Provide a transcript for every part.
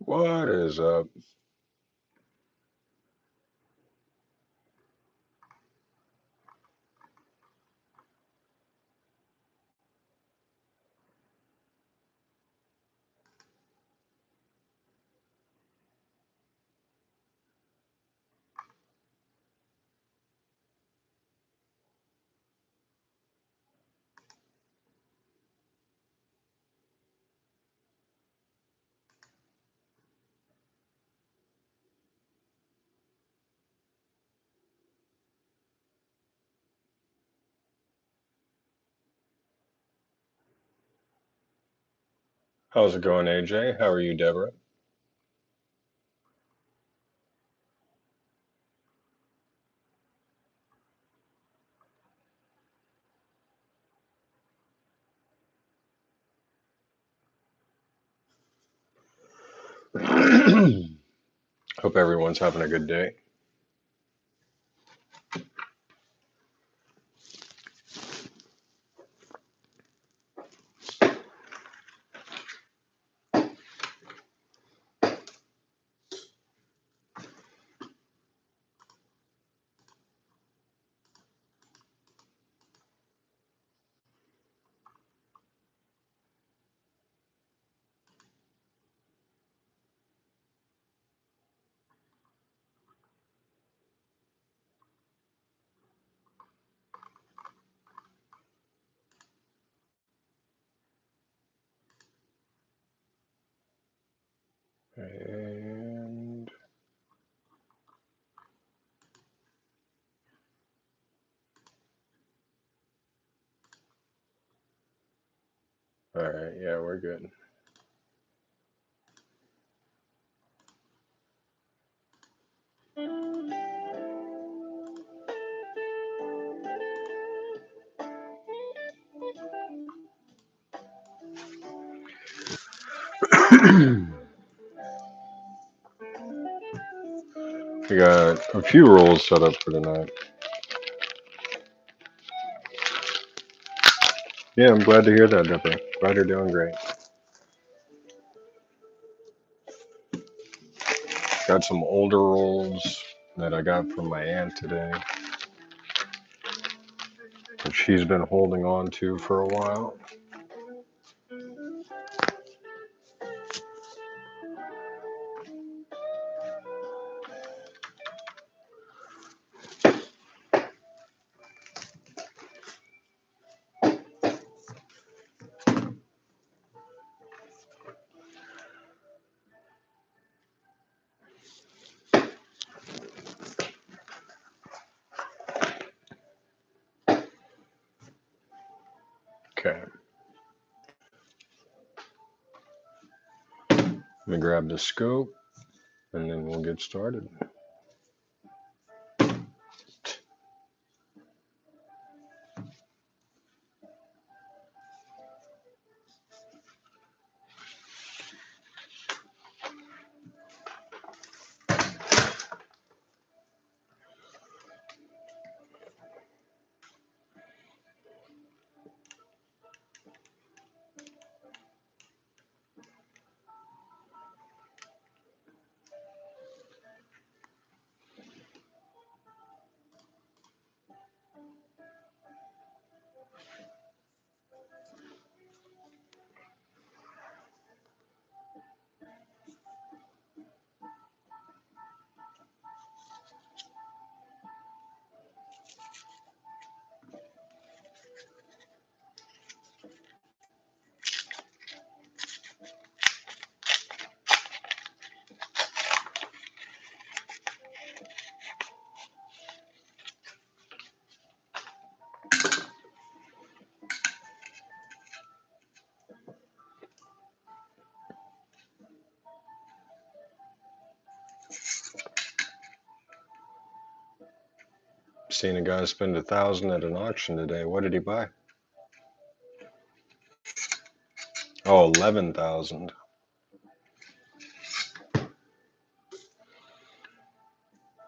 What is up? How's it going, AJ? How are you, Deborah? Hope everyone's having a good day. And all right, yeah, we're good. We got a few rolls set up for tonight. Yeah, I'm glad to hear that, Deborah. Glad you're doing great. Got some older rolls that I got from my aunt today, which she's been holding on to for a while. Okay, let me grab the scope and then we'll get started. Seen a guy spend 1,000 at an auction today. What did he buy? Oh, 11,000. It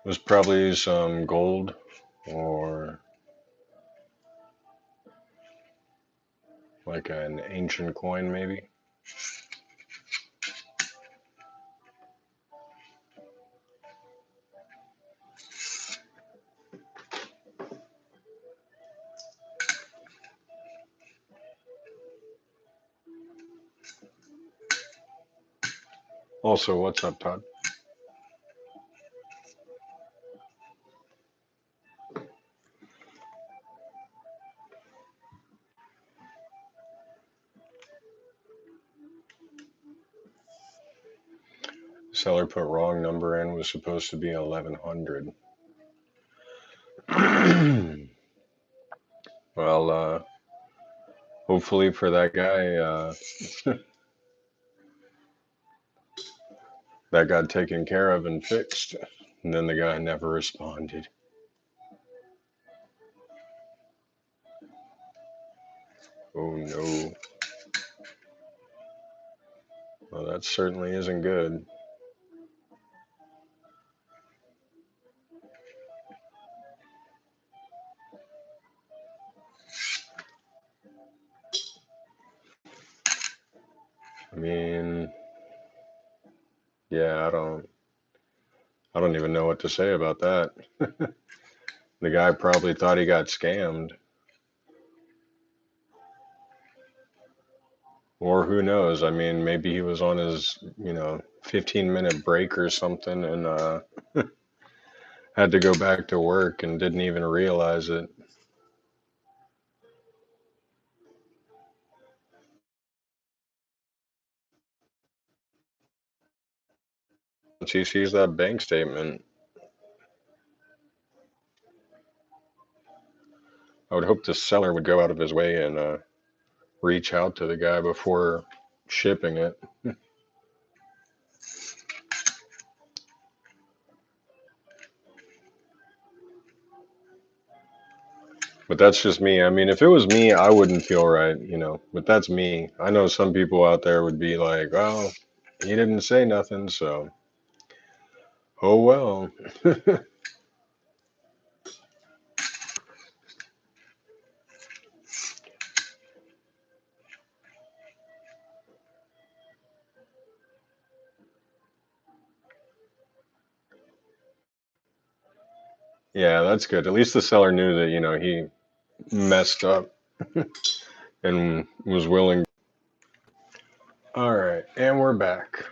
was probably some gold or like an ancient coin, maybe. Also, what's up, Todd? Seller put wrong number in, was supposed to be 1100. Well, hopefully for that guy, that got taken care of and fixed. And then the guy never responded. Oh no. Well, that certainly isn't good. I mean, yeah, I don't even know what to say about that. The guy probably thought he got scammed. Or who knows? I mean, maybe he was on his, 15-minute break or something and had to go back to work and didn't even realize it. Once he sees that bank statement, I would hope the seller would go out of his way and reach out to the guy before shipping it. But that's just me. I mean, if it was me, I wouldn't feel right. But that's me. I know some people out there would be like, "Oh, he didn't say nothing, so oh well." Yeah, that's good. At least the seller knew that, he messed up and was willing. All right, and we're back.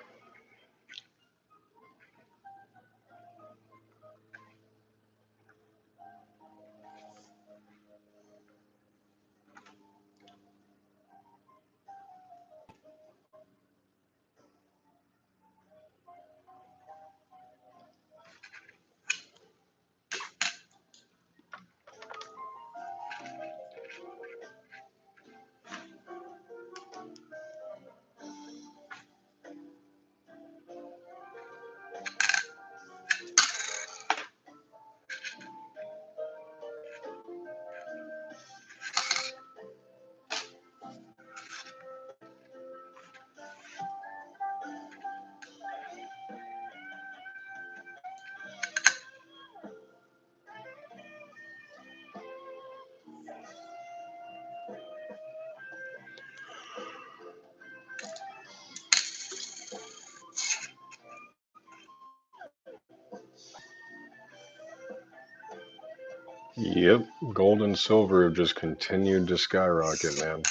Yep, gold and silver have just continued to skyrocket, man.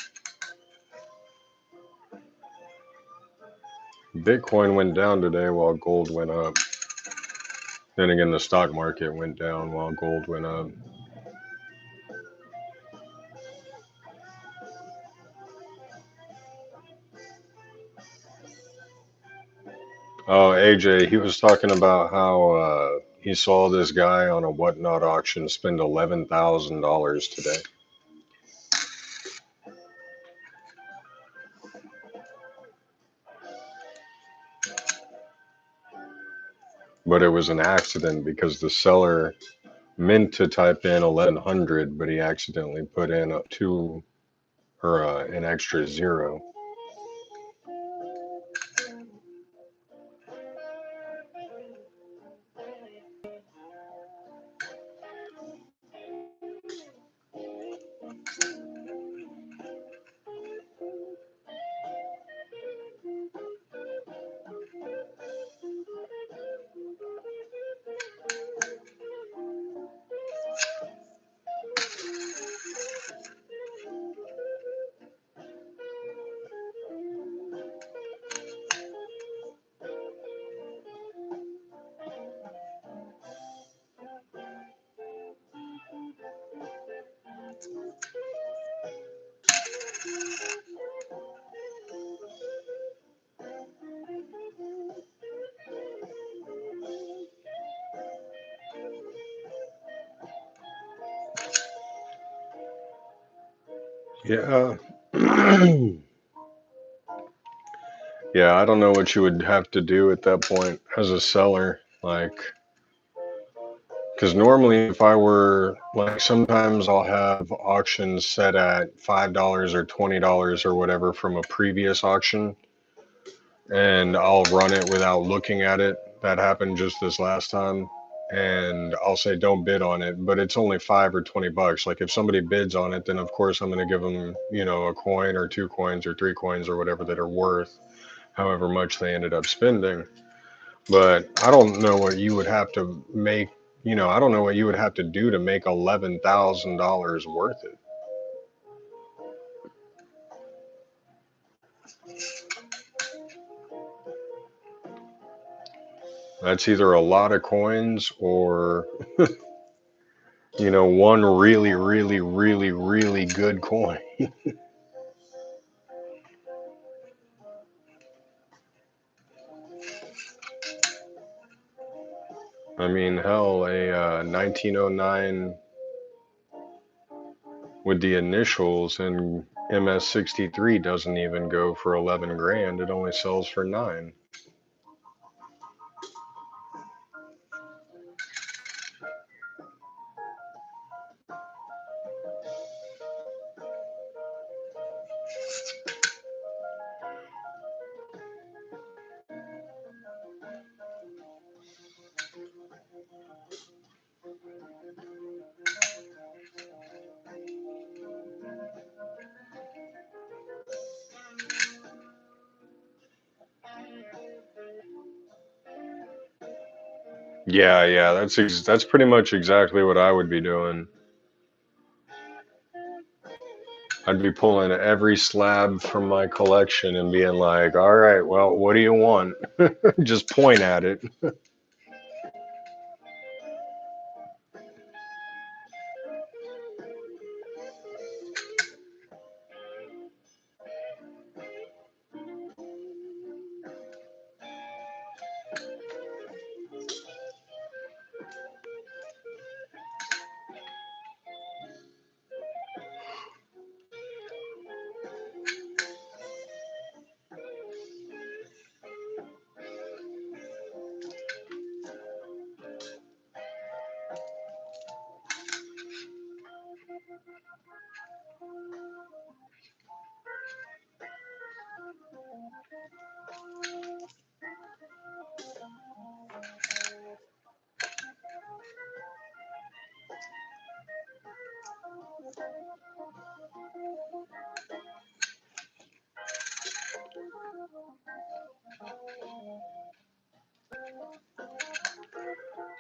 Bitcoin went down today while gold went up. Then again, the stock market went down while gold went up. Oh, AJ, he was talking about how he saw this guy on a whatnot auction spend $11,000 today. But it was an accident because the seller meant to type in 1100, but he accidentally put in a two or an extra zero. Yeah. Yeah, I don't know what you would have to do at that point as a seller. Like, because normally if I were, like, sometimes I'll have auctions set at $5 or $20 or whatever from a previous auction, and I'll run it without looking at it. That happened just this last time. And I'll say don't bid on it, but it's only 5 or 20 bucks. Like if somebody bids on it, then of course I'm going to give them, a coin or 2 coins or 3 coins or whatever that are worth however much they ended up spending. But I don't know what you would have to make, I don't know what you would have to do to make $11,000 worth it. That's either a lot of coins or, one really, really, really, really good coin. I mean, hell, a 1909 with the initials and MS63 doesn't even go for 11 grand. It only sells for 9. Yeah, yeah, that's pretty much exactly what I would be doing. I'd be pulling every slab from my collection and being like, "All right, well, what do you want?" Just point at it.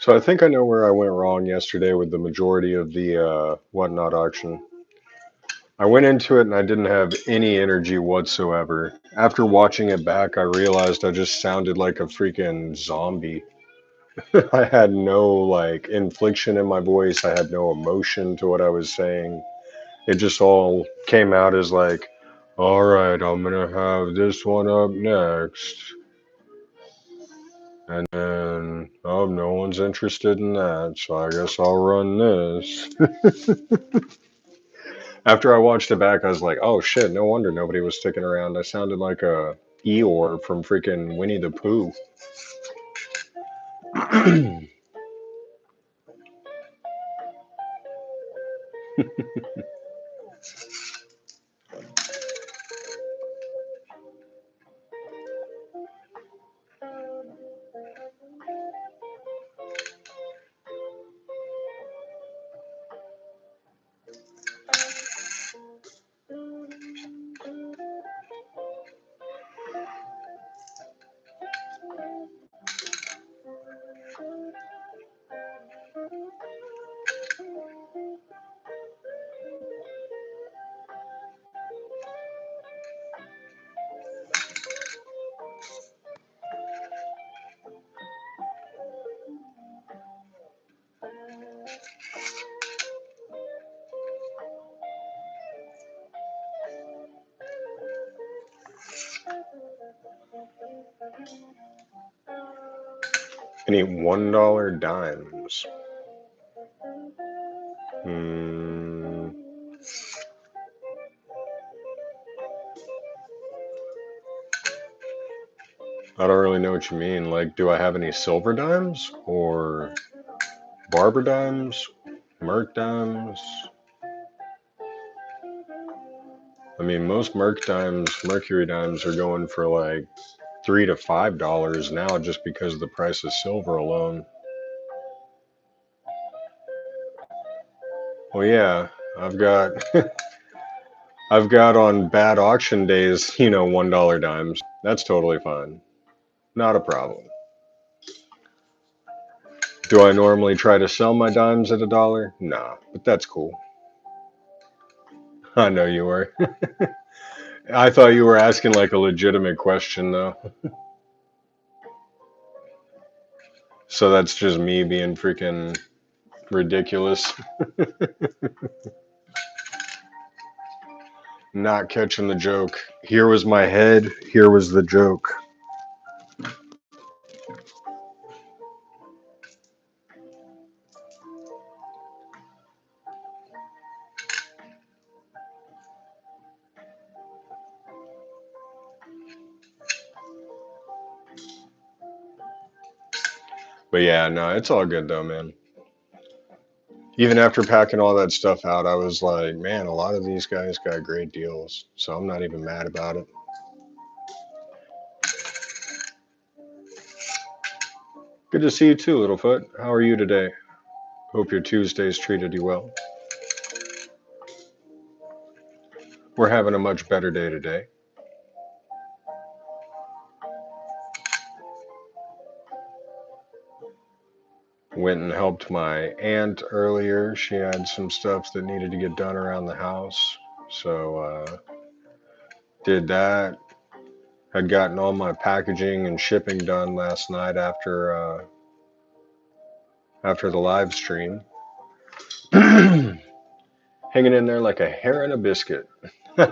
So I think I know where I went wrong yesterday with the majority of the whatnot auction. I went into it and I didn't have any energy whatsoever. After watching it back, I realized I just sounded like a freaking zombie. I had no like inflection in my voice. I had no emotion to what I was saying. It just all came out as like, all right, I'm gonna have this one up next. And then, oh, no one's interested in that, so I guess I'll run this. After I watched it back, I was like, oh shit, no wonder nobody was sticking around. I sounded like a Eeyore from freaking Winnie the Pooh. Any $1 dimes? Hmm. I don't really know what you mean. Like, do I have any silver dimes or barber dimes, merc dimes? I mean, most merc dimes, mercury dimes are going for like $3 to $5 now just because of the price of silver alone. Well, yeah, I've got I've got on bad auction days, $1 dimes. That's totally fine. Not a problem. Do I normally try to sell my dimes at a dollar? Nah, but that's cool. I know you were. I thought you were asking like a legitimate question though. So that's just me being freaking ridiculous. Not catching the joke. Here was my head, here was the joke. But yeah, no, it's all good though, man. Even after packing all that stuff out, I was like, man, a lot of these guys got great deals. So I'm not even mad about it. Good to see you too, Littlefoot. How are you today? Hope your Tuesdays treated you well. We're having a much better day today. Went and helped my aunt earlier. She had some stuff that needed to get done around the house. So did that. Had gotten all my packaging and shipping done last night after the live stream. Hanging in there like a hair in a biscuit. All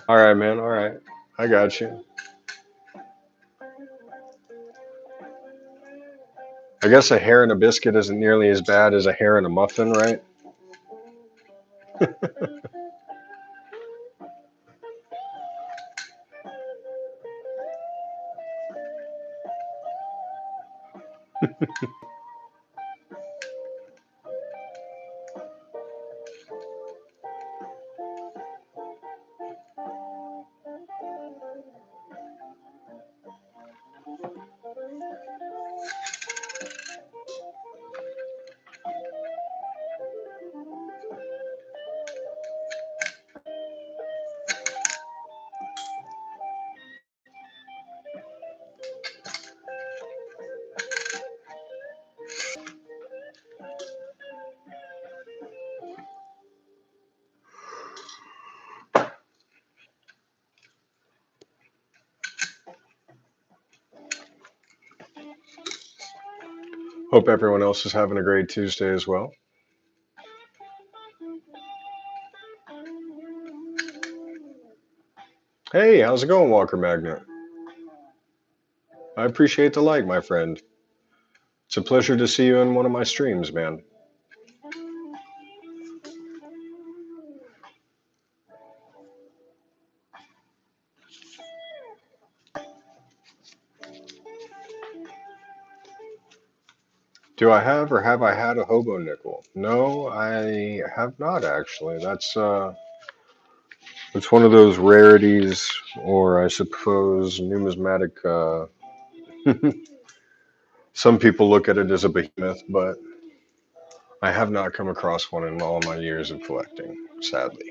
right, man. All right. I got you. I guess a hair in a biscuit isn't nearly as bad as a hair in a muffin, right? Hope everyone else is having a great Tuesday as well. Hey, how's it going, Walker Magnet? I appreciate the like, my friend. It's a pleasure to see you in one of my streams, man. Do I have or have I had a hobo nickel? No, I have not actually. It's one of those rarities, or I suppose numismatic. Some people look at it as a behemoth, but I have not come across one in all my years of collecting, sadly.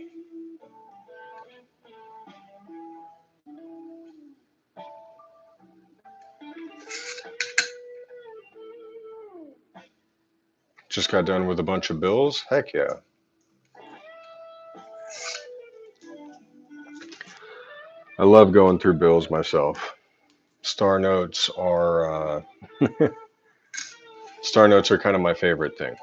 Just got done with a bunch of bills. Heck yeah. I love going through bills myself. Star notes are star notes are kind of my favorite thing.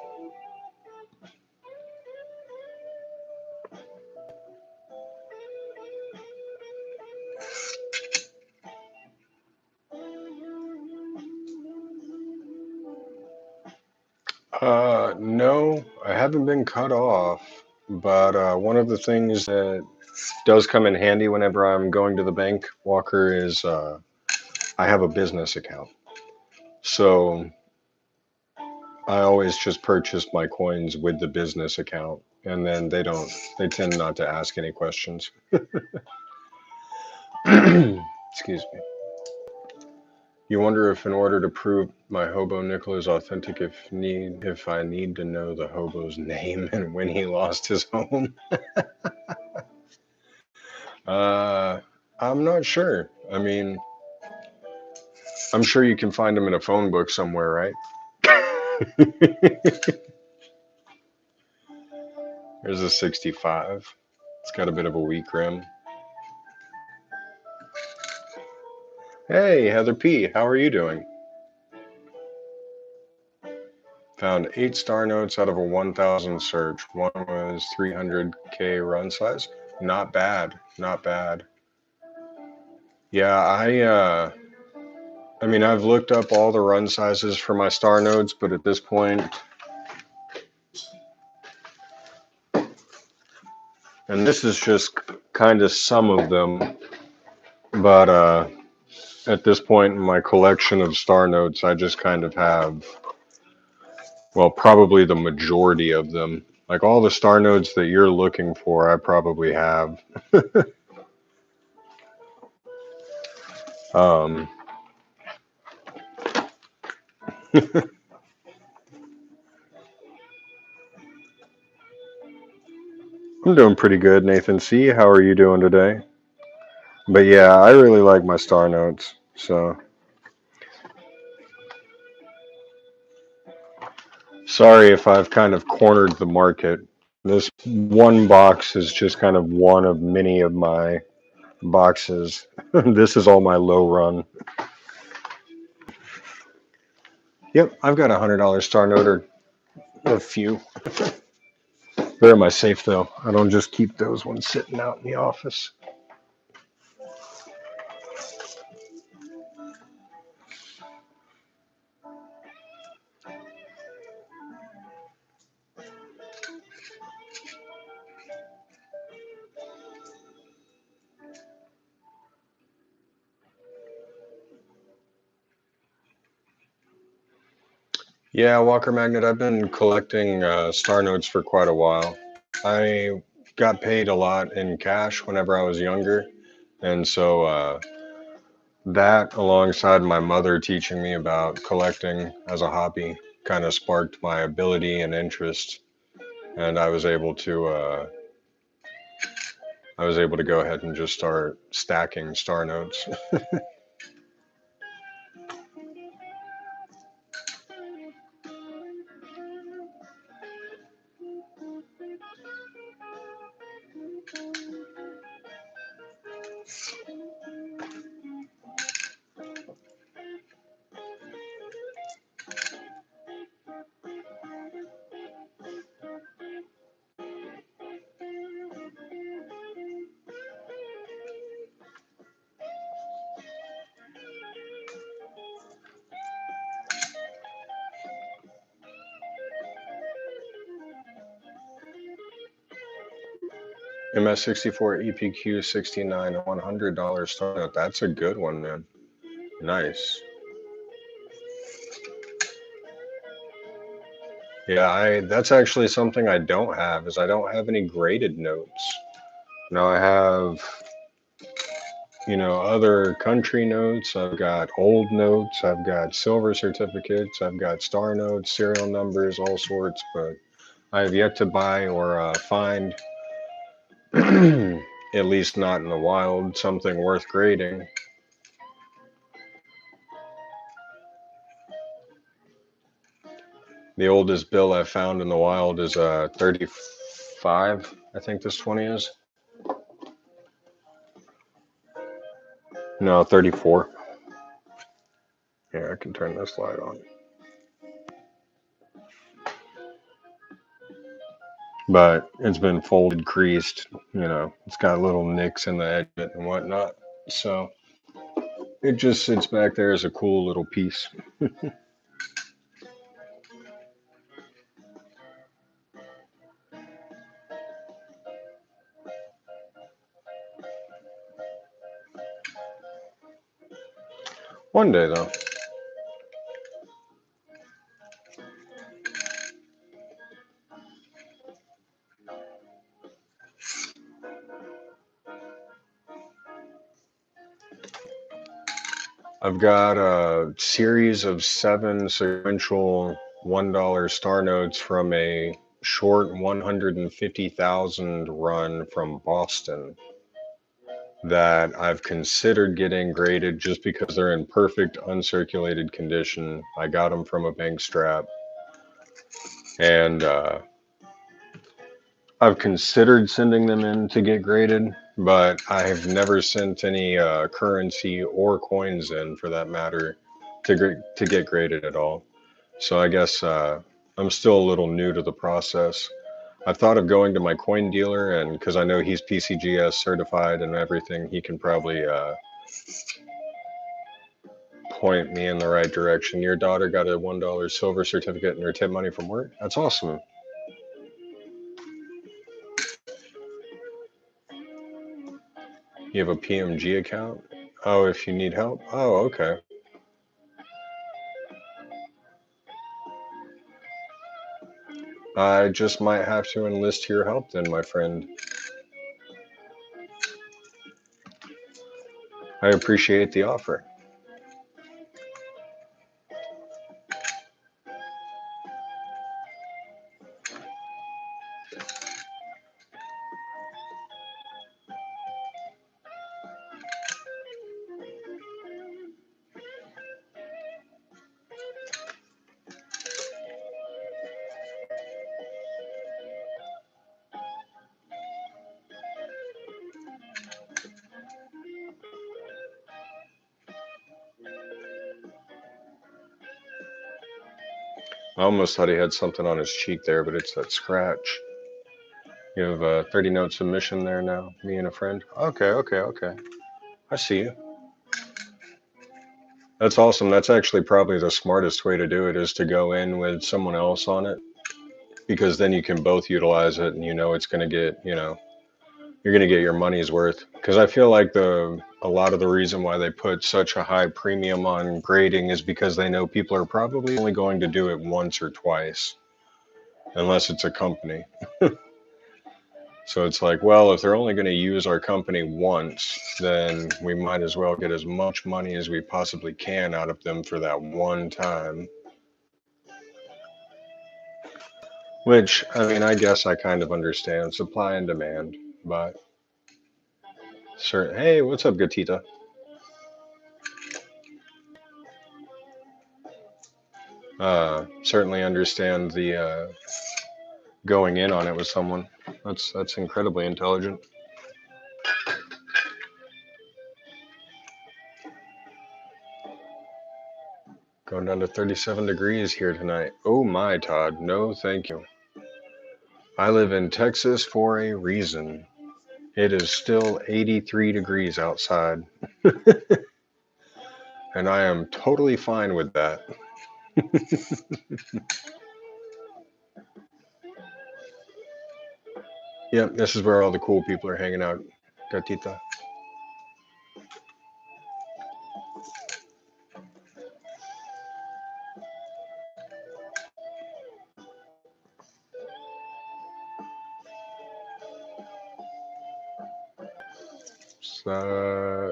No, I haven't been cut off, but one of the things that does come in handy whenever I'm going to the bank, Walker, is I have a business account. So I always just purchase my coins with the business account, and then they tend not to ask any questions. Excuse me. You wonder if in order to prove my hobo nickel is authentic, if I need to know the hobo's name and when he lost his home. Uh, I'm not sure. I mean, I'm sure you can find him in a phone book somewhere, right? There's a 65. It's got a bit of a weak rim. Hey, Heather P., how are you doing? Found 8 star notes out of a 1,000 search. One was 300K run size. Not bad, not bad. Yeah, I mean, I've looked up all the run sizes for my star notes, but at this point, and this is just kind of some of them, but at this point in my collection of star notes, I just kind of have, well, probably the majority of them. Like all the star notes that you're looking for, I probably have. Um, I'm doing pretty good, Nathan C. How are you doing today? But yeah, I really like my star notes. So sorry if I've kind of cornered the market. This one box is just kind of one of many of my boxes. This is all my low run. Yep, I've got $100 star note or a few. They're in my safe though. I don't just keep those ones sitting out in the office. Yeah, Walker Magnet, I've been collecting star notes for quite a while. I got paid a lot in cash whenever I was younger, and so that, alongside my mother teaching me about collecting as a hobby, kind of sparked my ability and interest, and I was able to go ahead and just start stacking star notes. MS64 EPQ 69 $100 star note. That's a good one, man. Nice. Yeah, I that's actually something I don't have is I don't have any graded notes. Now I have, other country notes. I've got old notes. I've got silver certificates. I've got star notes, serial numbers, all sorts, but I have yet to buy or find, at least not in the wild, something worth grading. The oldest bill I found in the wild is 35, I think this 20 is. No, 34. Yeah, I can turn this light on. But it's been folded, creased, it's got little nicks in the edge of it and whatnot. So it just sits back there as a cool little piece. One day though. I've got a series of 7 sequential $1 star notes from a short 150,000 run from Boston that I've considered getting graded just because they're in perfect uncirculated condition. I got them from a bank strap, and I've considered sending them in to get graded, but I've never sent any currency or coins in, for that matter, to get graded at all. So I guess I'm still a little new to the process. I thought of going to my coin dealer, and because I know he's PCGS certified and everything, he can probably point me in the right direction. Your daughter got a $1 silver certificate in her tip money from work. That's awesome. You have a PMG account? Oh, if you need help? Oh, okay. I just might have to enlist your help then, my friend. I appreciate the offer. I almost thought he had something on his cheek there, but it's that scratch. You have a 30 note submission there now, me and a friend. Okay, okay, okay. I see you. That's awesome. That's actually probably the smartest way to do it, is to go in with someone else on it, because then you can both utilize it and you know it's going to get, you're going to get your money's worth. Because I feel like a lot of the reason why they put such a high premium on grading is because they know people are probably only going to do it once or twice, unless it's a company. So it's like, well, if they're only going to use our company once, then we might as well get as much money as we possibly can out of them for that one time. Which, I mean, I guess I kind of understand supply and demand, but hey, what's up, Gatita? Certainly understand the going in on it with someone. That's incredibly intelligent. Going down to 37 degrees here tonight. Oh my, Todd. No, thank you. I live in Texas for a reason. It is still 83 degrees outside, and I am totally fine with that. Yep, this is where all the cool people are hanging out, Gatita. So,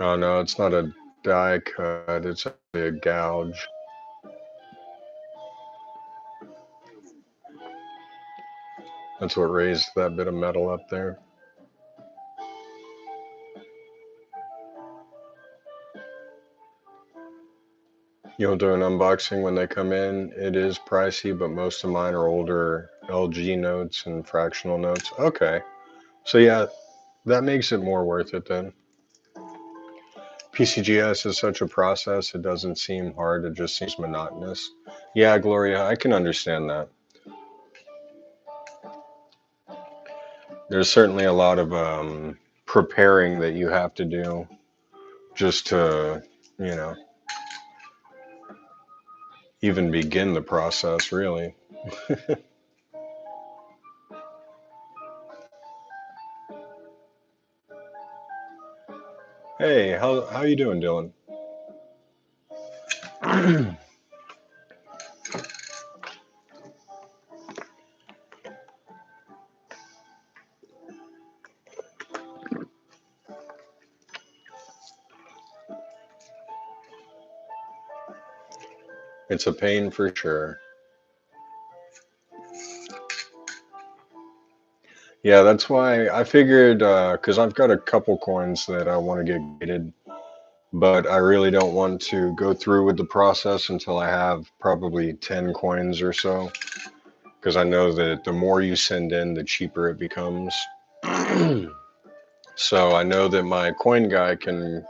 oh no, it's not a die cut, it's actually a gouge. That's what raised that bit of metal up there. You'll do an unboxing when they come in. It is pricey, but most of mine are older LG notes and fractional notes. Okay. So yeah, that makes it more worth it then. PCGS is such a process, it doesn't seem hard, it just seems monotonous. Yeah, Gloria, I can understand that. There's certainly a lot of preparing that you have to do just to, you know, even begin the process, really. Hey, how you doing, Dylan? It's a pain for sure. Yeah, that's why I figured, because I've got a couple coins that I want to get graded, but I really don't want to go through with the process until I have probably 10 coins or so, because I know that the more you send in, the cheaper it becomes. So I know that my coin guy can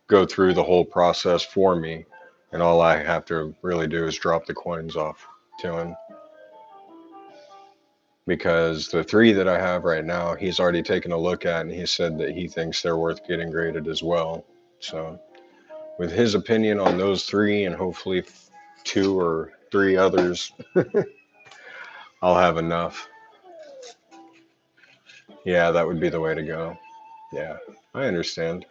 go through the whole process for me, and all I have to really do is drop the coins off to him. Because the three that I have right now, he's already taken a look at, and he said that he thinks they're worth getting graded as well. So, with his opinion on those three, and hopefully two or three others, I'll have enough. Yeah, that would be the way to go. Yeah, I understand.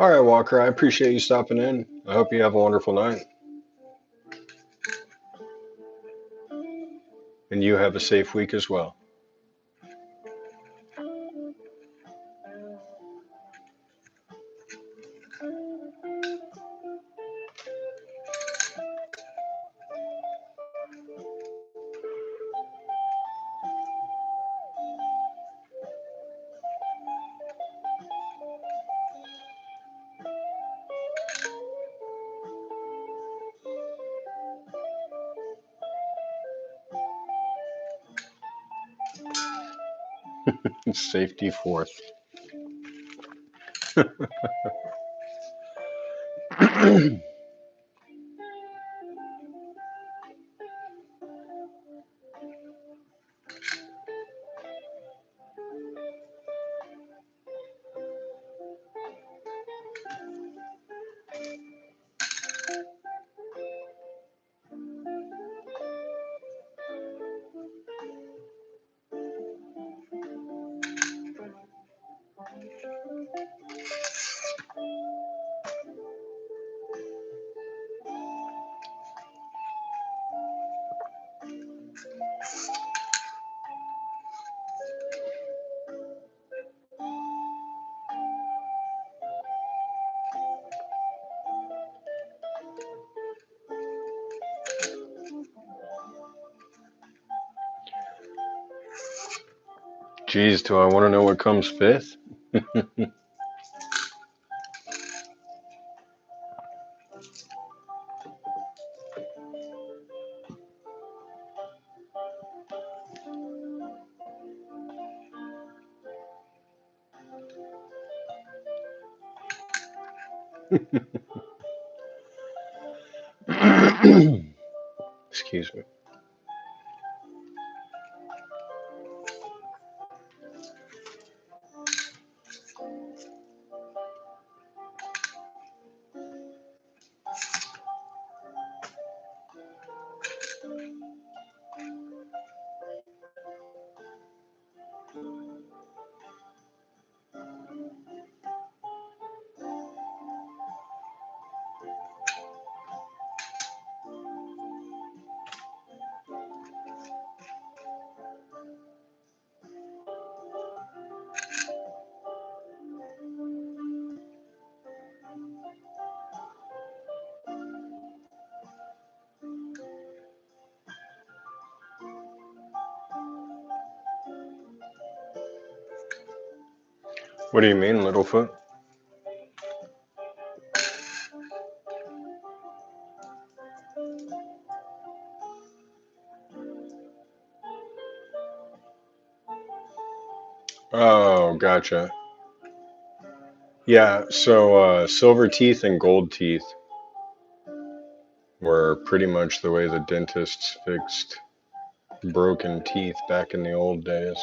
All right, Walker, I appreciate you stopping in. I hope you have a wonderful night, and you have a safe week as well. Safety fourth. Geez, do I want to know what comes fifth? Excuse me. What do you mean, Littlefoot? Oh, gotcha. Yeah, so silver teeth and gold teeth were pretty much the way the dentists fixed broken teeth back in the old days.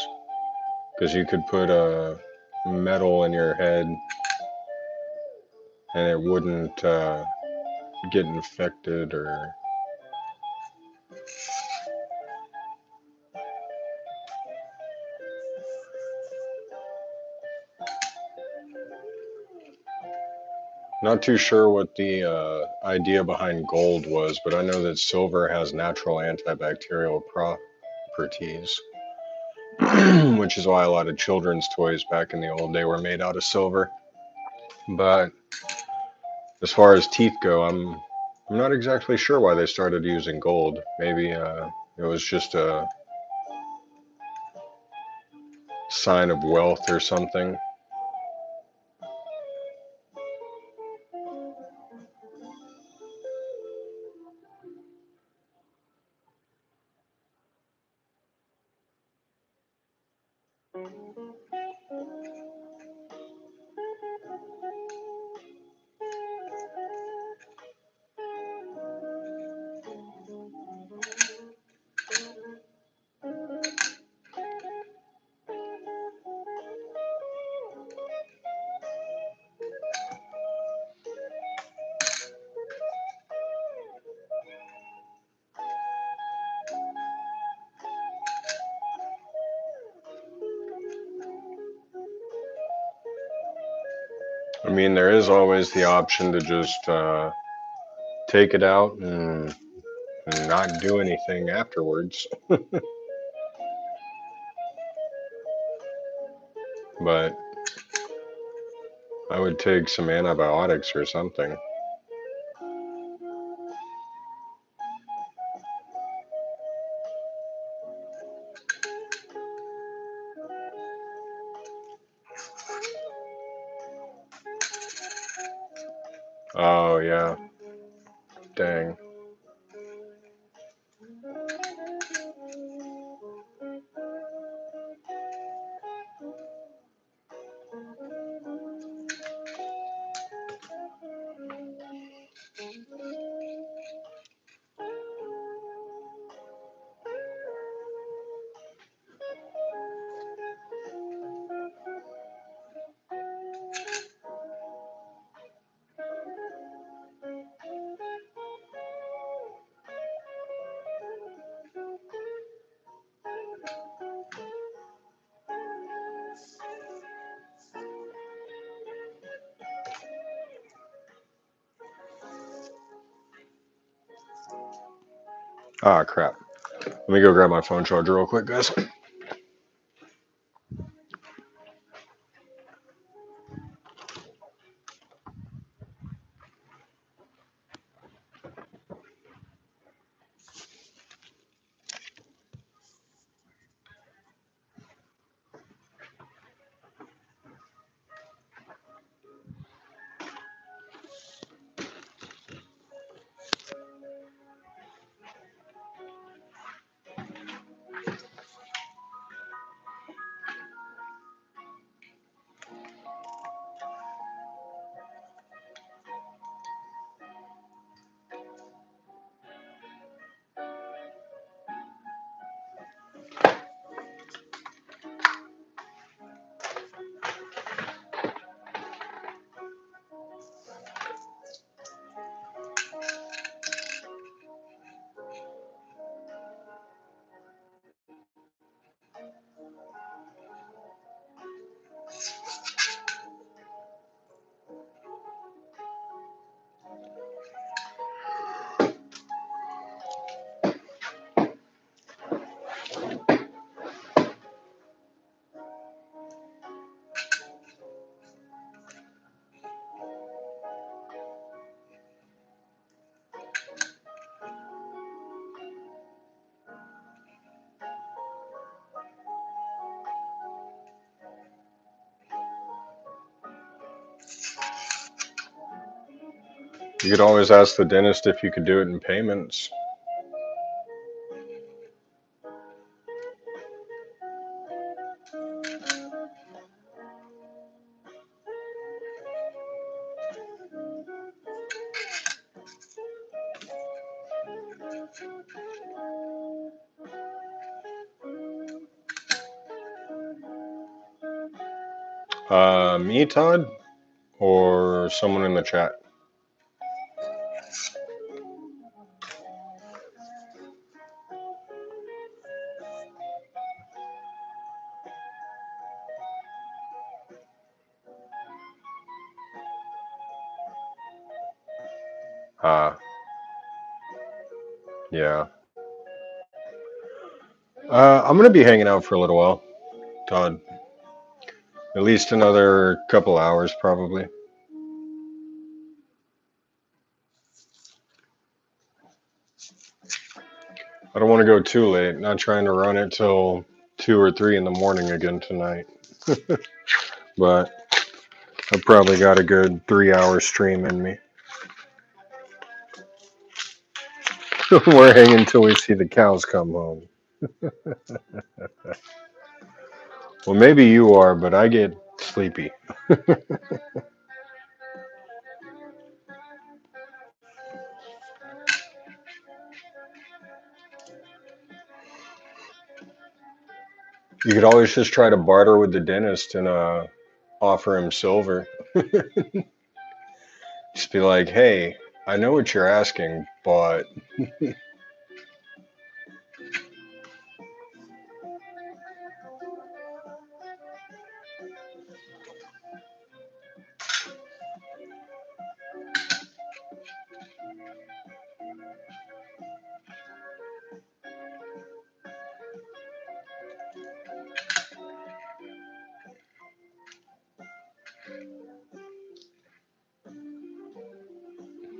Because you could put a metal in your head and it wouldn't get infected or. Not too sure what the idea behind gold was, but I know that silver has natural antibacterial properties, which is why a lot of children's toys back in the old day were made out of silver. But as far as teeth go, I'm not exactly sure why they started using gold. Maybe it was just a sign of wealth or something. I mean, there is always the option to just take it out and not do anything afterwards. But I would take some antibiotics or something. Oh, yeah. Dang. Ah, crap. Let me go grab my phone charger real quick, guys. You could always ask the dentist if you could do it in payments. Me, Todd, or someone in the chat? Ah, yeah. I'm gonna be hanging out for a little while, Todd. At least another couple hours, probably. I don't want to go too late. Not trying to run it till 2 or 3 in the morning again tonight. But I've probably got a good 3 hour stream in me. We're hanging till we see the cows come home. Well, maybe you are, but I get sleepy. You could always just try to barter with the dentist and offer him silver. Just be like, hey, I know what you're asking, but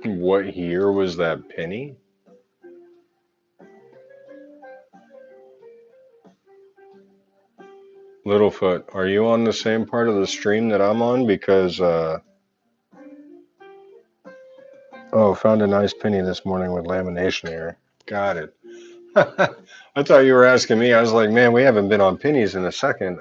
what year was that penny? Littlefoot, are you on the same part of the stream that I'm on? Because, oh, found a nice penny this morning with lamination here. Got it. I thought you were asking me. I was like, man, we haven't been on pennies in a second.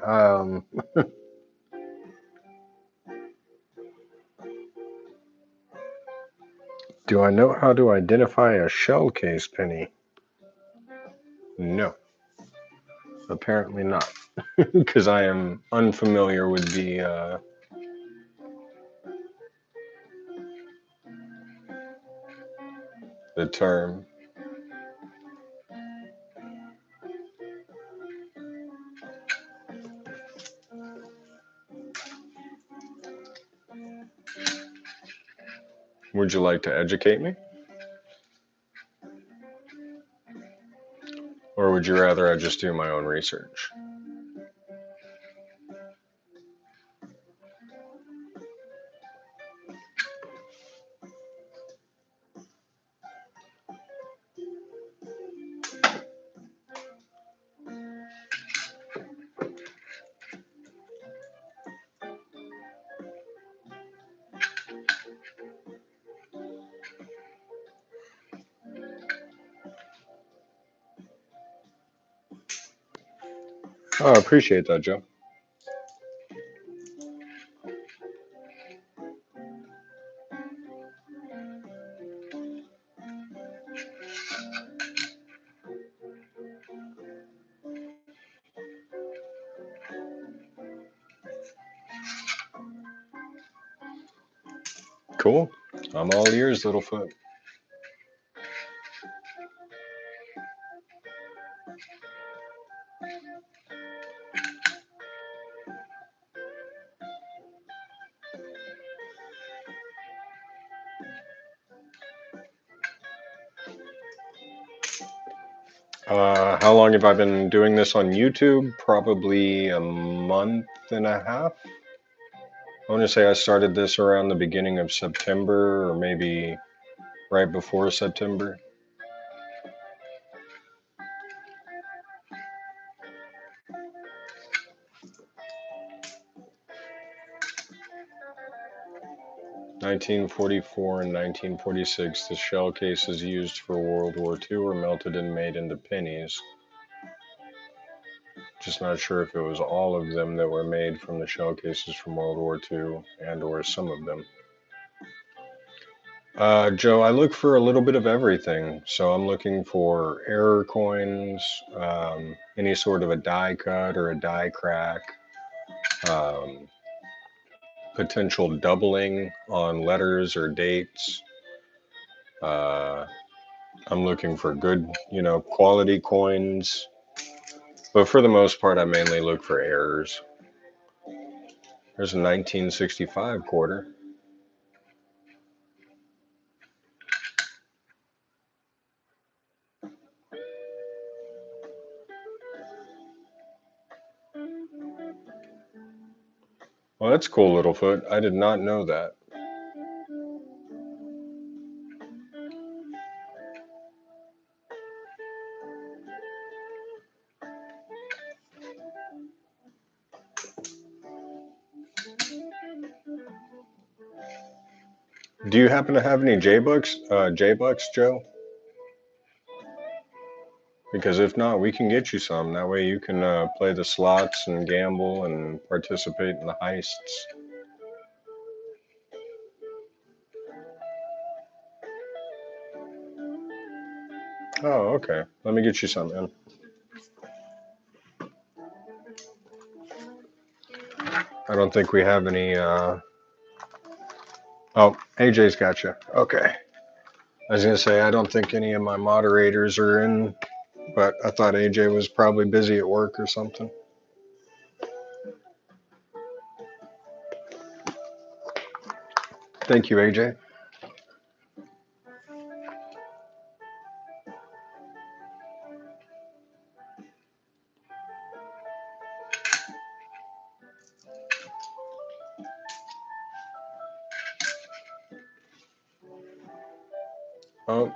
Do I know how to identify a shell case penny? No, apparently not, because I am unfamiliar with the term. Would you like to educate me, or would you rather I just do my own research? Oh, I appreciate that, Joe. Cool. I'm all ears, Littlefoot. How long have I been doing this on YouTube? Probably a month and a half. I want to say I started this around the beginning of September, or maybe right before September. 1944 and 1946, the shell cases used for World War II were melted and made into pennies. Just not sure if it was all of them that were made from the shell cases from World War II and or some of them. Joe, I look for a little bit of everything. So I'm looking for error coins, any sort of a die cut or a die crack, um, potential doubling on letters or dates. Uh, I'm looking for good, quality coins. But for the most part, I mainly look for errors. There's a 1965 quarter. Well, that's cool, Littlefoot. I did not know that. Do you happen to have any J-Bucks, Joe? Because if not, we can get you some. That way you can play the slots and gamble and participate in the heists. Oh, okay. Let me get you some, man. I don't think we have any. Oh, AJ's got you. Okay. I was gonna say I don't think any of my moderators are in, but I thought AJ was probably busy at work or something. Thank you, AJ. Oh,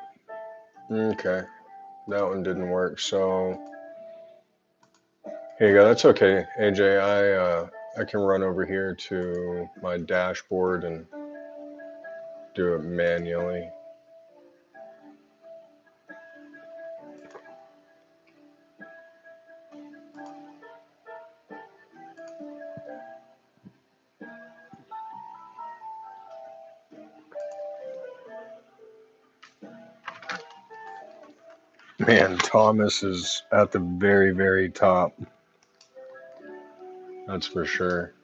okay. That one didn't work. So here you go. That's okay, AJ. I can run over here to my dashboard and do it manually. Man, Thomas is at the very, very top. That's for sure.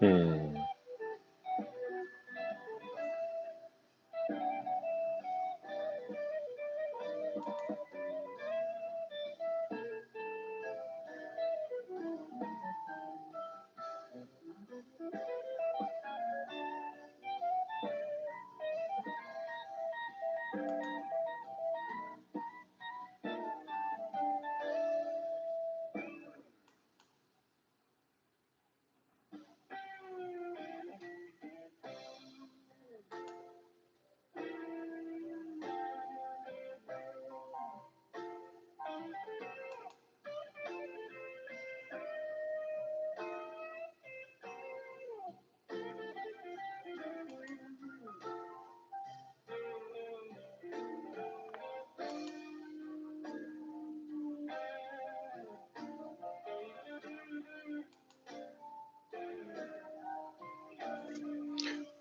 Hmm.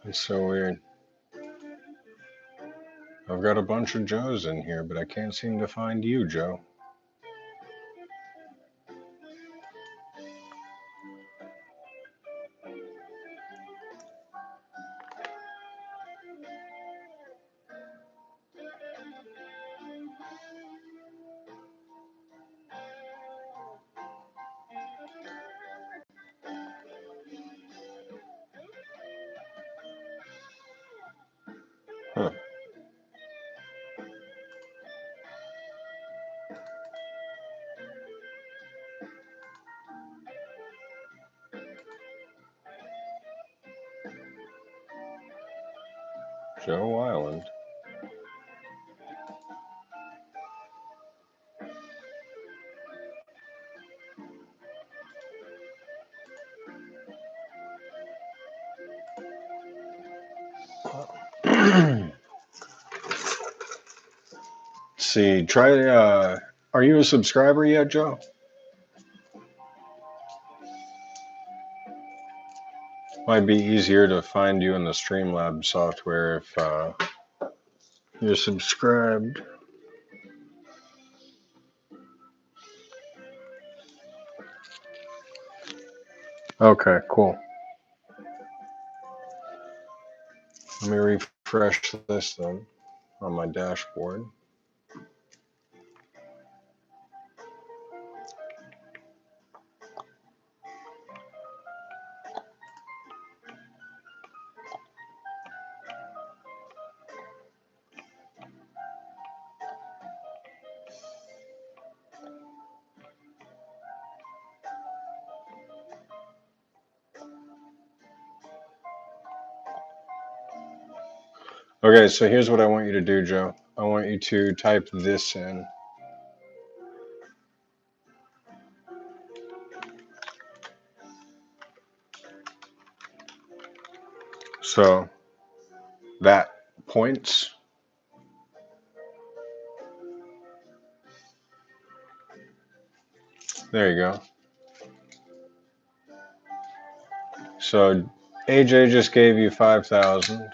It's so weird. I've got a bunch of Joes in here, but I can't seem to find you, Joe. Huh. Joe Island. Let's see, try, are you a subscriber yet, Joe? Might be easier to find you in the Streamlabs software if you're subscribed. Okay, cool. Let me refresh this then on my dashboard. Okay, so here's what I want you to do, Joe. I want you to type this in. So that points. There you go. So AJ just gave you 5,000,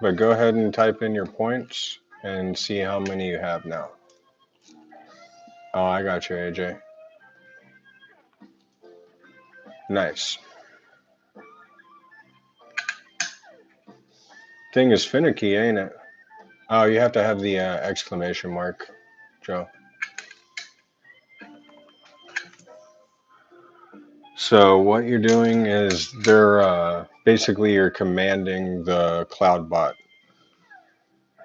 but go ahead and type in your points and see how many you have now. Oh, I got you, AJ. Nice. Thing is finicky, ain't it? Oh, you have to have the exclamation mark, Joe. So what you're doing is they're basically you're commanding the cloud bot.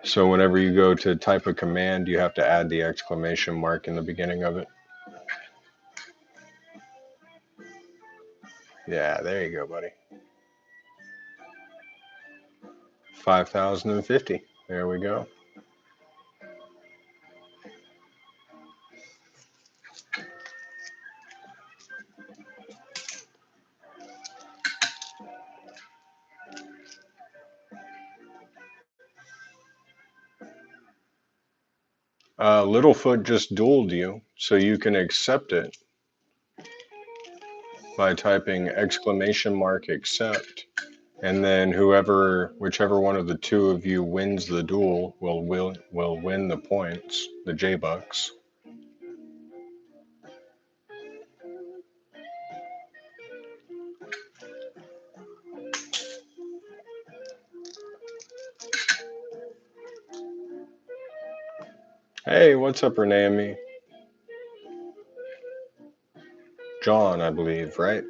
So whenever you go to type a command, you have to add the exclamation mark in the beginning of it. Yeah, there you go, buddy. 5,050. There we go. Littlefoot just dueled you, so you can accept it by typing exclamation mark accept, and then whichever one of the two of you wins the duel will win the points, the J-Bucks. Hey, what's up, Renami? John, I believe, right?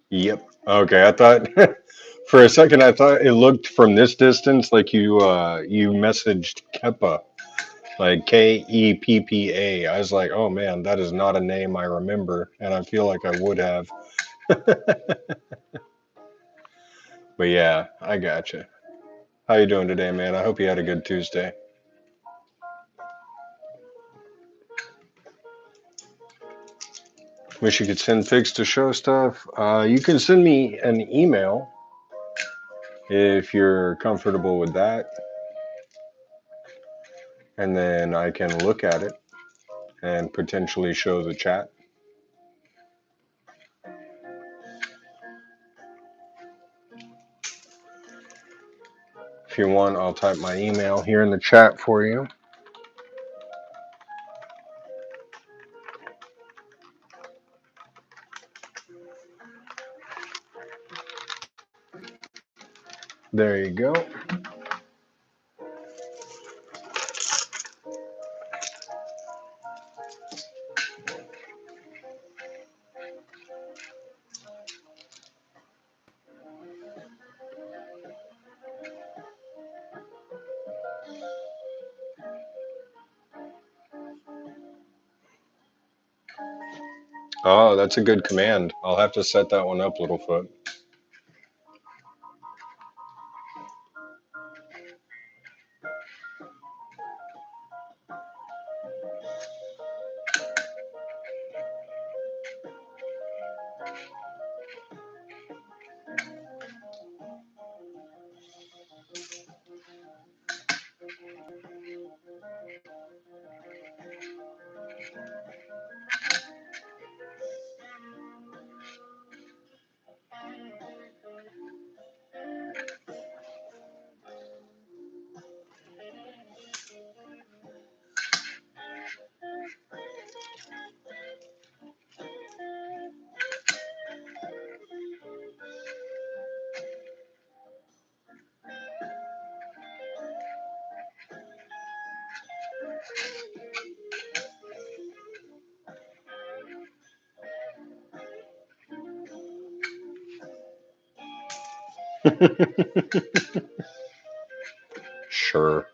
Yep. Okay, I thought for a second I thought it looked from this distance like you messaged Keppa, like Keppa. I was like, oh man, that is not a name I remember, and I feel like I would have. But yeah, I gotcha. How you doing today, man? I hope you had a good Tuesday. Wish you could send figs to show stuff. You can send me an email If you're comfortable with that, and then I can look at it and potentially show the chat. If you want, I'll type my email here in the chat for you. There you go. Oh, that's a good command. I'll have to set that one up, Littlefoot. Sure.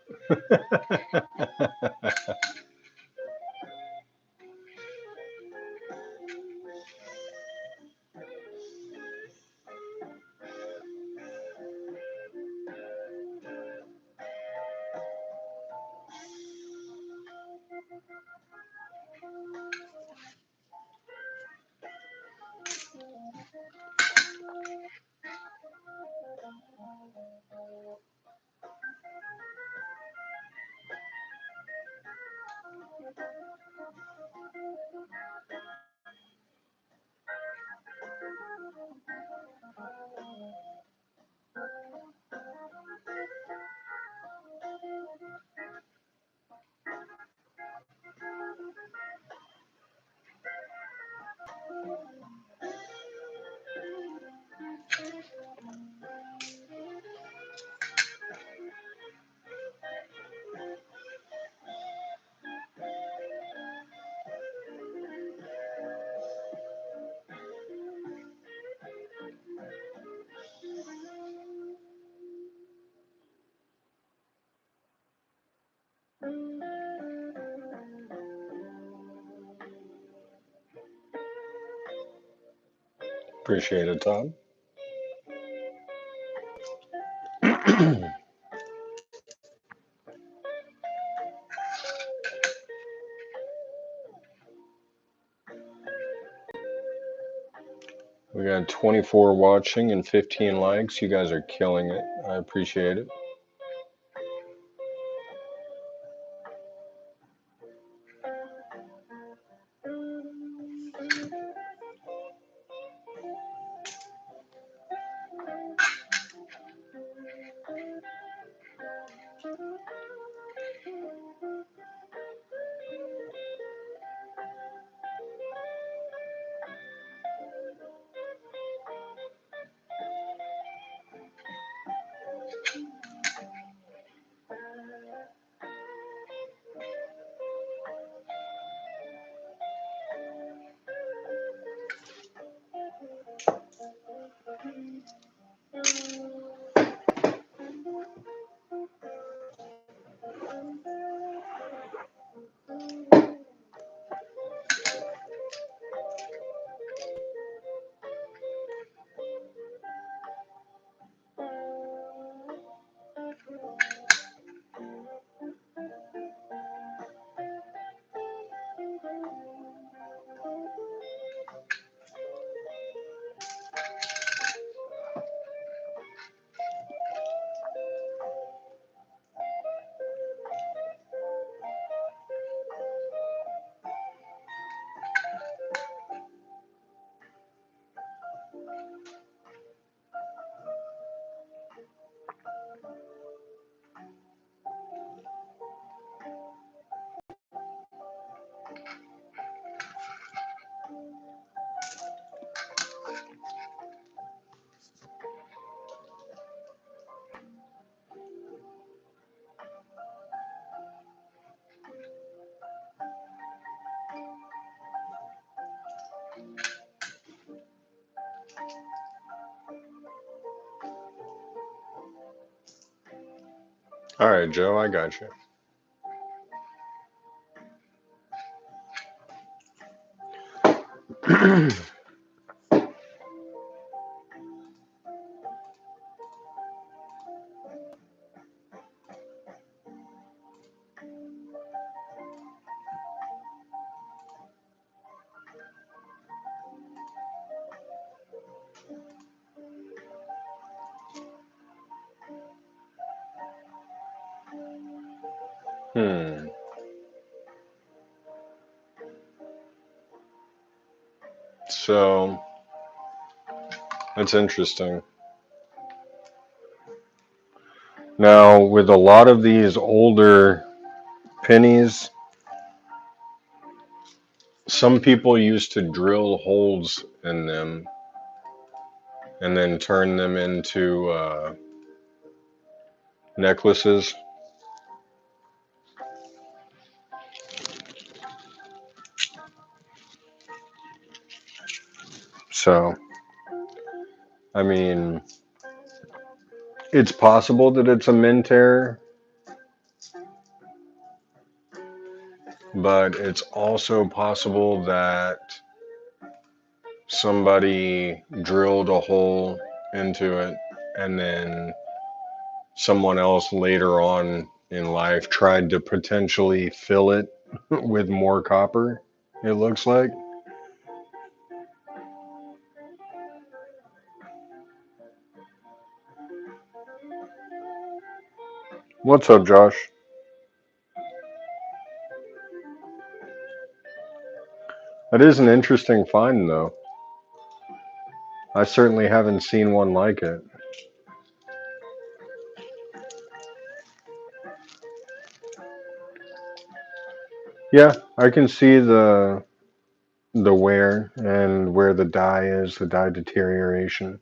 Appreciate it, Todd. We got 24 watching and 15 likes. You guys are killing it. I appreciate it. All right, Joe, I got you. Hmm. So that's interesting. Now, with a lot of these older pennies, some people used to drill holes in them and then turn them into necklaces. So, I mean, it's possible that it's a mint error, but it's also possible that somebody drilled a hole into it and then someone else later on in life tried to potentially fill it with more copper, it looks like. What's up, Josh? That is an interesting find, though. I certainly haven't seen one like it. Yeah, I can see the wear and where the dye is, the dye deterioration.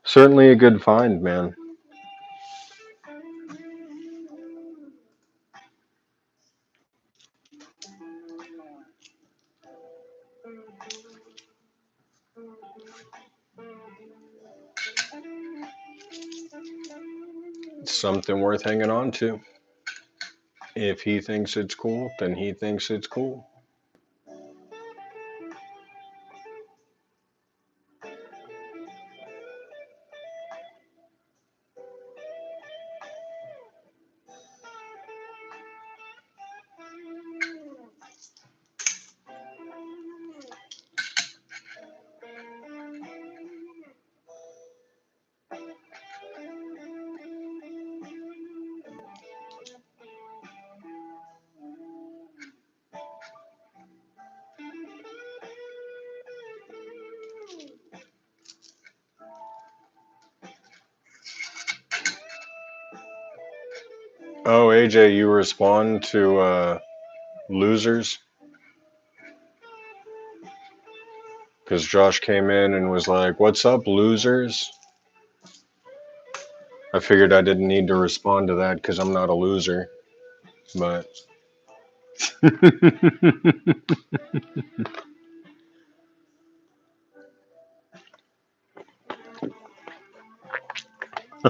Certainly a good find, man. Something worth hanging on to. If he thinks it's cool, then he thinks it's cool. Oh, AJ, you respond to losers? Because Josh came in and was like, "What's up, losers?" I figured I didn't need to respond to that because I'm not a loser. But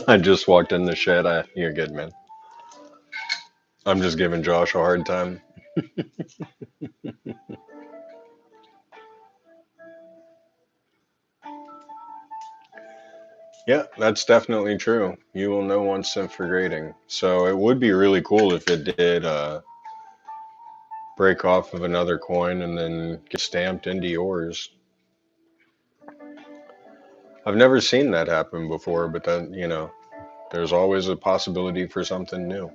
I just walked in the shed. You're good, man. I'm just giving Josh a hard time. Yeah, that's definitely true. You will know once sent for grading. So it would be really cool if it did break off of another coin and then get stamped into yours. I've never seen that happen before, but then, there's always a possibility for something new.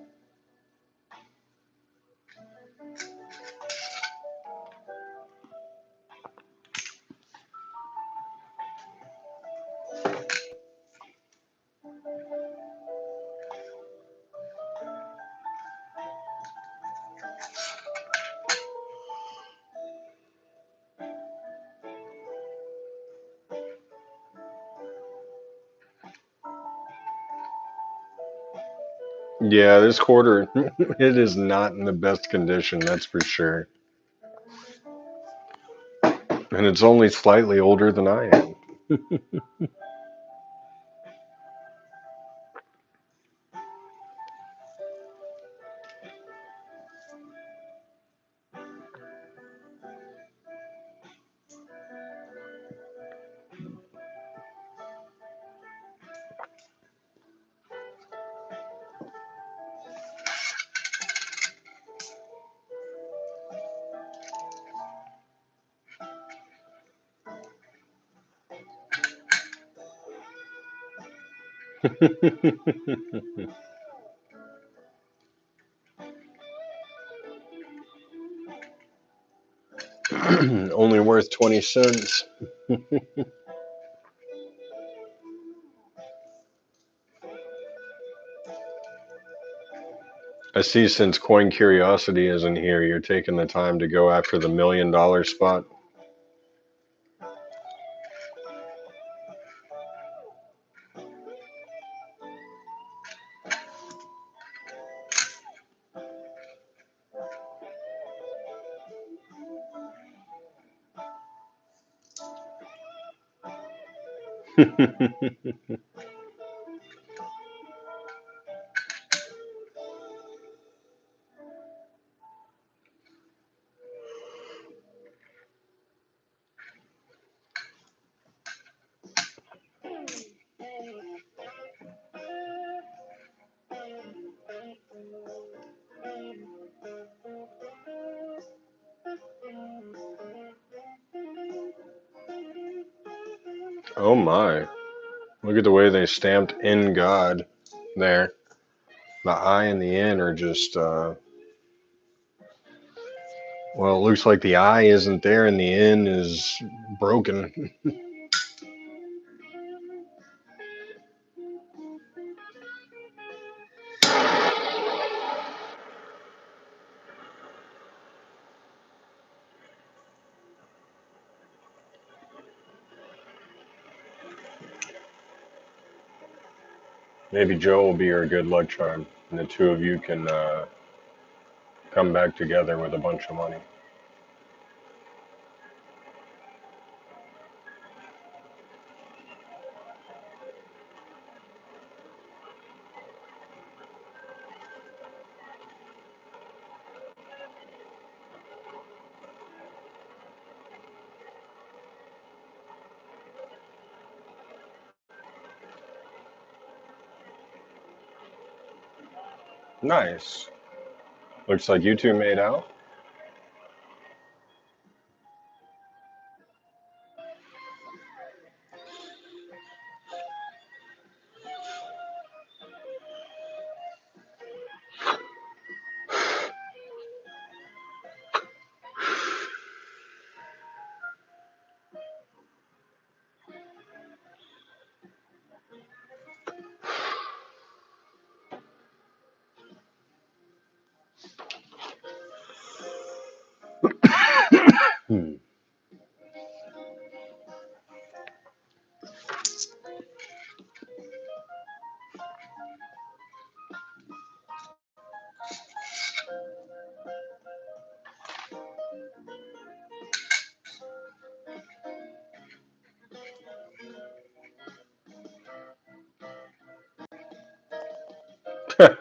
Yeah, this quarter, it is not in the best condition, that's for sure. And it's only slightly older than I am. Only worth 20 cents. I see since Coin Curiosity isn't here, you're taking the time to go after the $1 million spot. Oh my. Look at the way they stamped "in God" there. The I and the N are just, well, it looks like the I isn't there and the N is broken. Maybe Joe will be your good luck charm, and the two of you can come back together with a bunch of money. Nice. Looks like you two made out. Hmm.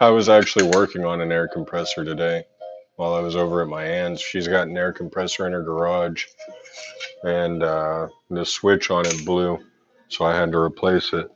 I was actually working on an air compressor today while I was over at my aunt's. She's got an air compressor in her garage, and the switch on it blew, so I had to replace it.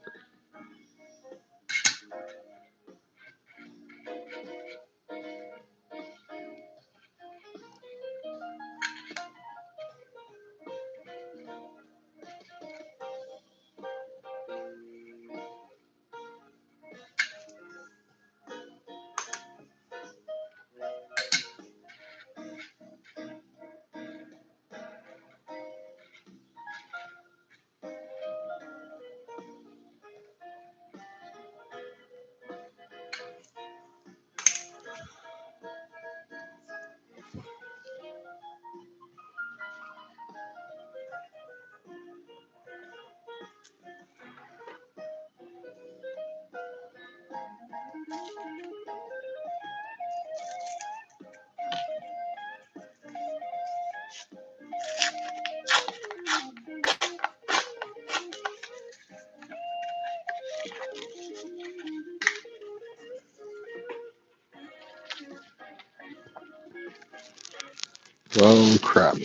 Oh crap.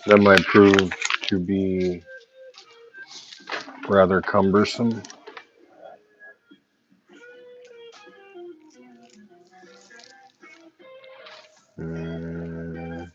That might prove to be rather cumbersome. Mm,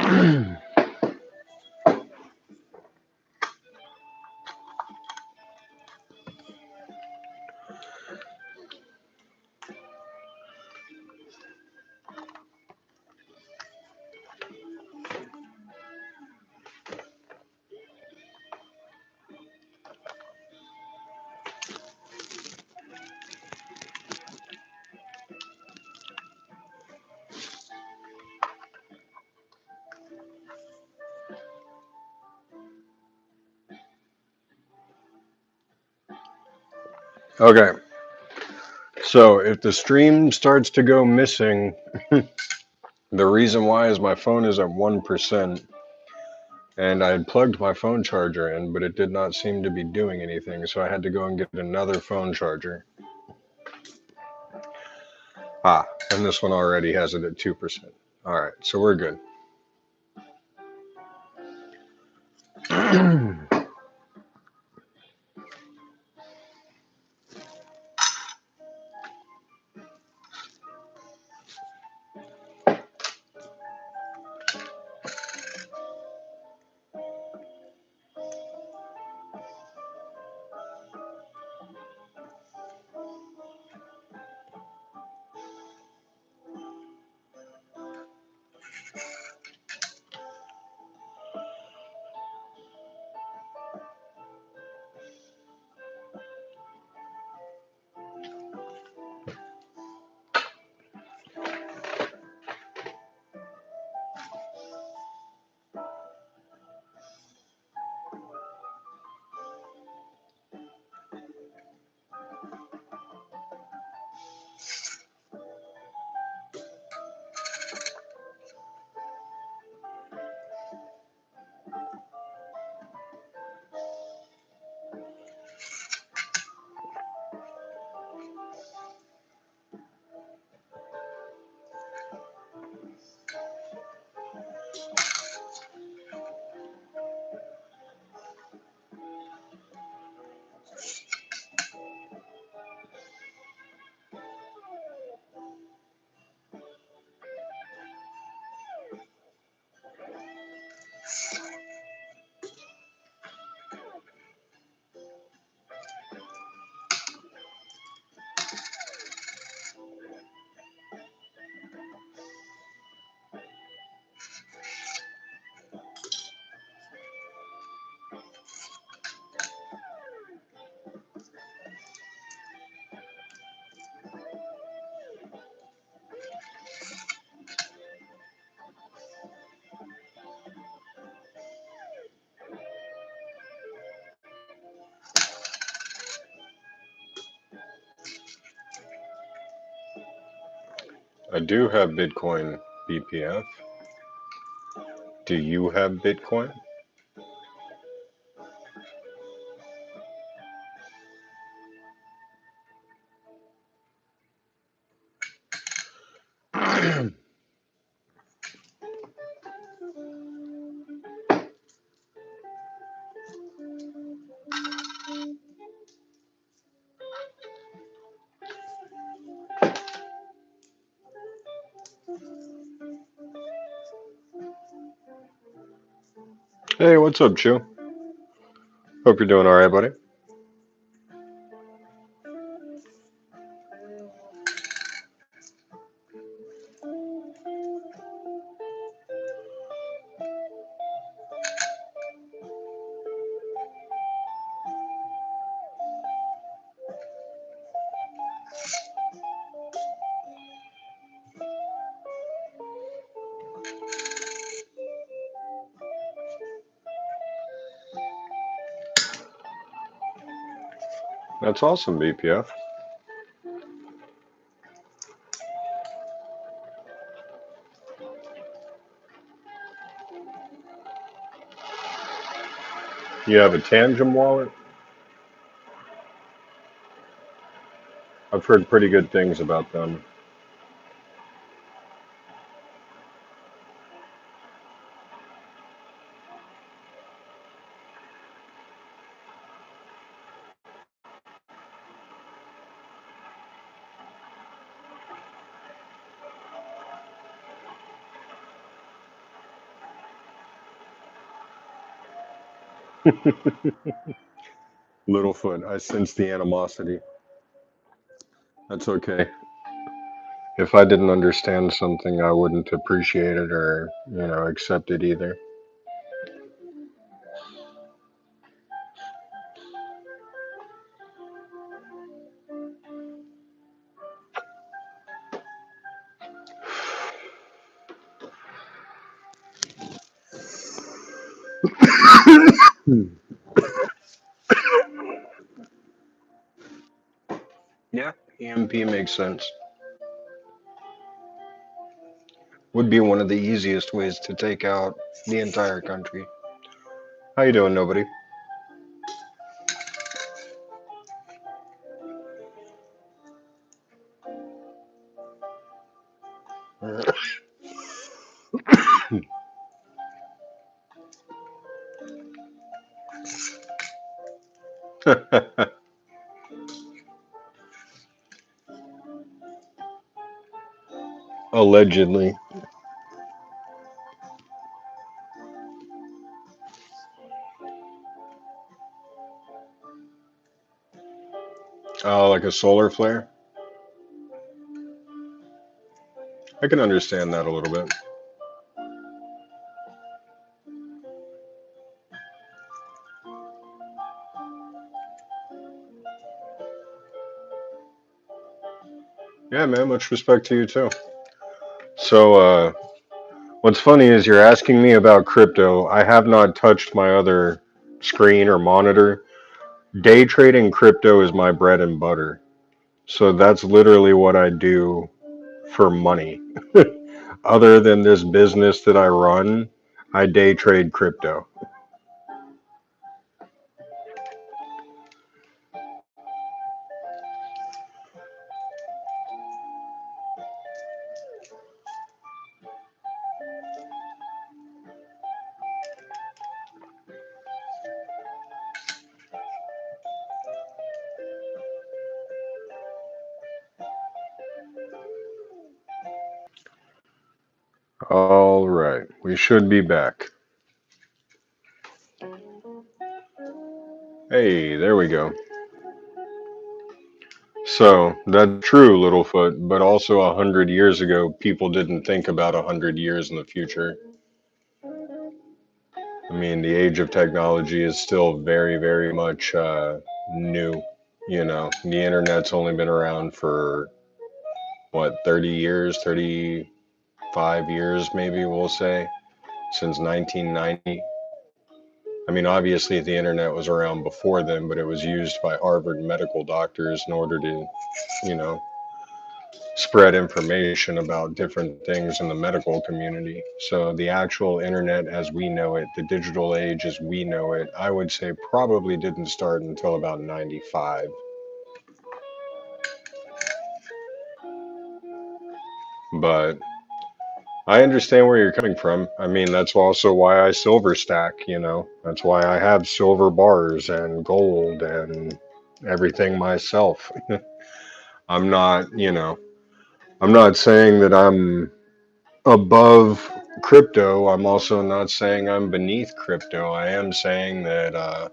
hmm. Okay, so if the stream starts to go missing, the reason why is my phone is at 1%, and I had plugged my phone charger in, but it did not seem to be doing anything, so I had to go and get another phone charger. Ah, and this one already has it at 2%. All right, so we're good. I do have Bitcoin, BPF. Do you have Bitcoin? Hey, what's up, Chew? Hope you're doing all right, buddy. That's awesome, BPF. You have a Tangem wallet? I've heard pretty good things about them. Littlefoot, I sense the animosity. That's okay. If I didn't understand something, I wouldn't appreciate it or, accept it either. Yeah, EMP makes sense. Would be one of the easiest ways to take out the entire country. How you doing, nobody? Allegedly. Oh, like a solar flare? I can understand that a little bit. Yeah, man, much respect to you too. So, what's funny is you're asking me about crypto. I have not touched my other screen or monitor. Day trading crypto is my bread and butter. So that's literally what I do for money. Other than this business that I run, I day trade crypto. All right, we should be back. Hey, there we go. So that's true, Littlefoot, but also 100 years ago, people didn't think about 100 years in the future. I mean, the age of technology is still very, very much new. The internet's only been around for what, 30 years, 35 years, maybe we'll say, since 1990. I mean, obviously the internet was around before then, but it was used by Harvard medical doctors in order to, you know, spread information about different things in the medical community. So the actual internet as we know it, the digital age as we know it, I would say probably didn't start until about 95. But I understand where you're coming from. I mean, that's also why I silver stack, you know. That's why I have silver bars and gold and everything myself. I'm not, you know, I'm not saying that I'm above crypto. I'm also not saying I'm beneath crypto. I am saying that,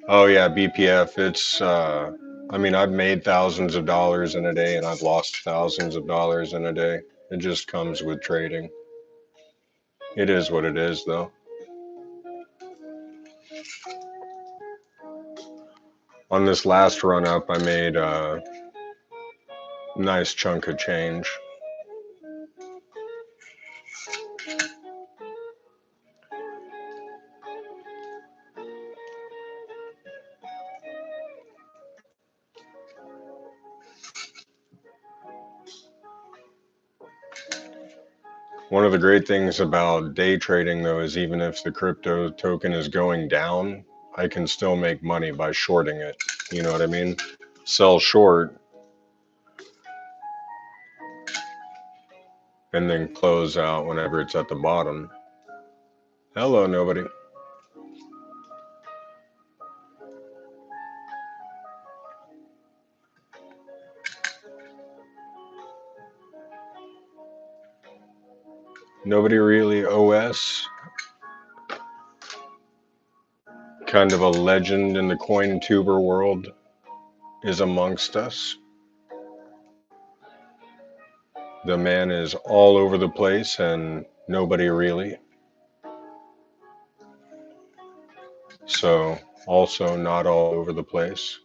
oh yeah, BPF, I mean, I've made thousands of dollars in a day and I've lost thousands of dollars in a day. It just comes with trading. It is what it is, though. On this last run up, I made a nice chunk of change. One of the great things about day trading, though, is even if the crypto token is going down, I can still make money by shorting it. You know what I mean? Sell short and then close out whenever it's at the bottom. Hello, nobody. Nobody really OS. Kind of a legend in the coin tuber world is amongst us. The man is all over the place and nobody really. So, also not all over the place.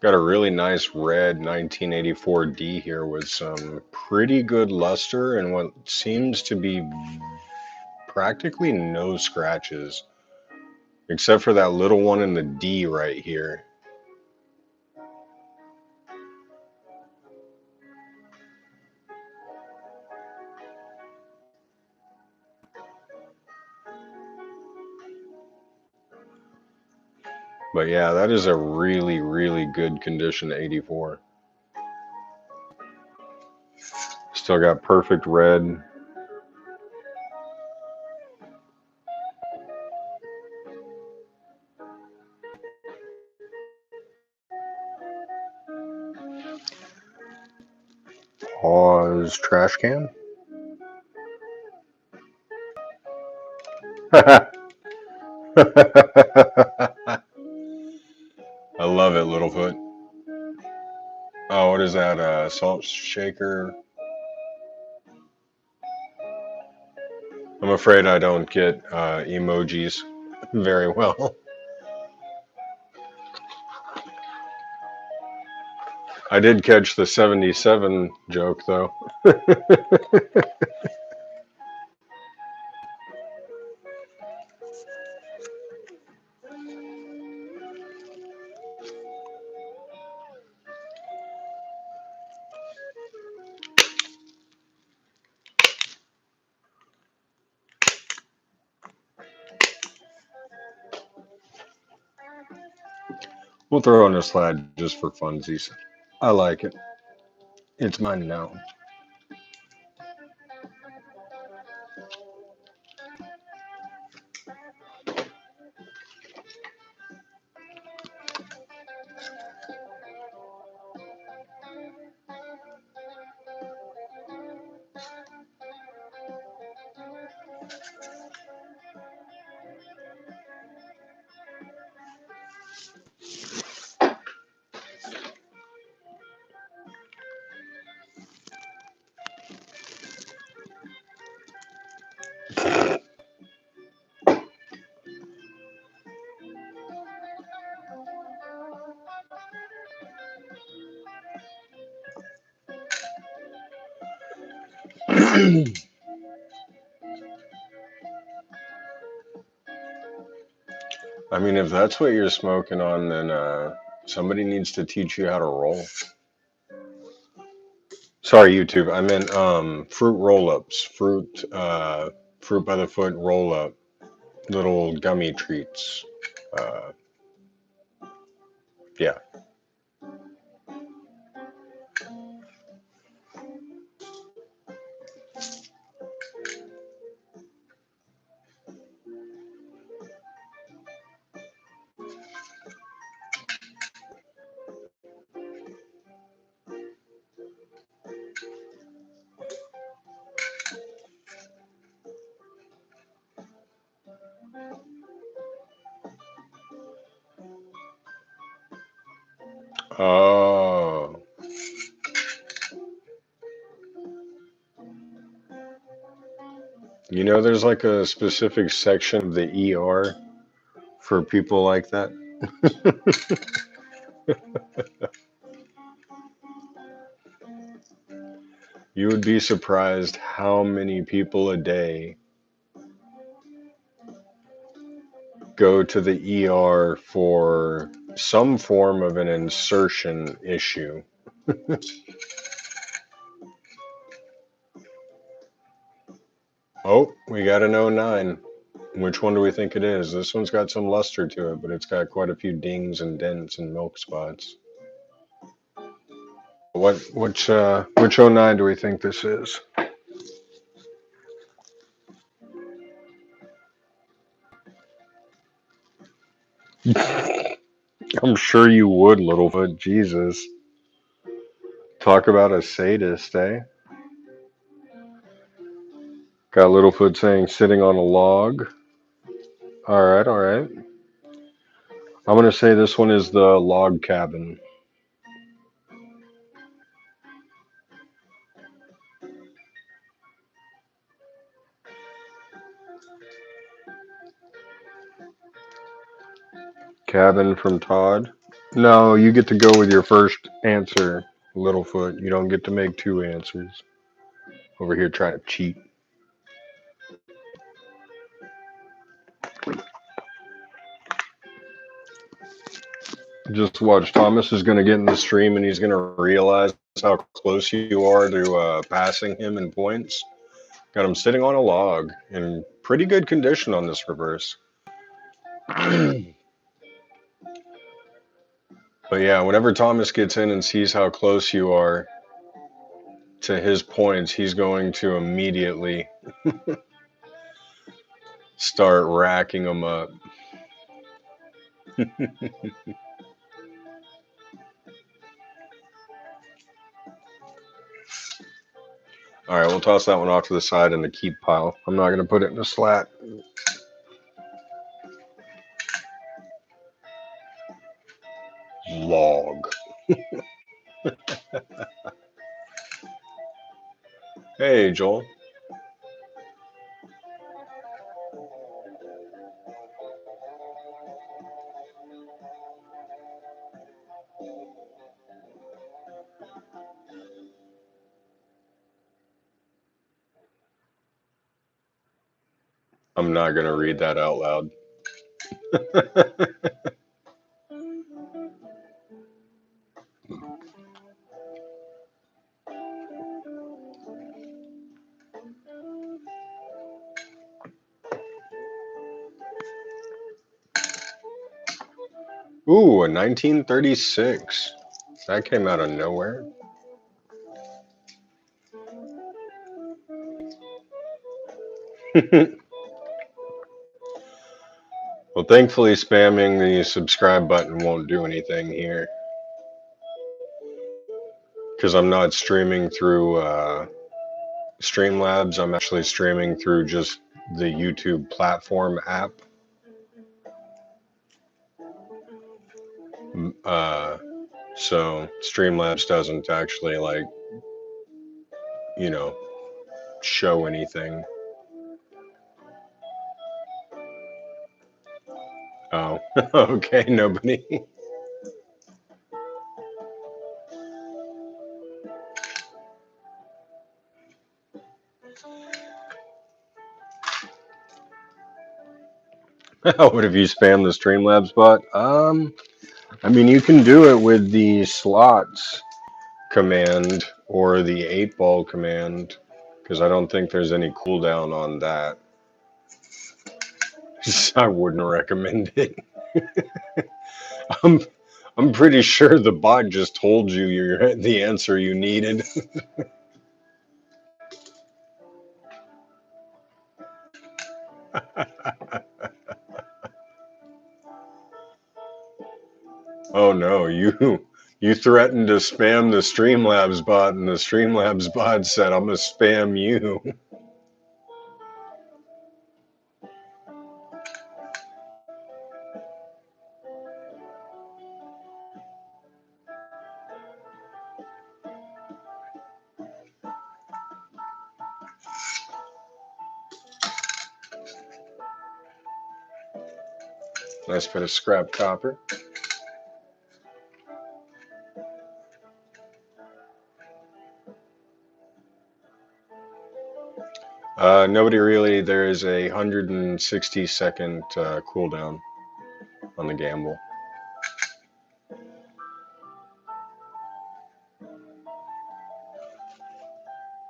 Got a really nice red 1984 D here with some pretty good luster and what seems to be practically no scratches, except for that little one in the D right here. But yeah, that is a really, really good condition 84. Still got perfect red. Pause trash can. I love it, Littlefoot. Oh, what is that? Salt shaker? I'm afraid I don't get emojis very well. I did catch the 77 joke, though. We'll throw in a slide just for funsies. I like it. It's mine now. I mean, if that's what you're smoking on, then somebody needs to teach you how to roll. Sorry, YouTube. I meant fruit roll-ups, fruit by the foot roll-up, little gummy treats. Uh, yeah. Oh, you know, there's like a specific section of the ER for people like that. You would be surprised how many people a day go to the ER for some form of an insertion issue. Oh, we got an '09. Which one do we think it is? This one's got some luster to it, but it's got quite a few dings and dents and milk spots. Which '09 do we think this is? I'm sure you would, Littlefoot. Jesus. Talk about a sadist, eh? Got Littlefoot saying sitting on a log. Alright, alright. I'm gonna say this one is the log cabin. Cabin from Todd. No, you get to go with your first answer, Littlefoot. You don't get to make two answers. Over here trying to cheat. Just watch. Thomas is going to get in the stream and he's going to realize how close you are to passing him in points. Got him sitting on a log in pretty good condition on this reverse. But yeah, whenever Thomas gets in and sees how close you are to his points, he's going to immediately start racking them up. All right, we'll toss that one off to the side in the keep pile. I'm not going to put it in a slat. Log. Hey, Joel. I'm not going to read that out loud. Ooh, a 1936. That came out of nowhere. Well, thankfully, spamming the subscribe button won't do anything here because I'm not streaming through Streamlabs. I'm actually streaming through just the YouTube platform app. Uh, so Streamlabs doesn't actually like, you know, show anything. Oh, okay, nobody. What if you spam the Streamlabs bot? I mean, you can do it with the slots command or the 8-ball command, because I don't think there's any cooldown on that. I wouldn't recommend it. I'm, I'm pretty sure the bot just told you the answer you needed. Oh no, you threatened to spam the Streamlabs bot, and the Streamlabs bot said, "I'm gonna spam you." Nice bit of scrap copper. Nobody really. There is a 160-second cooldown on the gamble.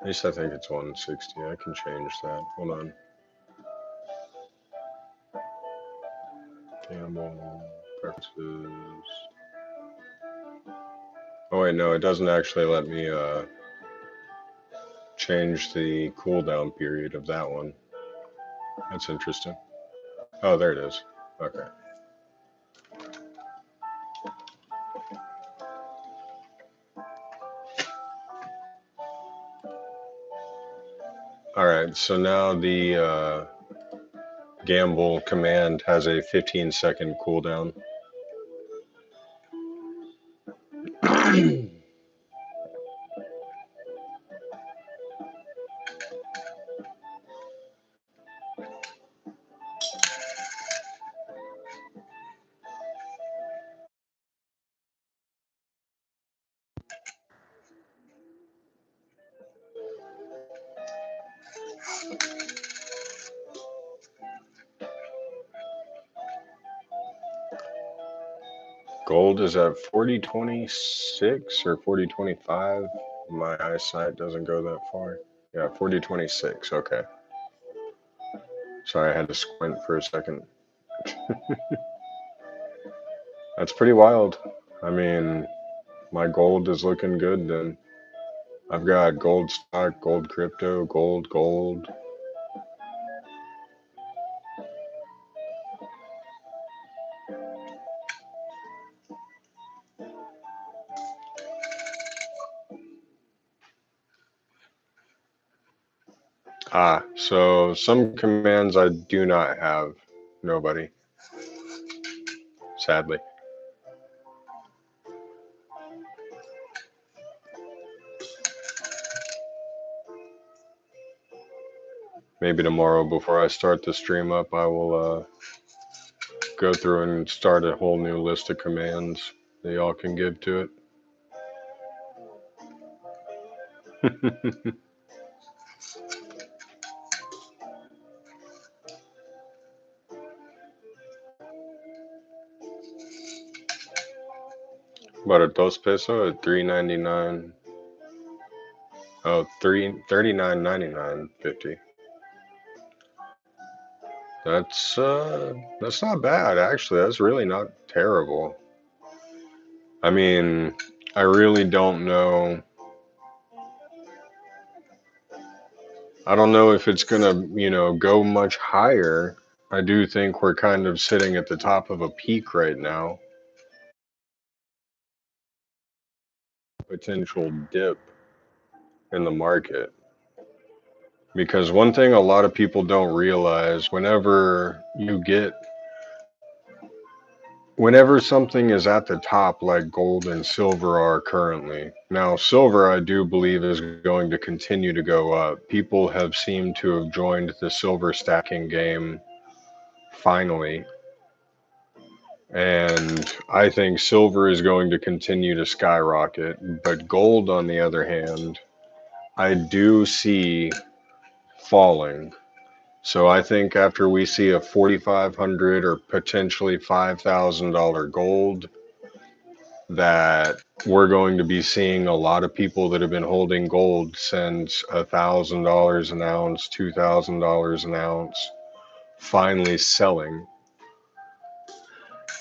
At least I think it's 160. I can change that. Hold on. Gamble preferences. Oh wait, no, it doesn't actually let me change the cooldown period of that one. That's interesting. Oh, there it is. Okay. All right. So now the gamble command has a 15-second cooldown. Gold is at 4026 or 4025. My eyesight doesn't go that far. Yeah, 4026. Okay. Sorry, I had to squint for a second. That's pretty wild. I mean, my gold is looking good then. I've got gold stock, gold crypto, gold. Ah, so some commands I do not have. Nobody, sadly. Maybe tomorrow before I start the stream up, I will go through and start a whole new list of commands that y'all can give to it. About a dos peso at 3.99. Oh, 39.99.50. That's not bad actually. That's really not terrible. I mean, I really don't know. I don't know if it's gonna, go much higher. I do think we're kind of sitting at the top of a peak right now. Potential dip in the market. Because one thing a lot of people don't realize, whenever something is at the top, like gold and silver are currently. Now, silver, I do believe, is going to continue to go up. People have seemed to have joined the silver stacking game finally. And I think silver is going to continue to skyrocket. But gold, on the other hand, I do see falling. So I think after we see a 4,500 or potentially $5,000 gold, that we're going to be seeing a lot of people that have been holding gold since $1,000 an ounce, $2,000 an ounce, finally selling.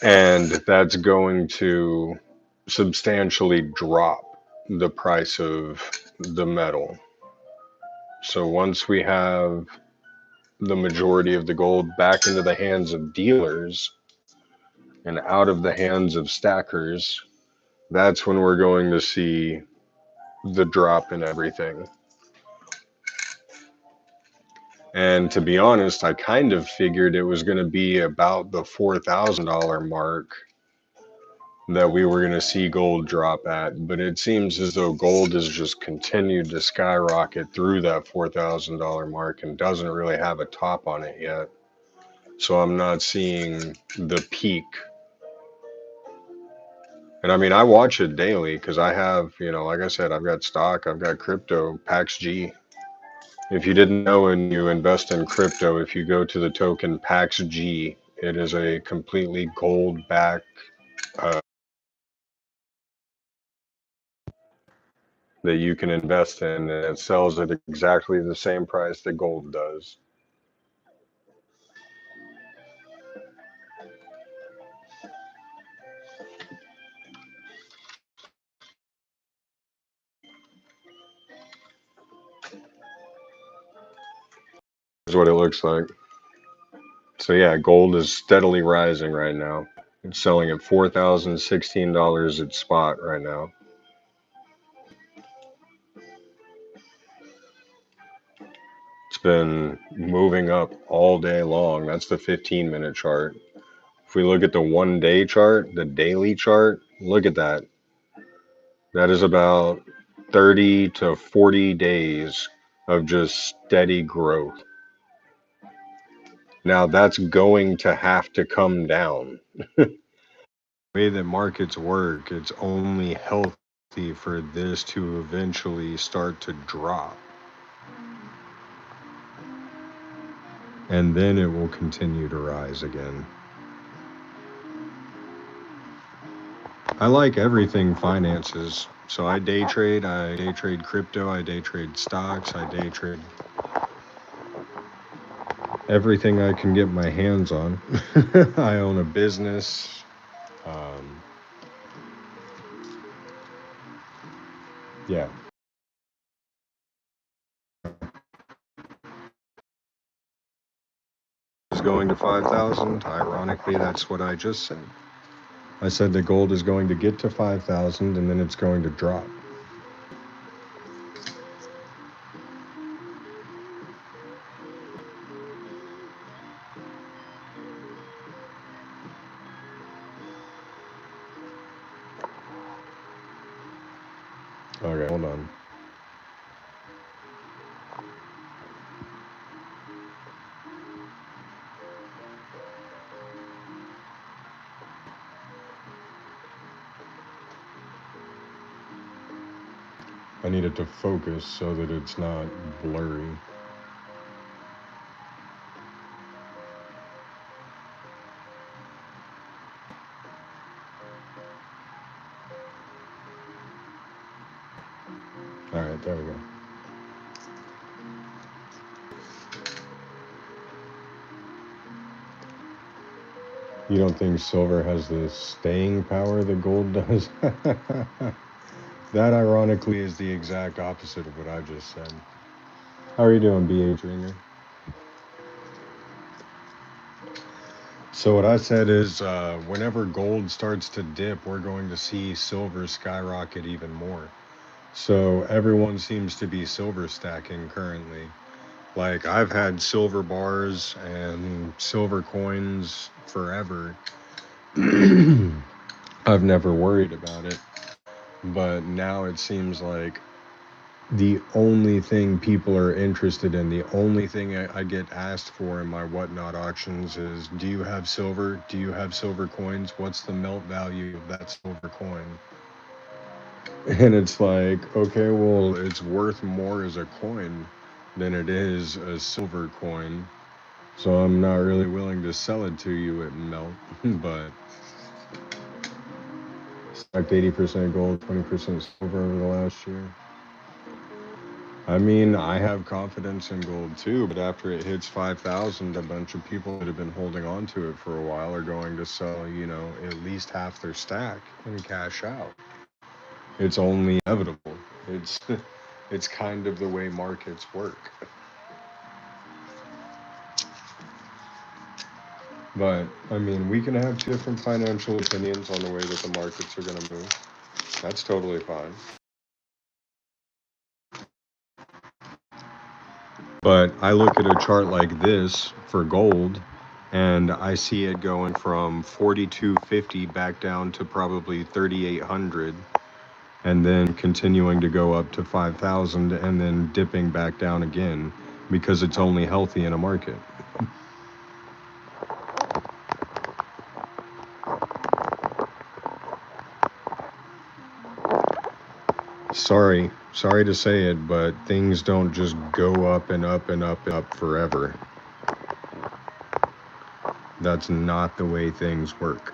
And that's going to substantially drop the price of the metal. So once we have the majority of the gold back into the hands of dealers and out of the hands of stackers, that's when we're going to see the drop in everything. And to be honest, I kind of figured it was going to be about the $4,000 mark that we were going to see gold drop at, but it seems as though gold has just continued to skyrocket through that $4,000 mark and doesn't really have a top on it yet. So I'm not seeing the peak. And I mean, I watch it daily because I have, like I said, I've got stock, I've got crypto, PAX G. If you didn't know and you invest in crypto, if you go to the token PAX G, it is a completely gold back that you can invest in, and it sells at exactly the same price that gold does. Is what it looks like. So yeah, gold is steadily rising right now. It's selling at $4,016 at spot right now. It's been moving up all day long. That's the 15-minute chart. If we look at the 1 day chart, the daily chart, look at that. That is about 30 to 40 days of just steady growth. Now that's going to have to come down. The way that markets work, it's only healthy for this to eventually start to drop. And then it will continue to rise again. I like everything finances. So I day trade crypto, I day trade stocks, I day trade everything I can get my hands on. I own a business. Um, yeah. Is going to 5,000. Ironically, that's what I just said. I said that gold is going to get to 5,000 and then it's going to drop. Okay, hold on. I need it to focus so that it's not blurry. All right, there we go. You don't think silver has the staying power that gold does? That ironically is the exact opposite of what I just said. How are you doing, BH Ringer? So what I said is, whenever gold starts to dip, we're going to see silver skyrocket even more. So everyone seems to be silver stacking currently. Like I've had silver bars and silver coins forever. I've never worried about it. But now it seems like the only thing people are interested in, the only thing I get asked for in my whatnot auctions is, do you have silver? Do you have silver coins? What's the melt value of that silver coin? And it's like, okay, well, it's worth more as a coin than it is a silver coin. So I'm not really willing to sell it to you at melt, but like 80% gold, 20% silver over the last year. I mean, I have confidence in gold too, but after it hits 5,000, a bunch of people that have been holding on to it for a while are going to sell, at least half their stack and cash out. It's only inevitable. It's it's kind of the way markets work. But I mean, we can have different financial opinions on the way that the markets are going to move. That's totally fine. But I look at a chart like this for gold and I see it going from 4250 back down to probably 3800 and then continuing to go up to 5000 and then dipping back down again because it's only healthy in a market. Sorry to say it, but things don't just go up and up and up and up forever. That's not the way things work.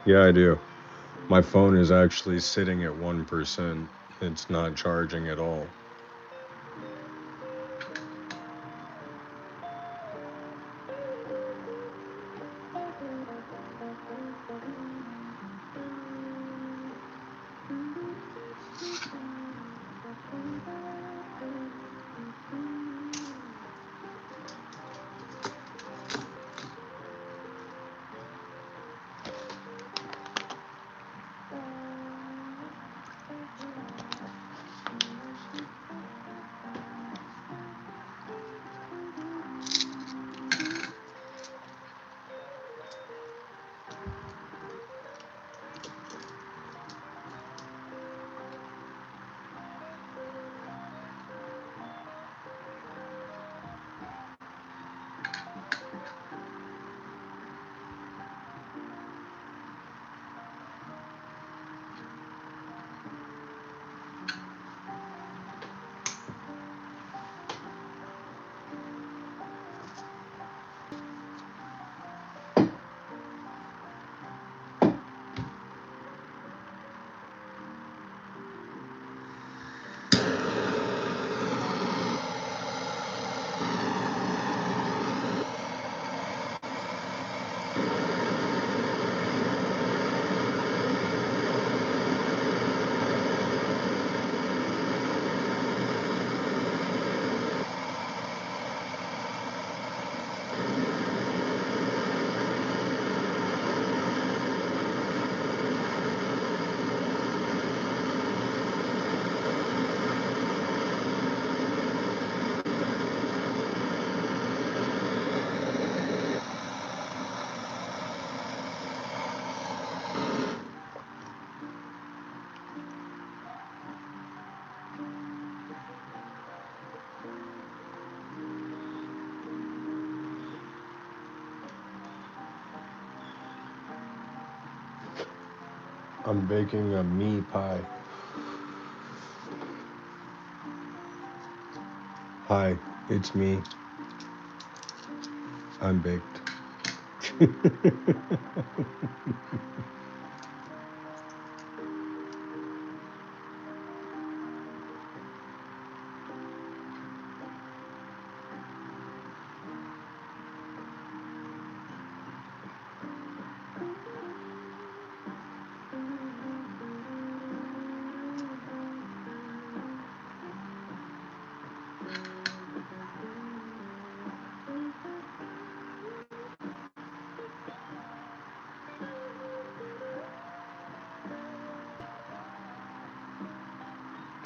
Yeah, I do. My phone is actually sitting at 1%. It's not charging at all. I'm baking a me pie. Hi, it's me. I'm baked.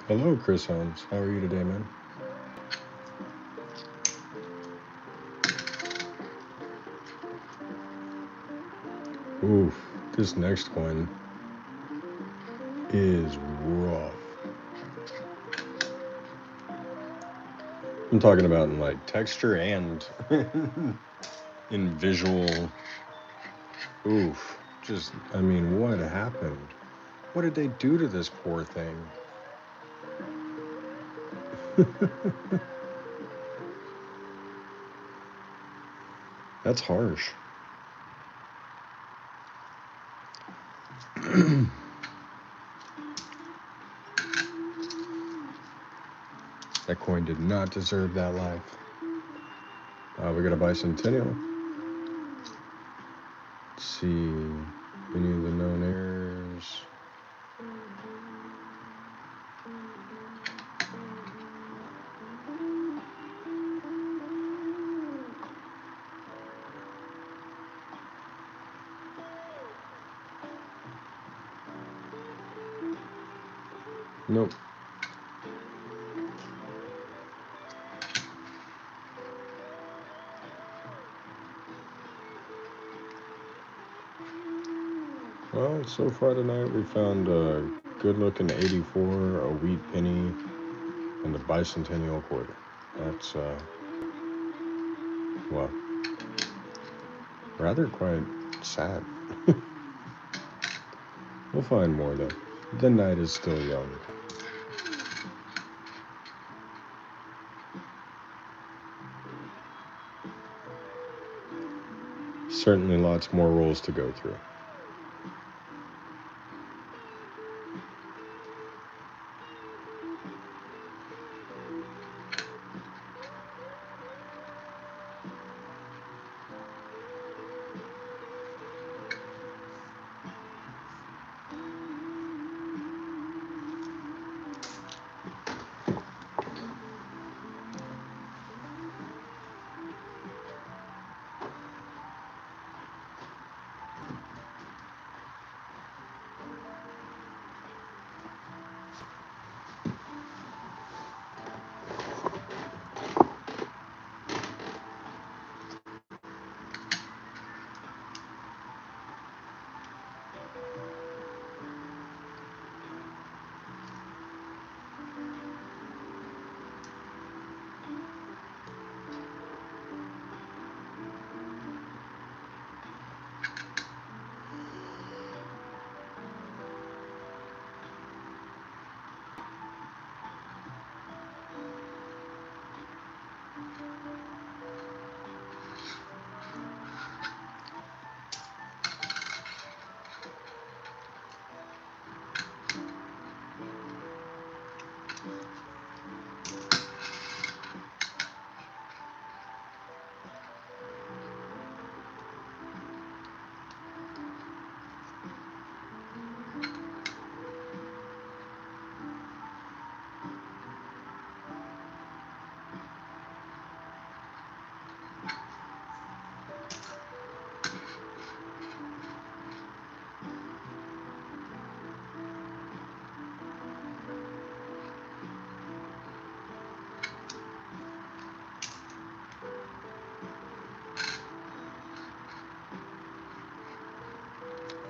Hello, Chris Holmes. How are you today, man? Oof, this next one is rough. I'm talking about in like texture and in visual. Oof, just, I mean, what happened? What did they do to this poor thing? That's harsh. That coin did not deserve that life. We got a bicentennial. Let's see. Any of the known heirs? Nope. Well, so far tonight we found a good-looking 84, a wheat penny, and a bicentennial quarter. That's, well, rather quite sad. We'll find more, though. The night is still young. Certainly lots more rolls to go through.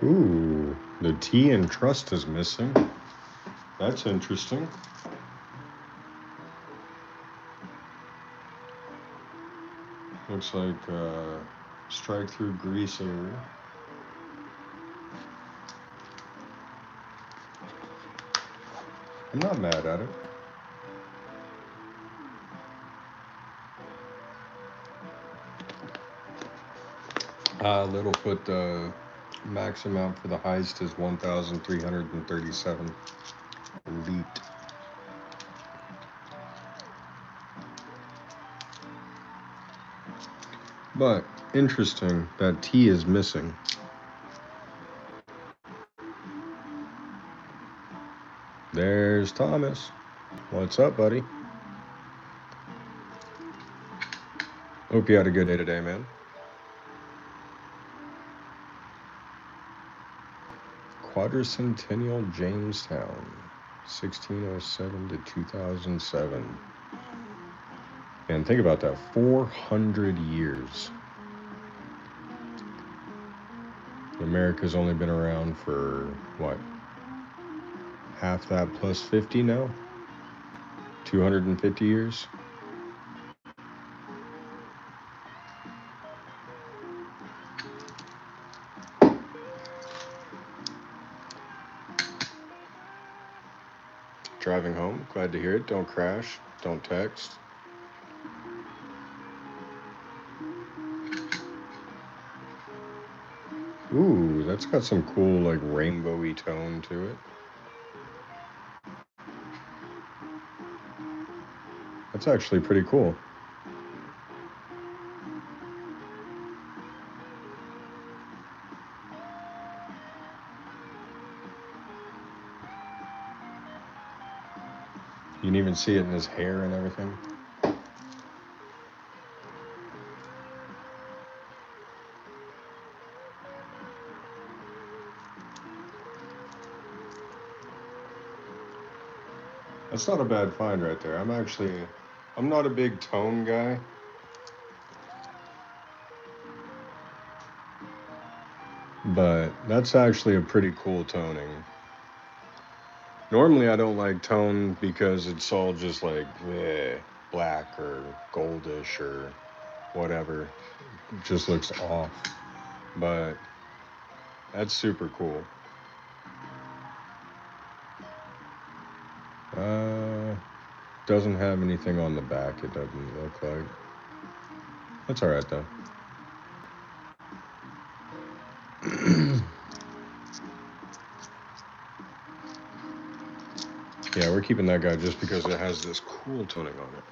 Ooh, the T in trust is missing. That's interesting. Looks like strike through greaser. I'm not mad at it. Littlefoot, the max amount for the heist is 1,337 elite. But interesting that T is missing. There's Thomas. What's up, buddy? Hope you had a good day today, man. Quadricentennial Jamestown, 1607 to 2007. And think about that, 400 years. America's only been around for, what, half that plus 50 now? 250 years? Driving home, glad to hear it. Don't crash, don't text. Ooh, that's got some cool, like, rainbowy tone to it. That's actually pretty cool. You can even see it in his hair and everything. That's not a bad find right there. I'm not a big tone guy. But that's actually a pretty cool toning. Normally I don't like tone because it's all just like black or goldish or whatever. It just looks off. But that's super cool. Doesn't have anything on the back, it doesn't look like. That's alright though. Yeah, we're keeping that guy just because it has this cool toning on it.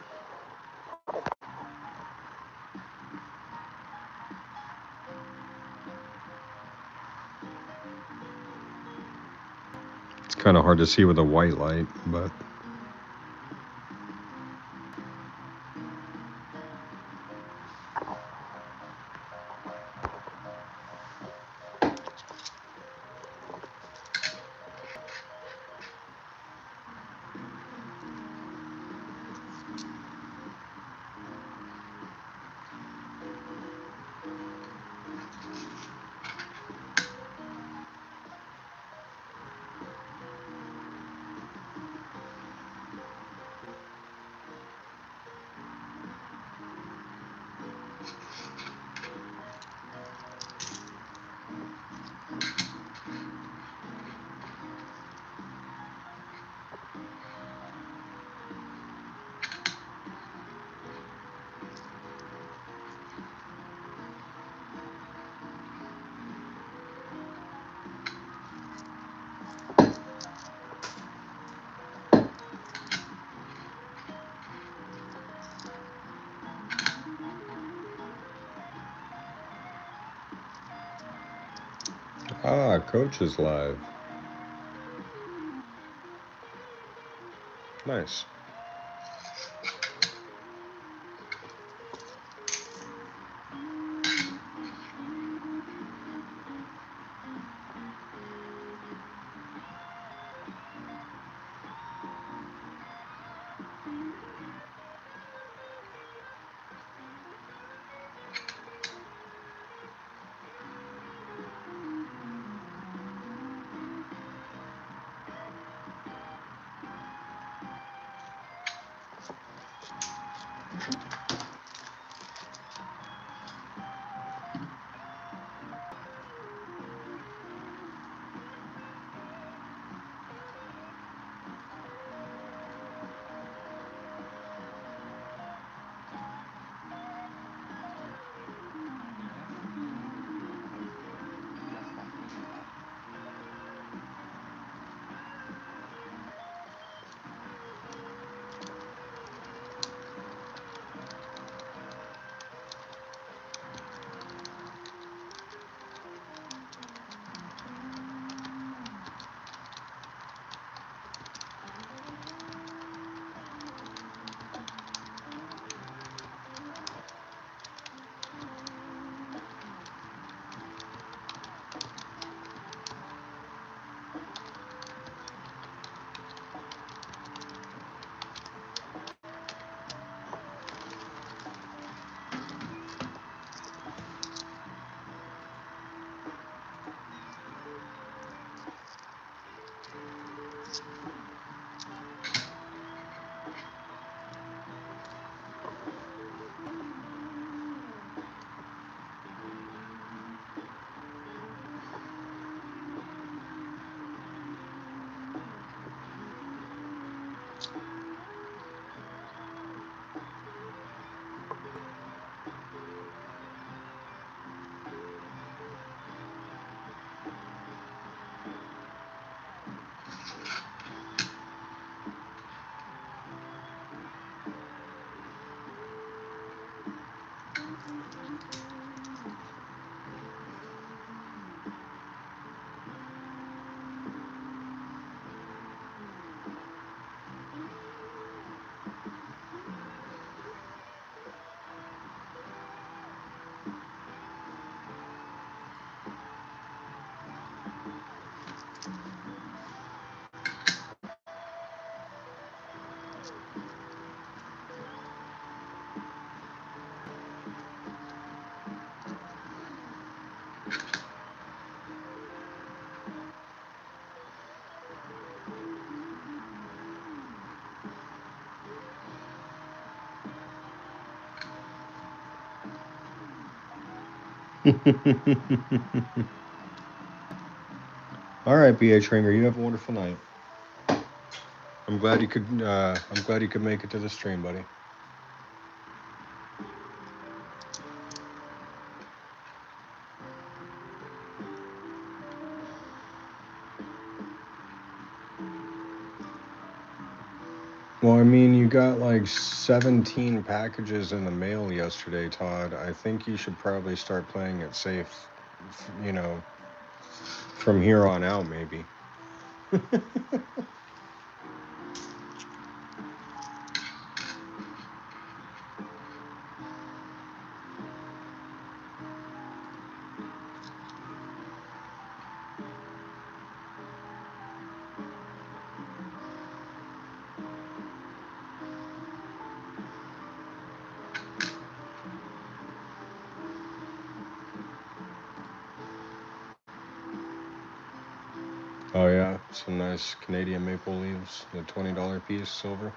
It's kind of hard to see with a white light, but Coach is live. Nice. All right, BH Ringer, you have a wonderful night. I'm glad you could. I'm glad you could make it to the stream, buddy. Well, I mean, you got like 17 packages in the mail yesterday, Todd. I think you should probably start playing it safe, you know, from here on out, maybe. Oh, yeah, some nice Canadian maple leaves, the $20 piece, silver.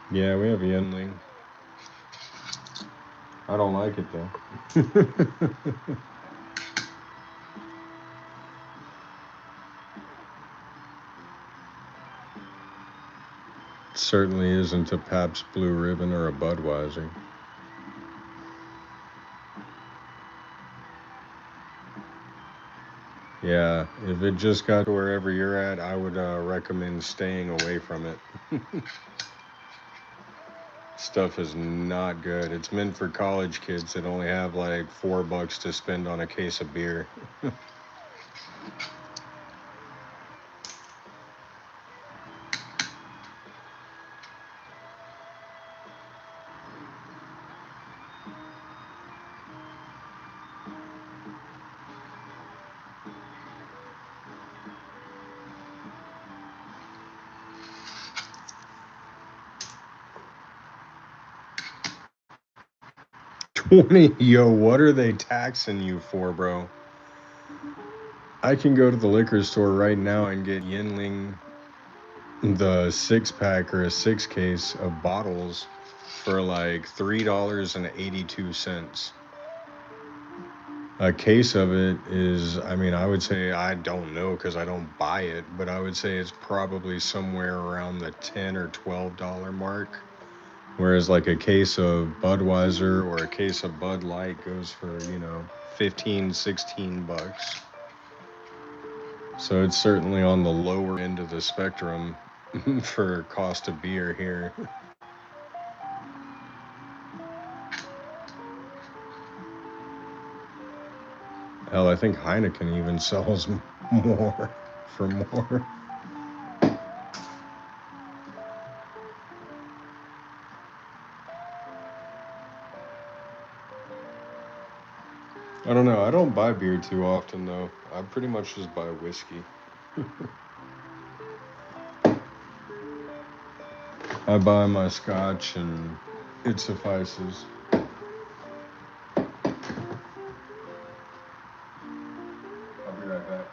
Yeah, we have Yinling. I don't like it though. Certainly isn't a Pabst Blue Ribbon or a Budweiser. Yeah, if it just got to wherever you're at, I would recommend staying away from it. Stuff is not good. It's meant for college kids that only have like $4 to spend on a case of beer. Yo, what are they taxing you for, bro? I can go to the liquor store right now and get Yinling, the 6-pack or a 6 case of bottles for like $3.82. A case of it is, I mean, I would say, I don't know because I don't buy it, but I would say it's probably somewhere around the $10 or $12 mark. Whereas like a case of Budweiser or a case of Bud Light goes for, 15, $16. So it's certainly on the lower end of the spectrum for cost of beer here. Hell, I think Heineken even sells more for more. I don't know. I don't buy beer too often though. I pretty much just buy whiskey. I buy my scotch and it suffices. I'll be right back.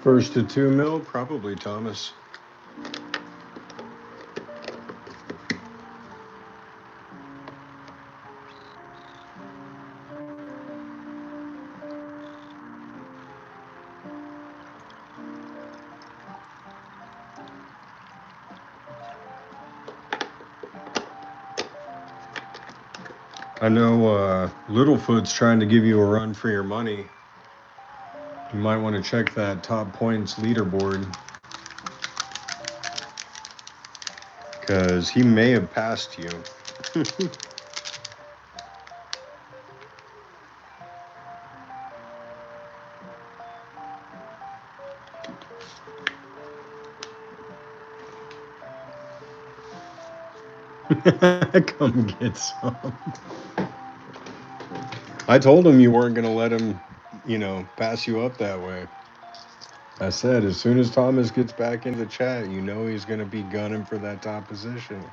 First to 2 mil, probably Thomas. I know Littlefoot's trying to give you a run for your money. You might want to check that top points leaderboard, because he may have passed you. Come get some. I told him you weren't going to let him, pass you up that way. I said, as soon as Thomas gets back into the chat, he's going to be gunning for that top position.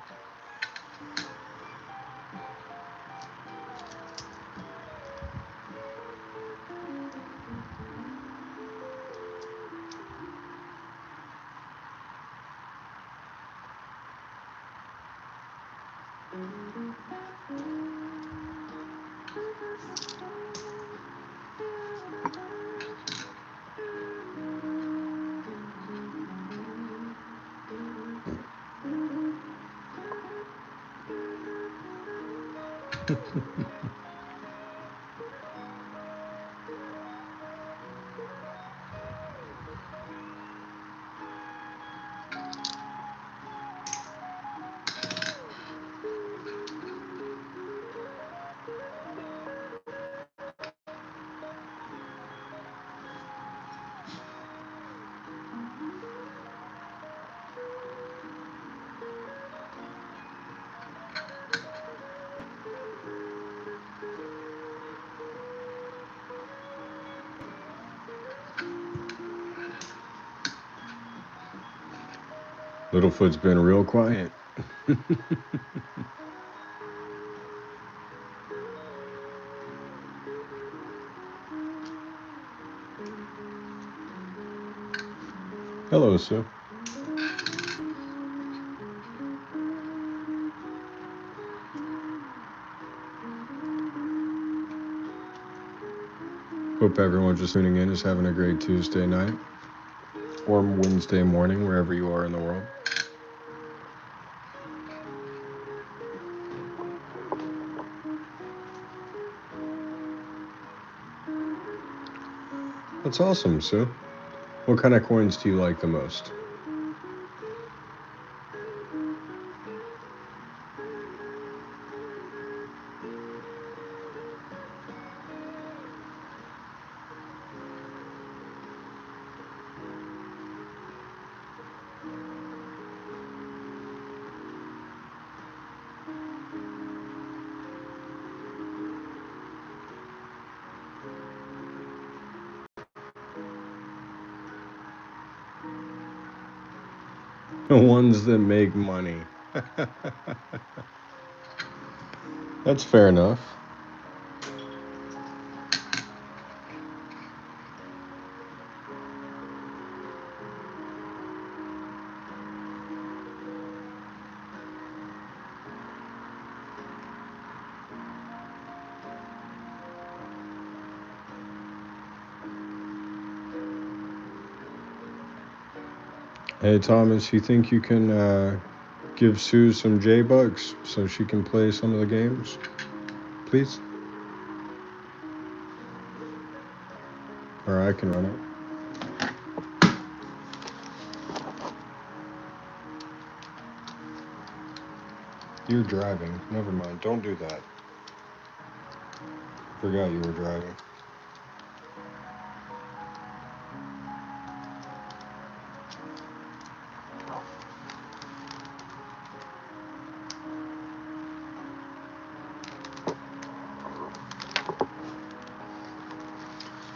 Littlefoot's been real quiet. Hello, Sue. Hope everyone just tuning in is having a great Tuesday night or Wednesday morning, wherever you are in the world. That's awesome, Sue. What kind of coins do you like the most? The ones that make money. That's fair enough. Hey Thomas, you think you can give Sue some J-Bucks so she can play some of the games, please? Or I can run it. You're driving. Never mind. Don't do that. Forgot you were driving.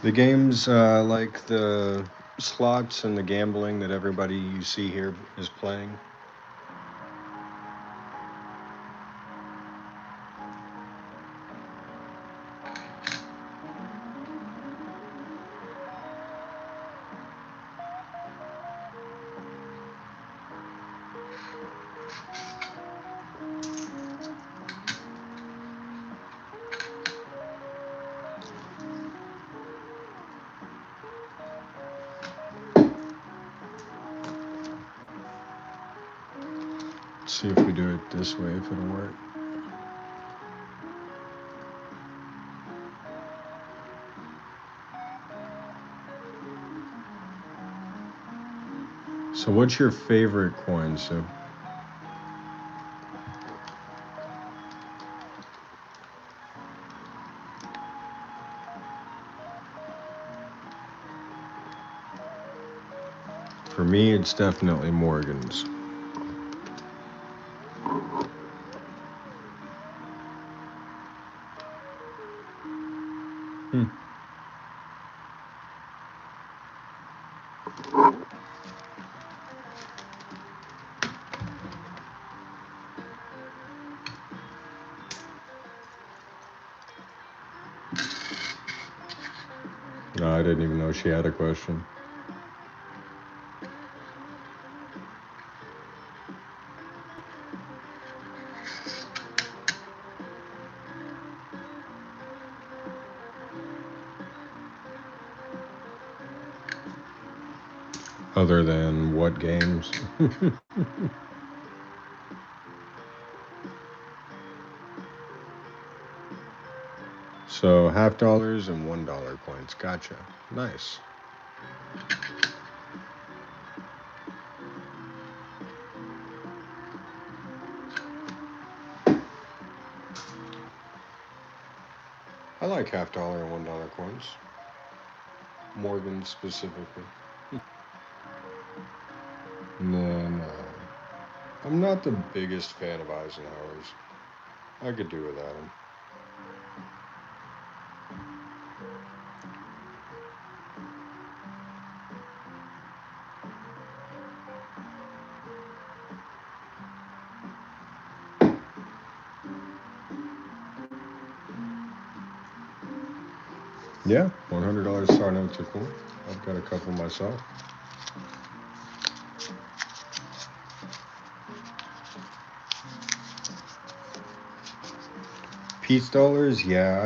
The games like the slots and the gambling that everybody you see here is playing. Let's see if we do it this way, if it'll work. So what's your favorite coin, Sue? For me, it's definitely Morgan's. No, I didn't even know she had a question. Other than what games? So $50 and $1 coins. Gotcha. Nice. I like $50 and $1 coins. Morgan specifically. No. I'm not the biggest fan of Eisenhower's. I could do without them. Yeah, $100 star notes are cool. I've got a couple myself. Peace dollars, yeah.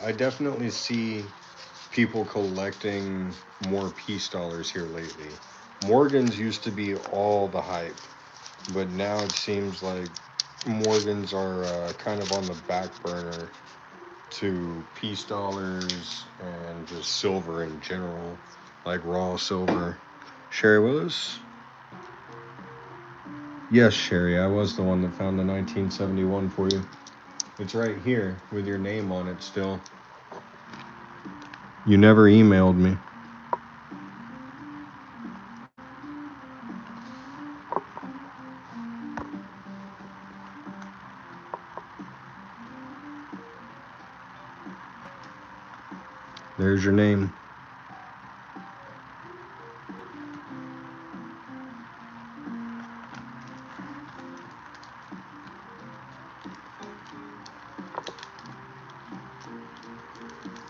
I definitely see people collecting more peace dollars here lately. Morgan's used to be all the hype, but now it seems like Morgans are kind of on the back burner to peace dollars and just silver in general, like raw silver. Sherry Willis? Yes, Sherry, I was the one that found the 1971 for you. It's right here with your name on it still. You never emailed me. There's your name.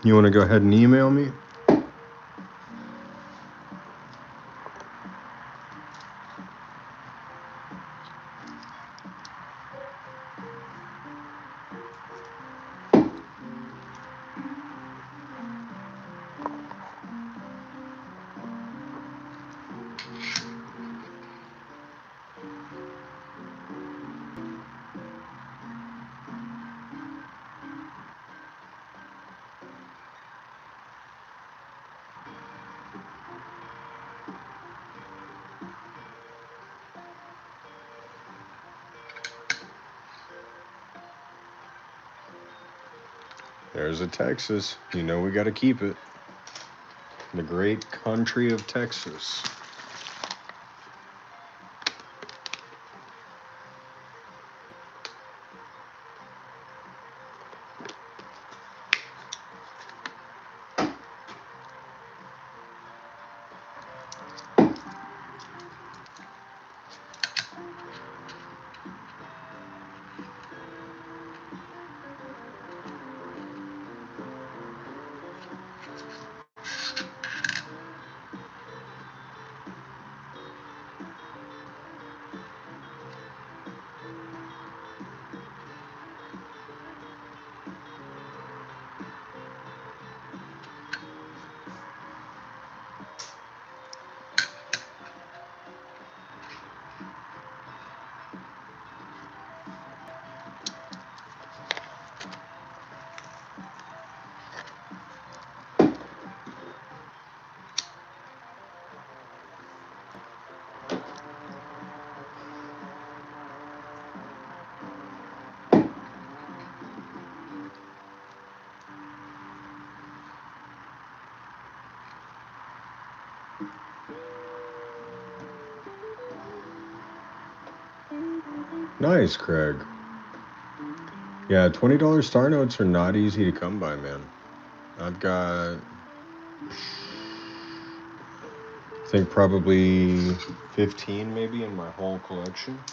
You want to go ahead and email me? There's a Texas. You know we got to keep it. The great country of Texas. Nice, Craig. Yeah, $20 star notes are not easy to come by, man. I've got, I think, probably 15 maybe in my whole collection.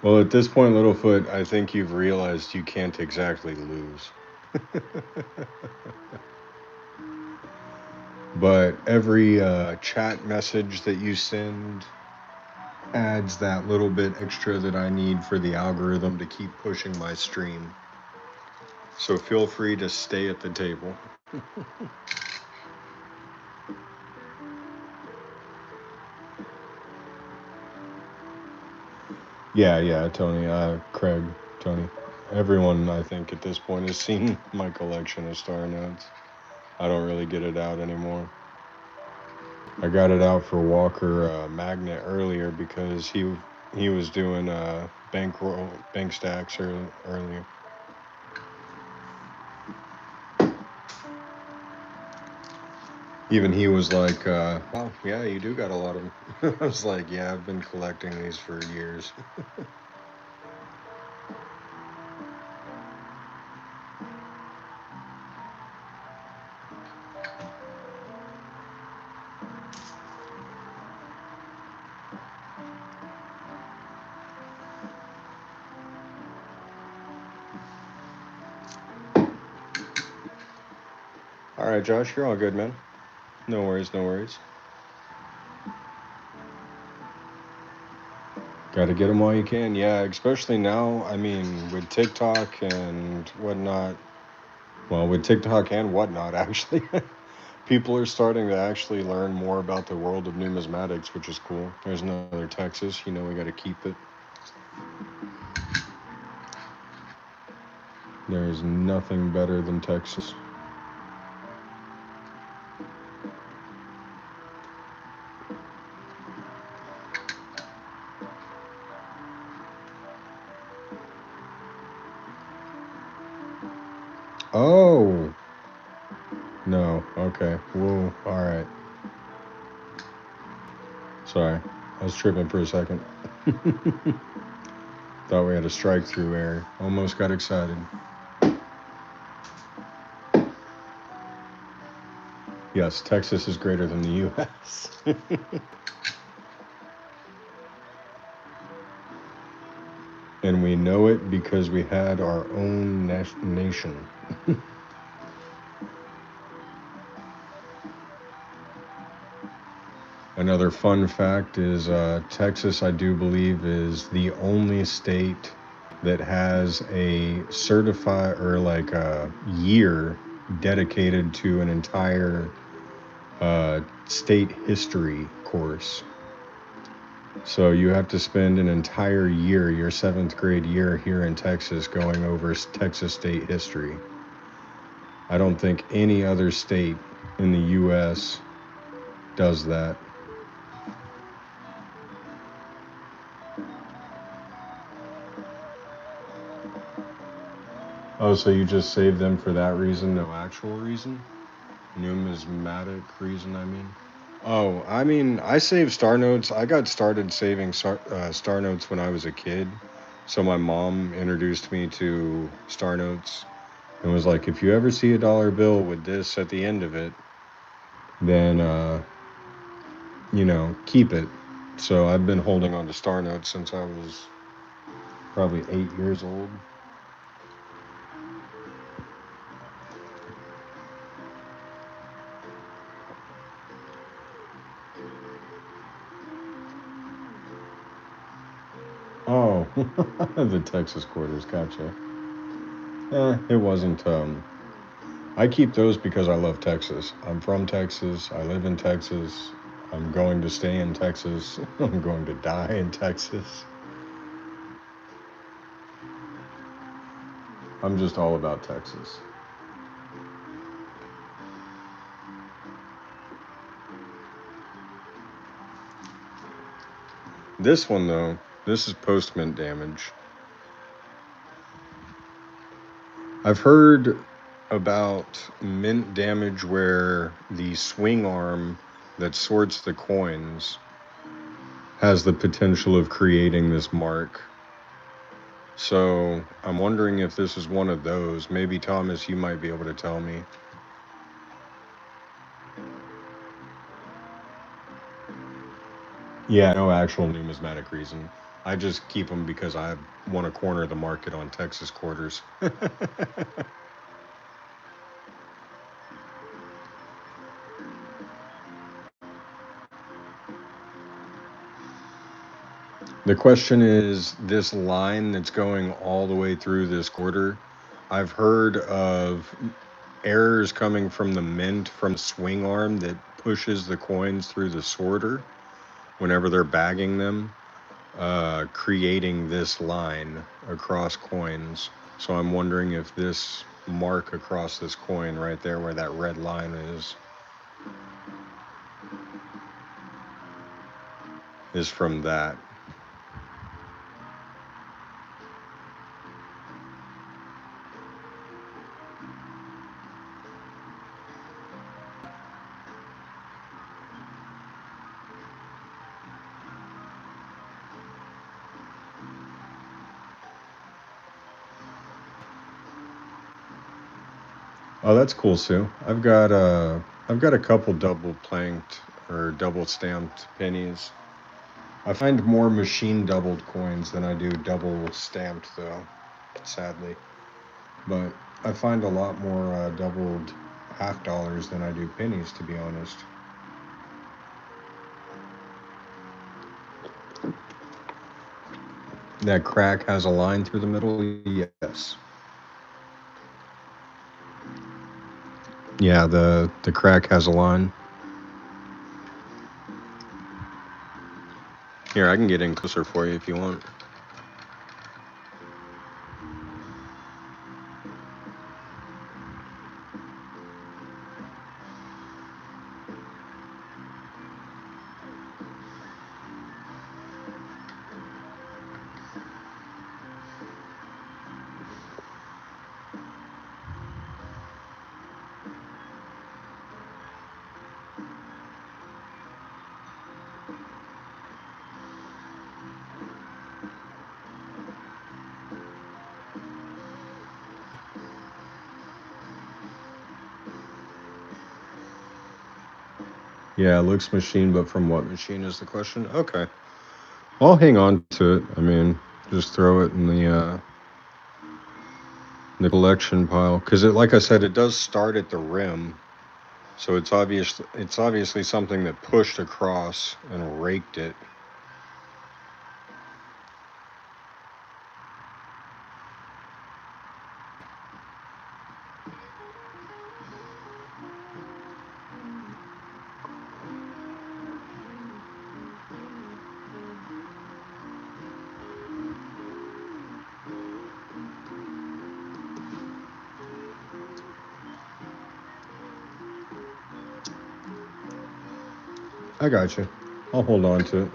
Well, at this point, Littlefoot, I think you've realized you can't exactly lose. But every chat message that you send adds that little bit extra that I need for the algorithm to keep pushing my stream. So feel free to stay at the table. Yeah, Tony, Craig, Tony. Everyone, I think, at this point has seen my collection of star notes. I don't really get it out anymore. I got it out for Walker Magnet earlier because he was doing bank stacks earlier. Even he was like, "Oh yeah, you do got a lot of them." I was like, "Yeah, I've been collecting these for years." All right, Josh, you're all good, man. No worries, no worries. Got to get them while you can. Yeah, especially now. I mean, with TikTok and whatnot. Well, with TikTok and whatnot, actually, people are starting to actually learn more about the world of numismatics, which is cool. There's another Texas. You know, we got to keep it. There's nothing better than Texas. Oh, no. Okay. Whoa. All right. Sorry. I was tripping for a second. Thought we had a strike through error. Almost got excited. Yes, Texas is greater than the U.S. And we know it because we had our own nation. Another fun fact is Texas, I do believe, is the only state that has a certified or like a year dedicated to an entire state history course. So you have to spend an entire year, your seventh grade year here in Texas, going over Texas state history. I don't think any other state in the U.S. does that. Oh, so you just save them for that reason, no actual reason? Numismatic reason, I mean. Oh, I mean, I save star notes. I got started saving star notes when I was a kid. So my mom introduced me to star notes and was like, if you ever see a dollar bill with this at the end of it, then, keep it. So I've been holding on to star notes since I was probably 8 years old. Oh, the Texas quarters, gotcha. It wasn't. I keep those because I love Texas. I'm from Texas. I live in Texas. I'm going to stay in Texas. I'm going to die in Texas. I'm just all about Texas. This one, though, this is post mint damage. I've heard about mint damage where the swing arm that sorts the coins has the potential of creating this mark. So I'm wondering if this is one of those. Maybe, Thomas, you might be able to tell me. Yeah, no actual numismatic reason. I just keep them because I want to corner the market on Texas quarters. The question is this line that's going all the way through this quarter. I've heard of errors coming from the mint from the swing arm that pushes the coins through the sorter whenever they're bagging them, creating this line across coins. So I'm wondering if this mark across this coin right there where that red line is from that. Oh, that's cool, Sue. I've got a couple double planked or double stamped pennies. I find more machine doubled coins than I do double stamped though, sadly. But I find a lot more doubled half dollars than I do pennies, to be honest. That crack has a line through the middle, yes. Yeah, the crack has a line. Here, I can get in closer for you if you want. Yeah, it looks machine, but from what machine is the question? Okay. I'll hang on to it. I mean, just throw it in the collection pile because it, like I said, it does start at the rim, so it's obviously something that pushed across and raked it. I got you. I'll hold on to it.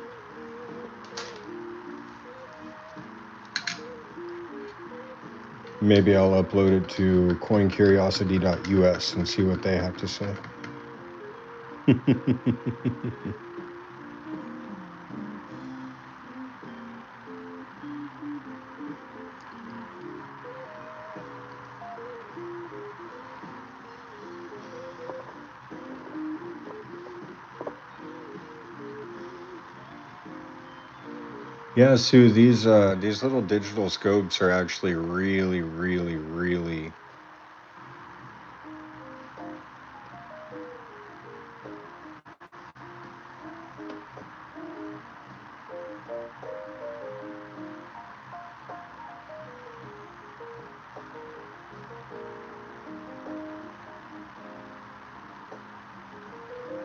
Maybe I'll upload it to coincuriosity.us and see what they have to say. Yeah, Sue, these little digital scopes are actually really, really, really.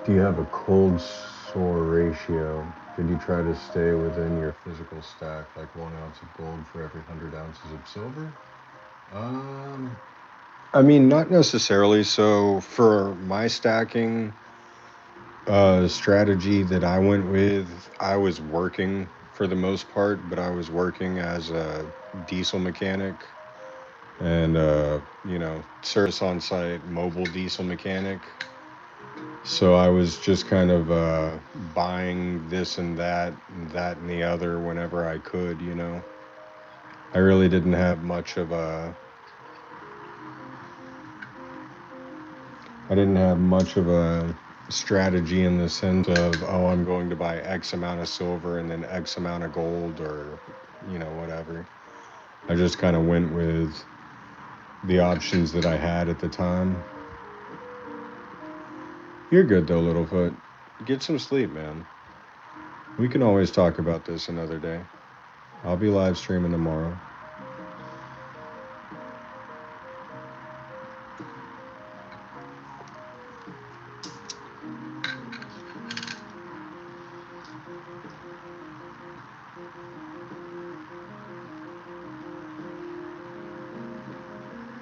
Do you have a cold sore ratio? Did you try to stay within your physical stack, like 1 ounce of gold for every 100 ounces of silver? Um, I mean, not necessarily. So for my stacking strategy that I went with, I was working for the most part, but I was working as a diesel mechanic and service on site mobile diesel mechanic. So I was just kind of buying this and that and the other whenever I could, you know. I really didn't have much of a I didn't have much of a strategy in the sense of, oh, I'm going to buy X amount of silver and then X amount of gold or whatever. I just kind of went with the options that I had at the time. You're good though, Littlefoot. Get some sleep, man. We can always talk about this another day. I'll be live streaming tomorrow.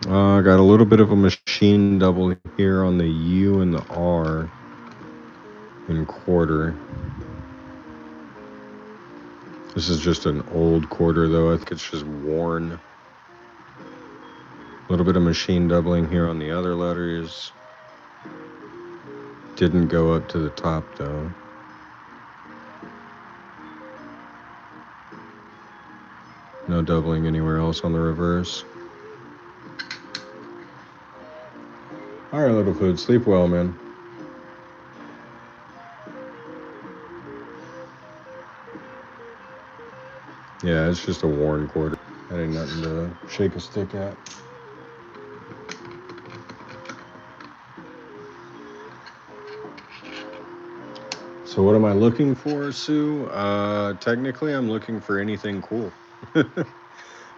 I got a little bit of a machine double here on the U and the R in quarter. This is just an old quarter though. I think it's just worn. A little bit of machine doubling here on the other letters. Didn't go up to the top though. No doubling anywhere else on the reverse. Alright, Littlefoot, sleep well, man. Yeah, it's just a worn quarter. That ain't nothing to shake a stick at. So what am I looking for, Sue? Technically, I'm looking for anything cool.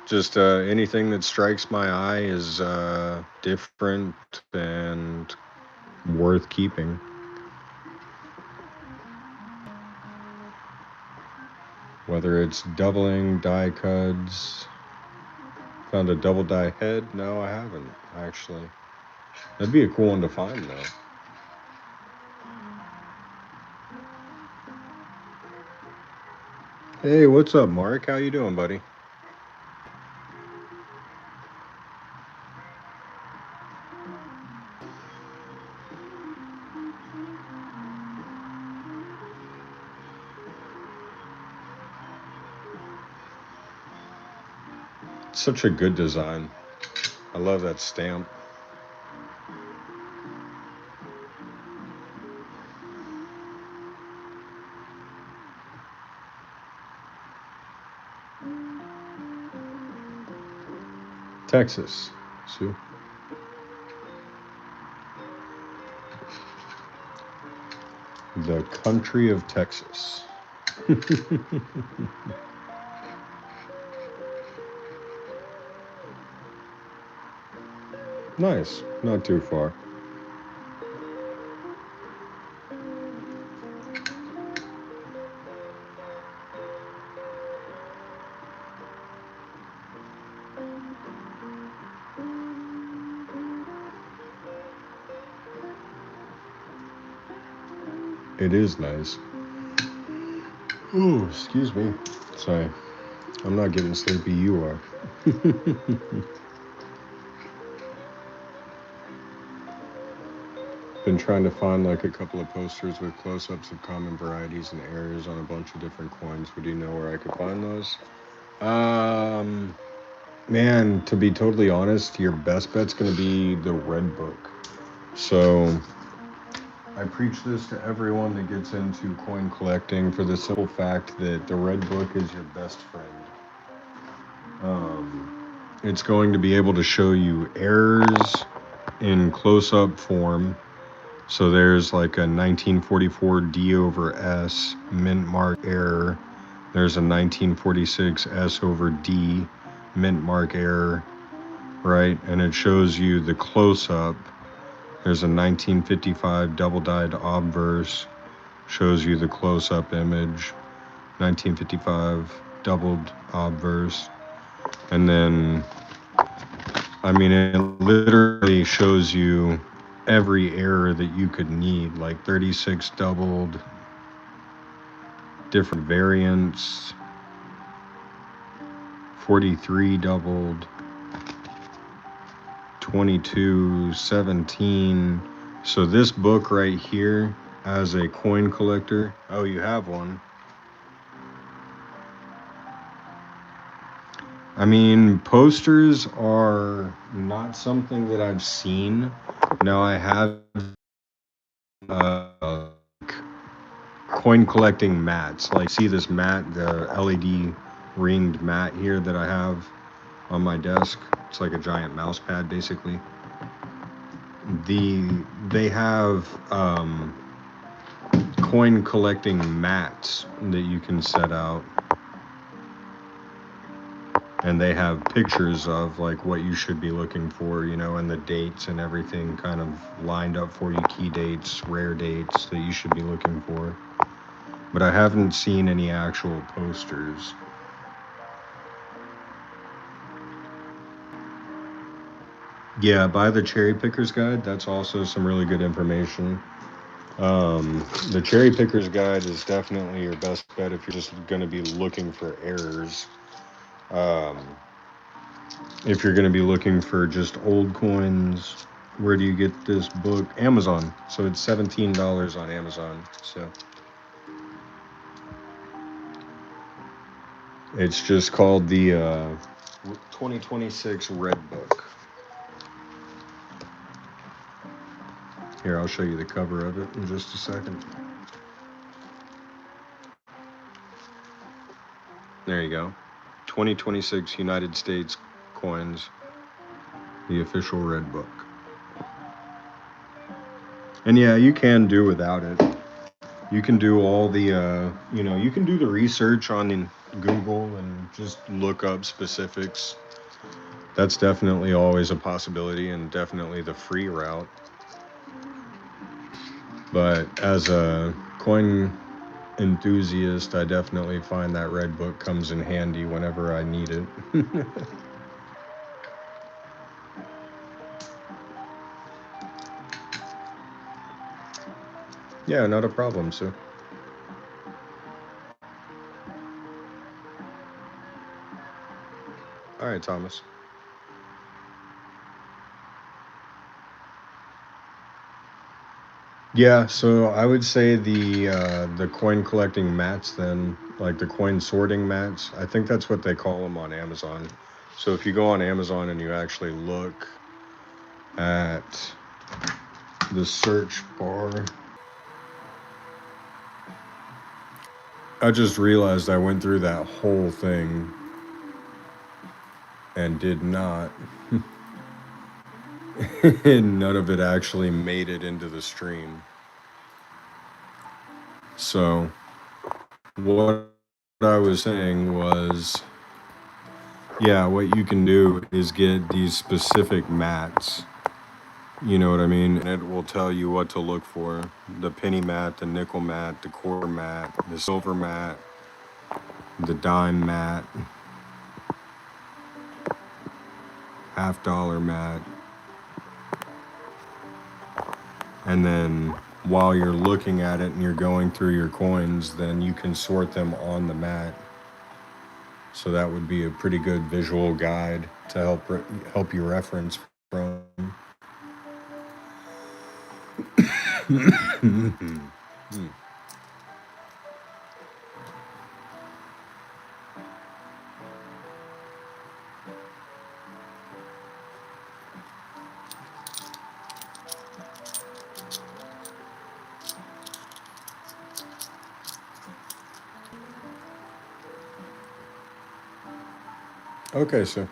Just anything that strikes my eye is different and worth keeping. Whether it's doubling, die cuts. Found a double die head? No, I haven't, actually. That'd be a cool one to find, though. Hey, what's up, Mark? How you doing, buddy? Such a good design. I love that stamp. Texas, Sue. The country of Texas. Nice. Not too far. It is nice. Ooh, excuse me. Sorry. I'm not getting sleepy, you are. Been trying to find like a couple of posters with close-ups of common varieties and errors on a bunch of different coins. Would you know where I could find those? Um, Man, to be totally honest, your best bet's going to be the Red Book. So I preach this to everyone that gets into coin collecting for the simple fact that the Red Book is your best friend. It's going to be able to show you errors in close-up form. So there's like a 1944 D over S mint mark error. There's a 1946 S over D mint mark error, right? And it shows you the close-up. There's a 1955 double-dyed obverse, shows you the close-up image. 1955 doubled obverse. And then, I mean, it literally shows you every error that you could need, like 36 doubled, different variants, 43 doubled, 22, 17. So this book right here, as a coin collector, oh, you have one. I mean, posters are not something that I've seen. Now I have coin collecting mats. Like, see this mat, the LED ringed mat here that I have on my desk. It's like a giant mouse pad, basically. They have coin collecting mats that you can set out, and they have pictures of like what you should be looking for, you know, and the dates and everything kind of lined up for you, key dates, rare dates that you should be looking for. But I haven't seen any actual posters. Yeah, buy the Cherry Picker's Guide. That's also some really good information. The Cherry Picker's Guide is definitely your best bet if you're just going to be looking for errors. Um, if you're going to be looking for just old coins, where do you get this book? Amazon. So it's $17 on Amazon. So it's just called the 2026 Red Book. Here, I'll show you the cover of it in just a second. There you go. 2026 United States coins, the official Red Book. And yeah, you can do without it. You can do all the, you can do the research on Google and just look up specifics. That's definitely always a possibility and definitely the free route. But as a coin enthusiast, I definitely find that Red Book comes in handy whenever I need it. Yeah, not a problem, sir. All right, Thomas. Yeah, so I would say the coin collecting mats then, like the coin sorting mats. I think that's what they call them on Amazon. So if you go on Amazon and you actually look at the search bar, I just realized I went through that whole thing and did not. And none of it actually made it into the stream. So what I was saying was, yeah, what you can do is get these specific mats. You know what I mean? And it will tell you what to look for. The penny mat, the nickel mat, the quarter mat, the silver mat, the dime mat, $50 mat. And then while you're looking at it and you're going through your coins, then you can sort them on the mat. So that would be a pretty good visual guide to help you reference from. Okay, so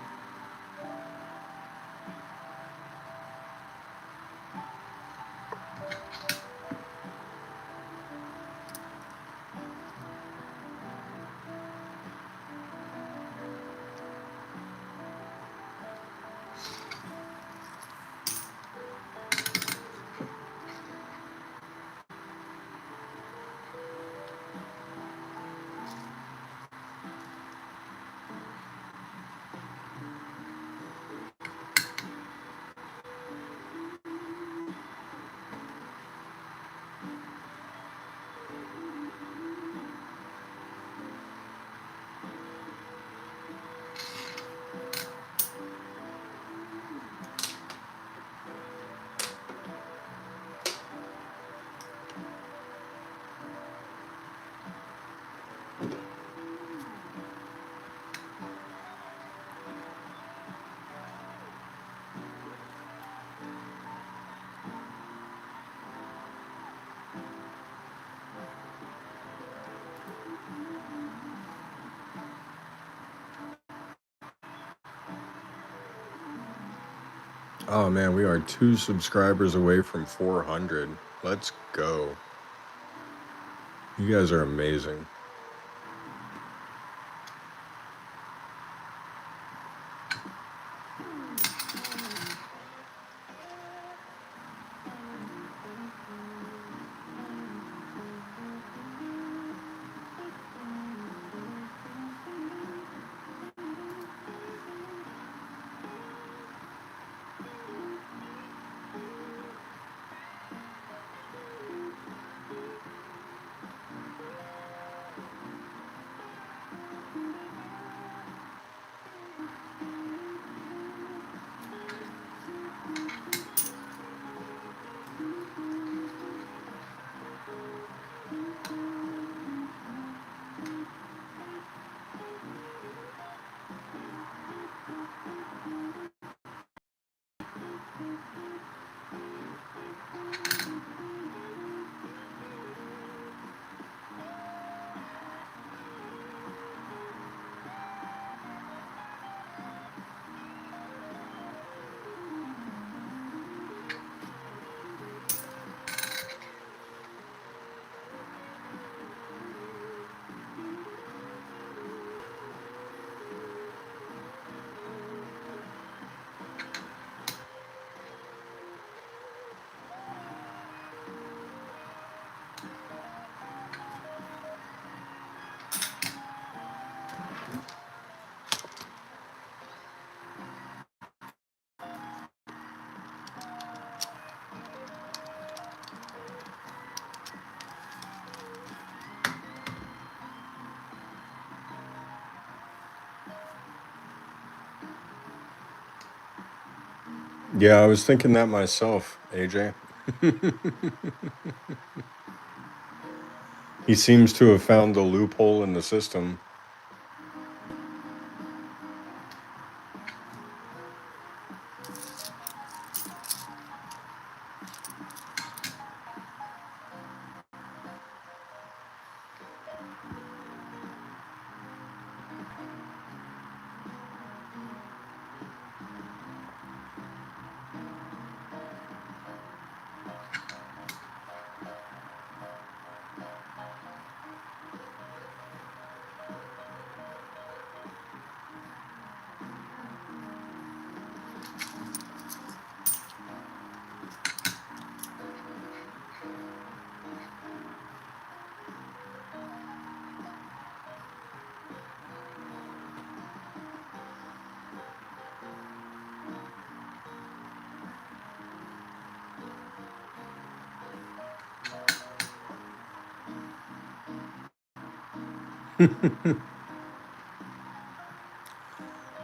oh man, we are 2 subscribers away from 400. Let's go. You guys are amazing. Yeah, I was thinking that myself, AJ. He seems to have found the loophole in the system.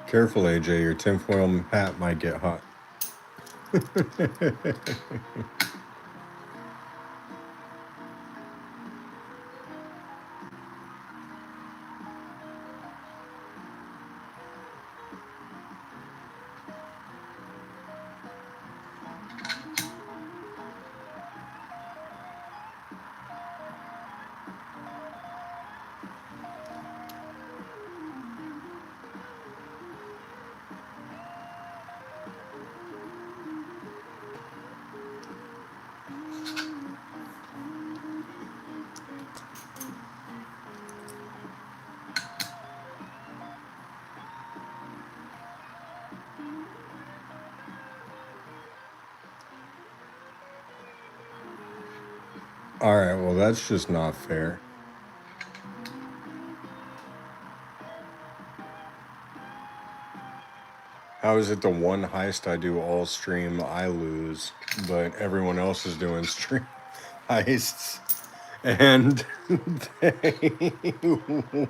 Careful, AJ, your tinfoil hat might get hot. Alright, well, that's just not fair. How is it the one heist I do all stream, I lose, but everyone else is doing stream heists, and they win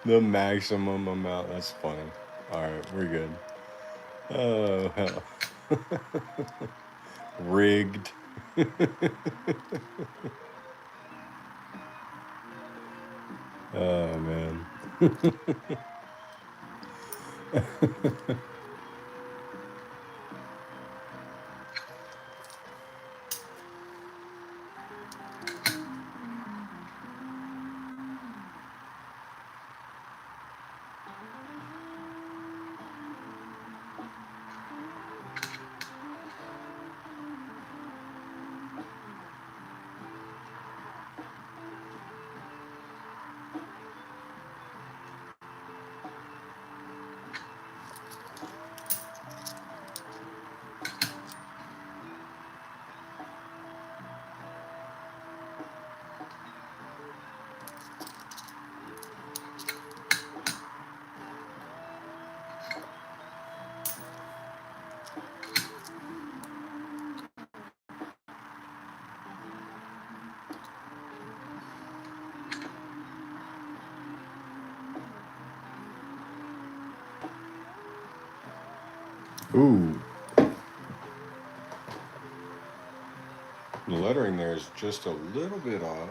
the maximum amount? That's funny. Alright, we're good. Oh, hell. Rigged. Oh, man. Ooh. The lettering there is just a little bit off.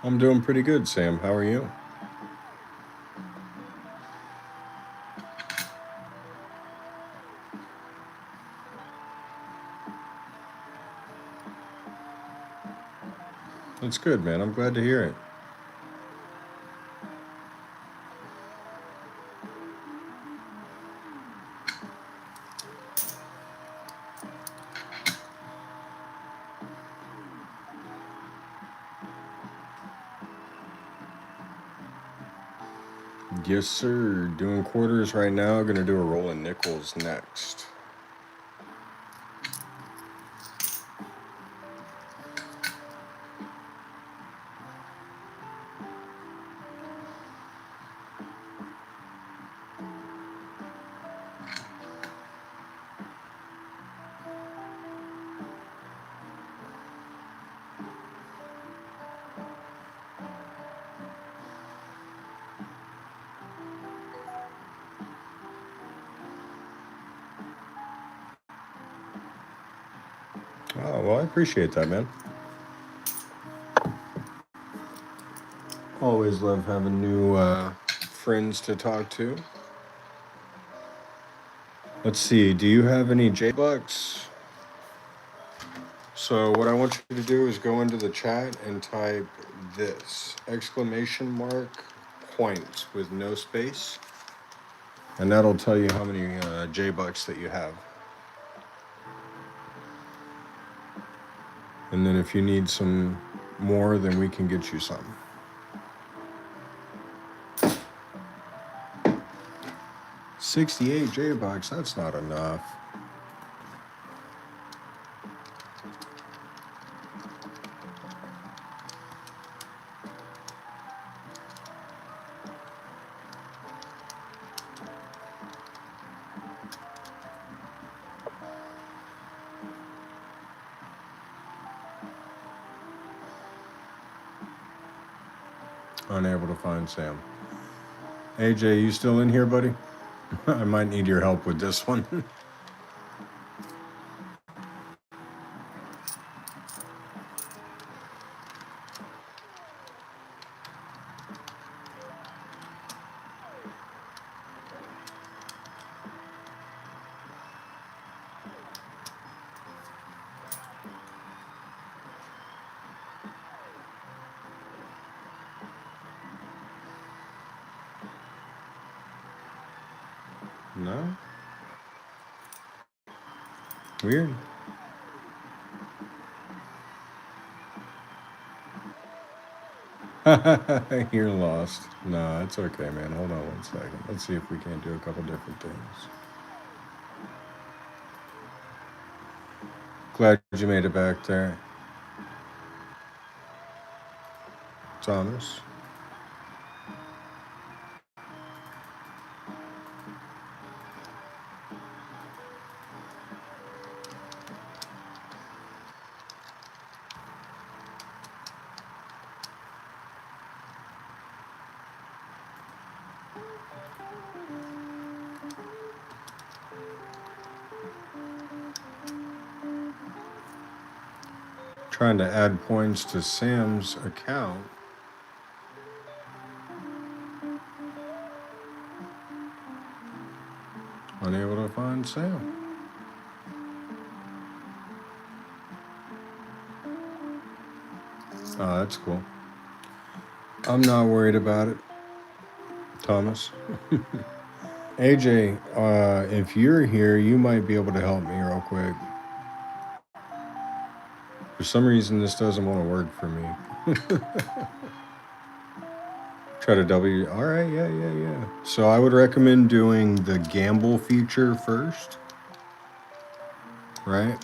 I'm doing pretty good, Sam. How are you? That's good, man. I'm glad to hear it. Yes, sir. Doing quarters right now. Gonna do a roll of nickels next. Oh, well, I appreciate that, man. Always love having new friends to talk to. Let's see. Do you have any J-Bucks? So what I want you to do is go into the chat and type this exclamation mark points with no space, and that'll tell you how many J-Bucks that you have. And then if you need some more, then we can get you some. 68 J-Bucks, that's not enough. Unable to find Sam. AJ, you still in here, buddy? I might need your help with this one. No? Weird. You're lost. No, it's okay, man. Hold on one second. Let's see if we can't do a couple different things. Glad you made it back there, Thomas. Trying to add points to Sam's account. Unable to find Sam. Oh, that's cool. I'm not worried about it, Thomas. AJ, if you're here, you might be able to help me real quick. For some reason, this doesn't want to work for me. Try to W. All right, yeah. So I would recommend doing the gamble feature first, right?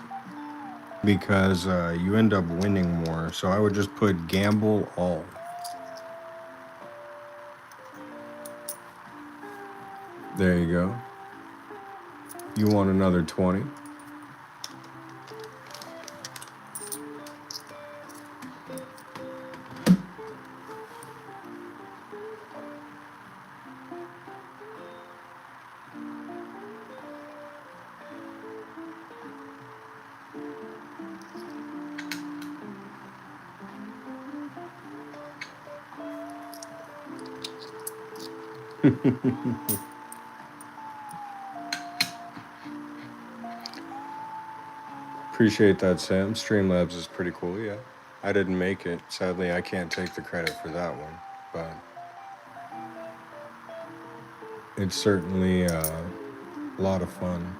Because you end up winning more. So I would just put gamble all. There you go. You want another 20. Appreciate that, Sam. Streamlabs is pretty cool, yeah. I didn't make it. Sadly, I can't take the credit for that one, but it's certainly a lot of fun.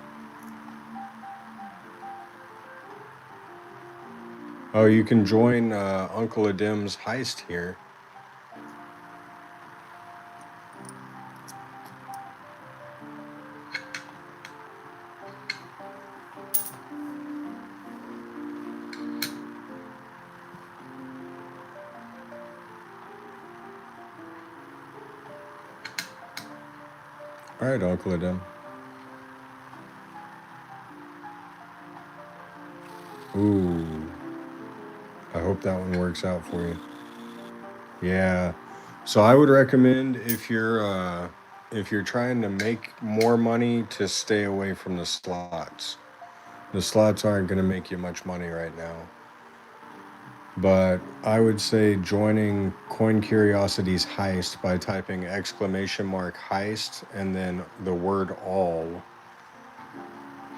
Oh, you can join Uncle Adim's heist here. All right, Uncle Adim. Ooh. I hope that one works out for you. Yeah. So I would recommend if you're trying to make more money to stay away from the slots. The slots aren't going to make you much money right now. But I would say joining Coin Curiosity's heist by typing !heist and then the word all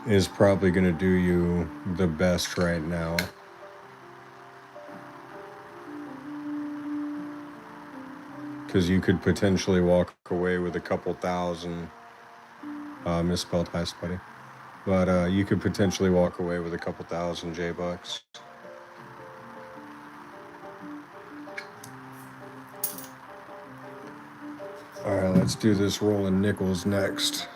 is probably going to do you the best right now. Because you could potentially walk away with a couple thousand. Misspelled heist, buddy. But you could potentially walk away with a couple thousand J-Bucks. All right, let's do this rolling nickels next.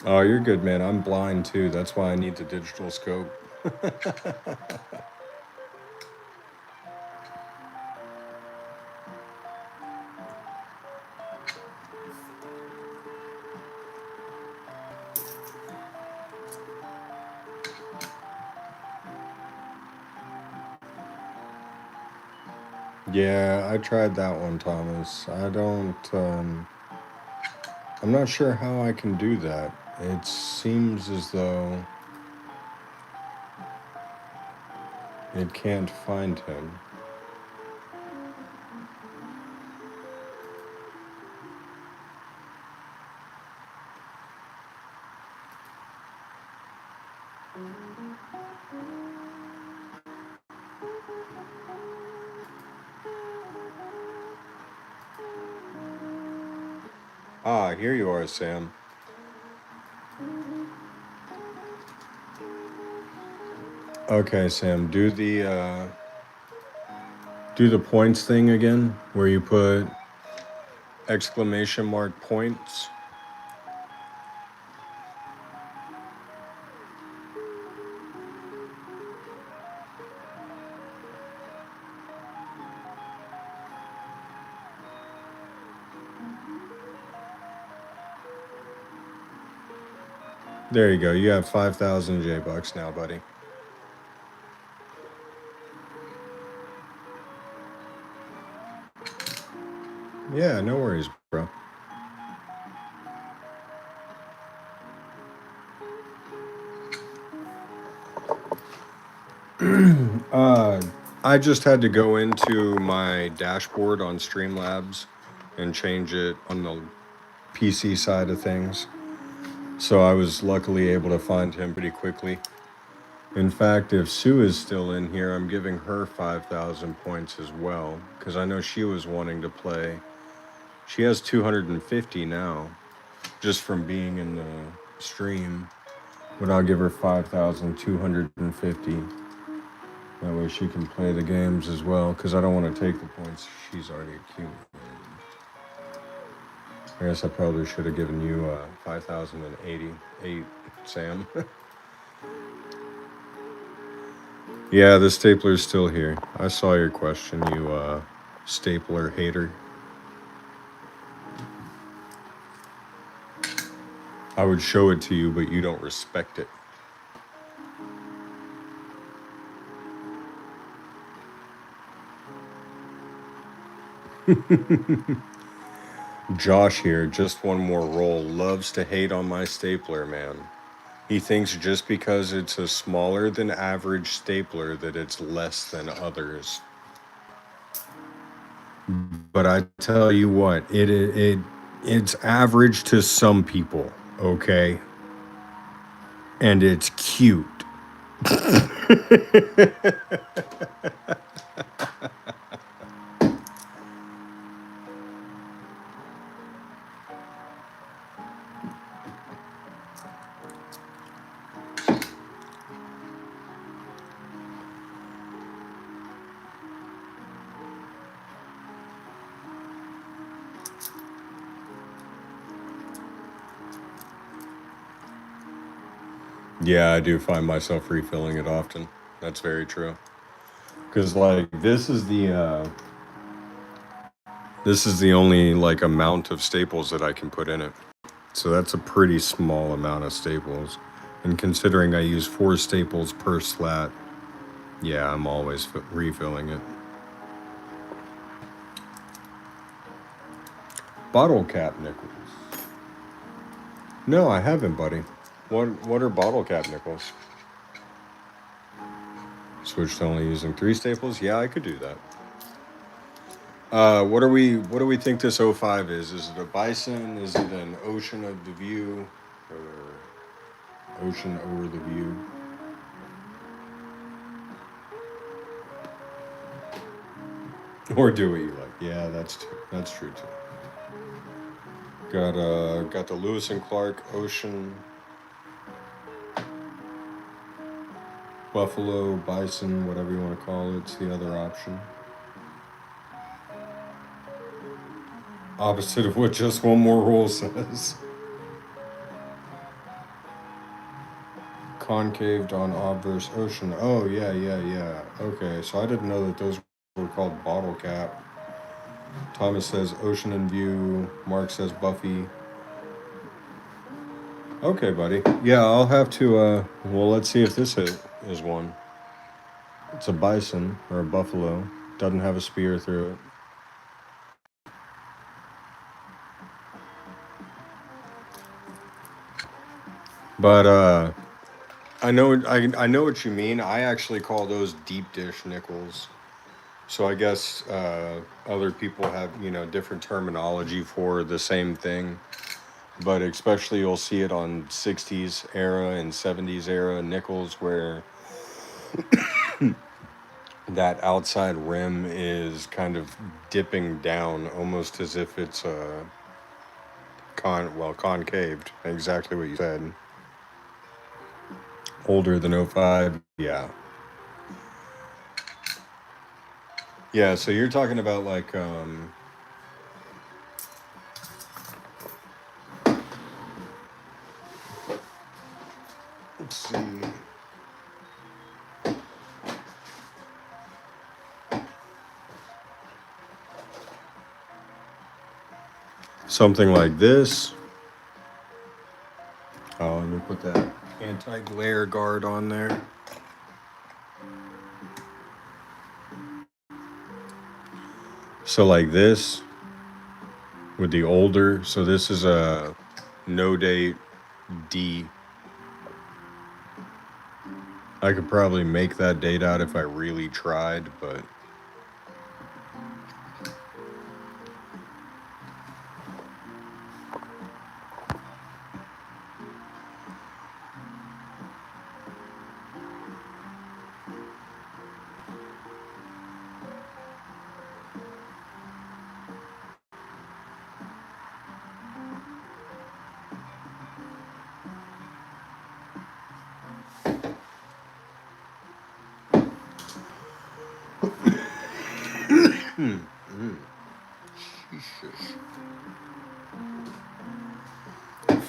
Oh, you're good, man. I'm blind too. That's why I need the digital scope. Yeah, I tried that one, Thomas. I don't, I'm not sure how I can do that. It seems as though it can't find him. Ah, here you are, Sam. Okay, Sam, do the points thing again, where you put exclamation mark points. There you go. You have 5,000 J bucks now, buddy. Yeah, no worries, bro. I just had to go into my dashboard on Streamlabs and change it on the PC side of things. So I was luckily able to find him pretty quickly. In fact, if Sue is still in here, I'm giving her 5,000 points as well, because I know she was wanting to play. She has 250 now, just from being in the stream. But I'll give her 5,250. That way she can play the games as well, because I don't want to take the points she's already accumulated. I guess I probably should have given you 5,088, Sam. Yeah, the stapler's still here. I saw your question, you stapler hater. I would show it to you, but you don't respect it. Josh here, just one more roll, loves to hate on my stapler, man. He thinks just because it's a smaller than average stapler that it's less than others. But I tell you what, it's average to some people, okay? And it's cute. Yeah, I do find myself refilling it often. That's very true. Because like this is the only like amount of staples that I can put in it. So that's a pretty small amount of staples. And considering I use 4 staples per slat, yeah, I'm always refilling it. Bottle cap nickels. No, I haven't, buddy. What are bottle cap nickels? Switch to only using 3 staples? Yeah, I could do that. What do we think this O5 is? Is it a bison? Is it an ocean of the view? Or ocean over the view? Or do what you like. Yeah, that's true too. Got the Lewis and Clark Ocean, Buffalo, Bison, whatever you want to call it. It's the other option. Opposite of what just one more rule says. Concaved on obverse ocean. Oh, yeah. Okay, so I didn't know that those were called bottle cap. Thomas says ocean in view. Mark says Buffy. Okay, buddy. Yeah, I'll have to, well, let's see if this is one. It's a bison or a buffalo. Doesn't have a spear through it. But, I know what you mean. I actually call those deep dish nickels. So I guess other people have, different terminology for the same thing. But especially you'll see it on 60s era and 70s era nickels where that outside rim is kind of dipping down almost as if it's concaved. Exactly what you said. Older than '05. Yeah. Yeah, so you're talking about like let's see. Something like this. Oh, let me put that anti-glare guard on there. So like this with the older, so this is a no date D. I could probably make that date out if I really tried, but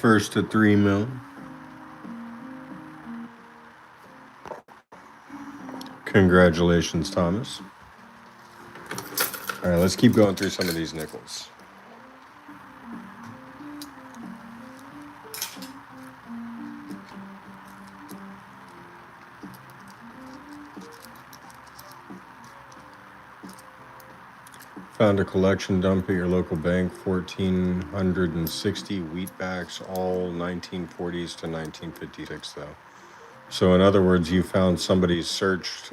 first to 3 mil. Congratulations, Thomas. All right, let's keep going through some of these nickels. Found a collection dump at your local bank, 1,460 wheatbacks, all 1940s to 1956, though. So, in other words, you found somebody's searched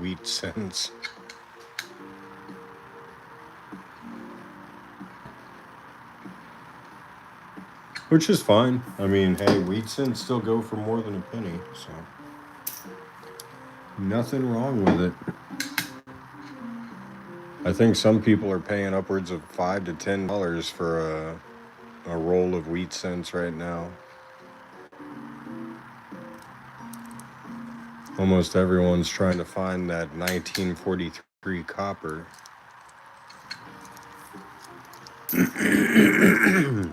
wheat cents. Which is fine. I mean, hey, wheat cents still go for more than a penny, so nothing wrong with it. I think some people are paying upwards of $5 to $10 for a roll of wheat cents right now. Almost everyone's trying to find that 1943 copper.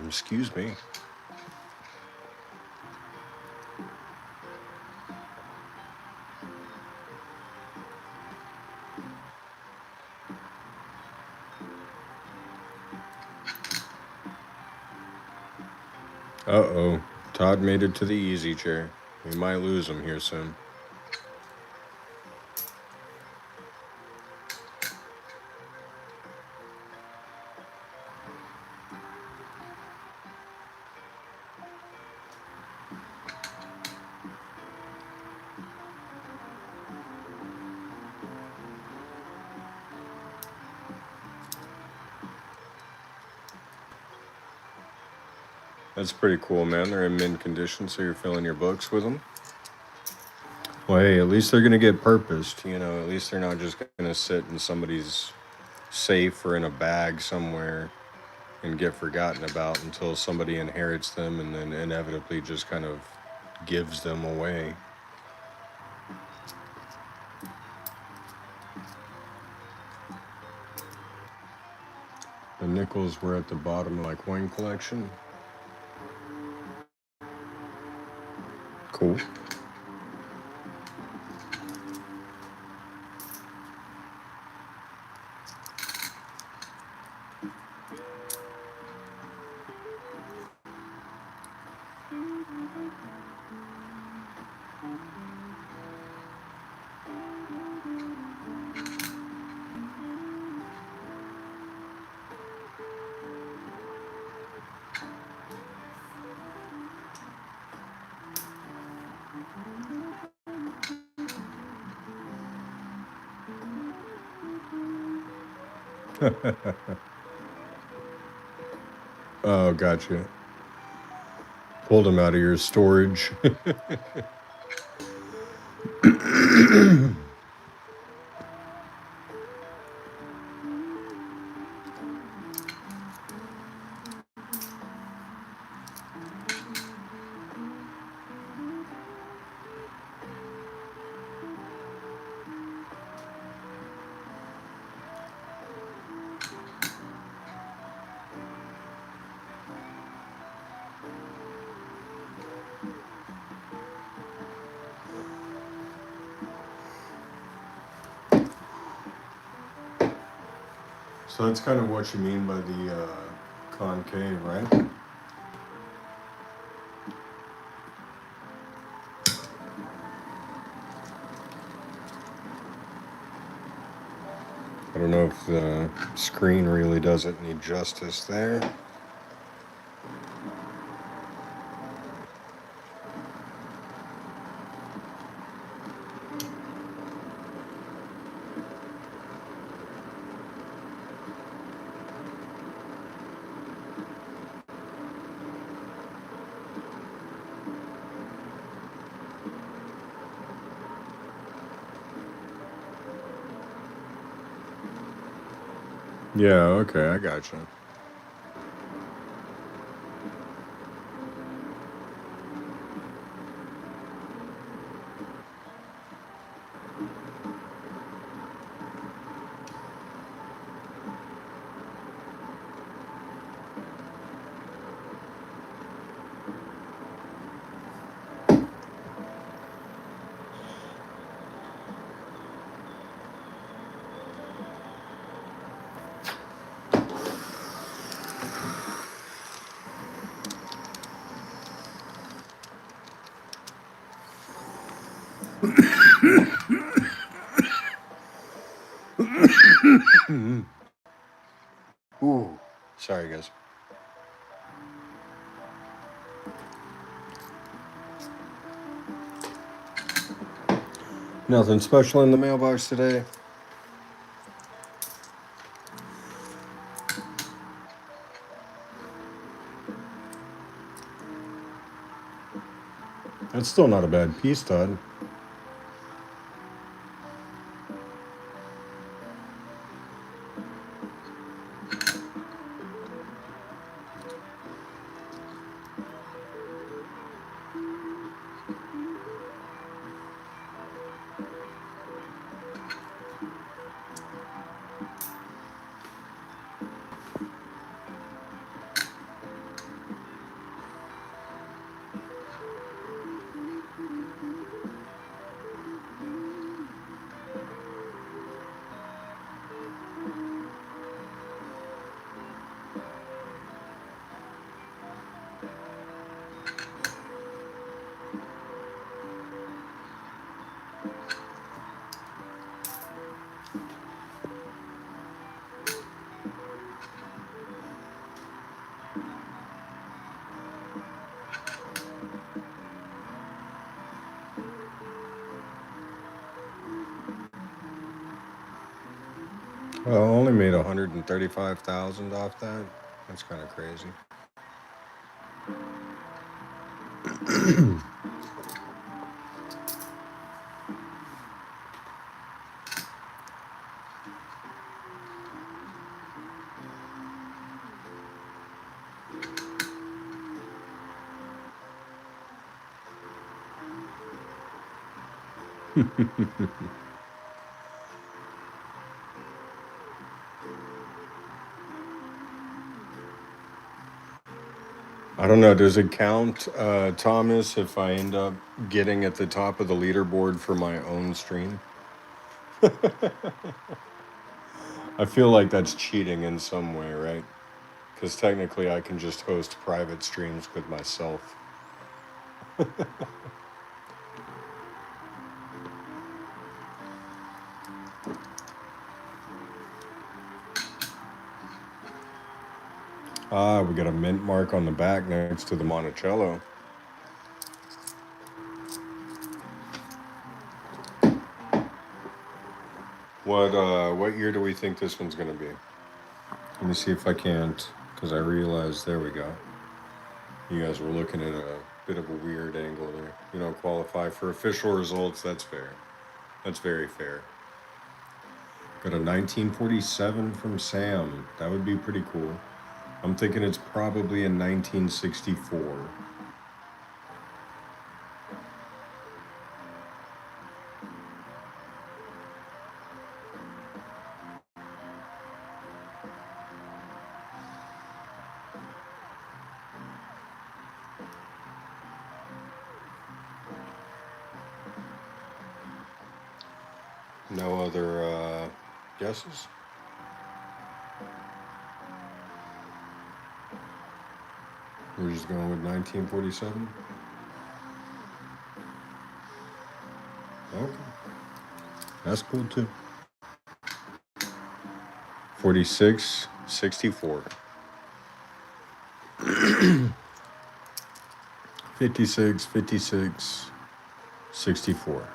Excuse me. Uh-oh. Todd made it to the easy chair. We might lose him here soon. That's pretty cool, man. They're in mint condition, so you're filling your books with them. Well, hey, at least they're going to get purposed. At least they're not just going to sit in somebody's safe or in a bag somewhere and get forgotten about until somebody inherits them and then inevitably just kind of gives them away. The nickels were at the bottom of my coin collection. Cool. Oh, gotcha. Pulled them out of your storage. So that's kind of what you mean by the concave, right? I don't know if the screen really does it any justice there. Yeah, okay, I gotcha. Ooh, sorry guys. Nothing special in the mailbox today. That's still not a bad piece, Todd. Well, I only made 135,000 off that. That's kind of crazy. I don't know. Does it count, Thomas, if I end up getting at the top of the leaderboard for my own stream? I feel like that's cheating in some way, right? Because technically I can just host private streams with myself. Ah, we got a mint mark on the back next to the Monticello. What year do we think this one's gonna be? Let me see if I can't, because I realized, there we go. You guys were looking at a bit of a weird angle there. You don't qualify for official results, that's fair. That's very fair. Got a 1947 from Sam. That would be pretty cool. I'm thinking it's probably in 1964. No other guesses? We're just going with 1947? Okay. That's cool too. 46, 64. 56, 56, 64.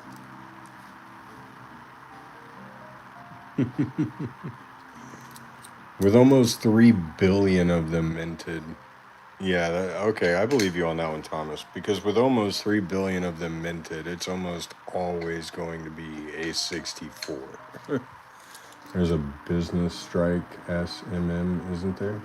With almost 3 billion of them minted. Yeah, okay, I believe you on that one, Thomas. Because with almost 3 billion of them minted, it's almost always going to be a 64. There's a business strike SMM, isn't there?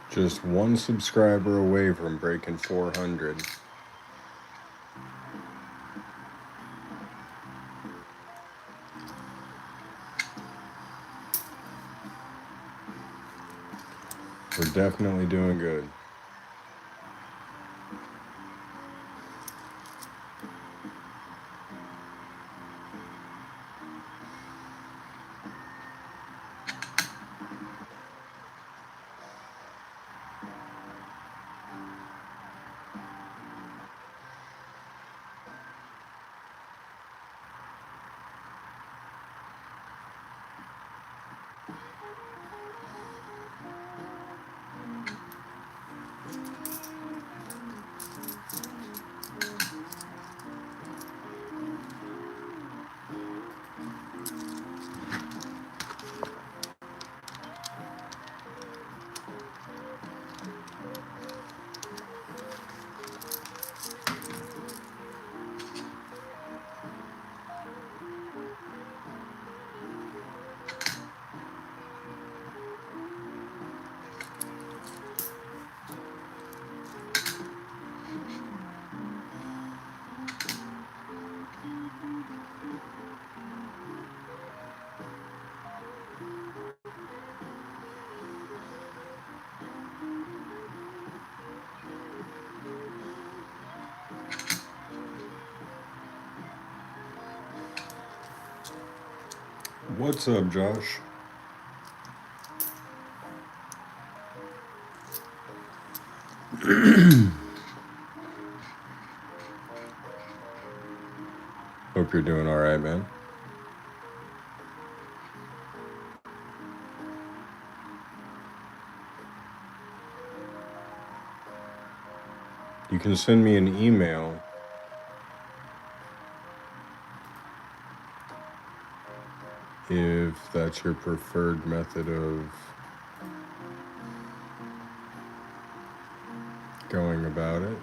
Just one subscriber away from breaking 400. We're definitely doing good. What's up, Josh? Hope you're doing all right, man. You can send me an email if that's your preferred method of going about it.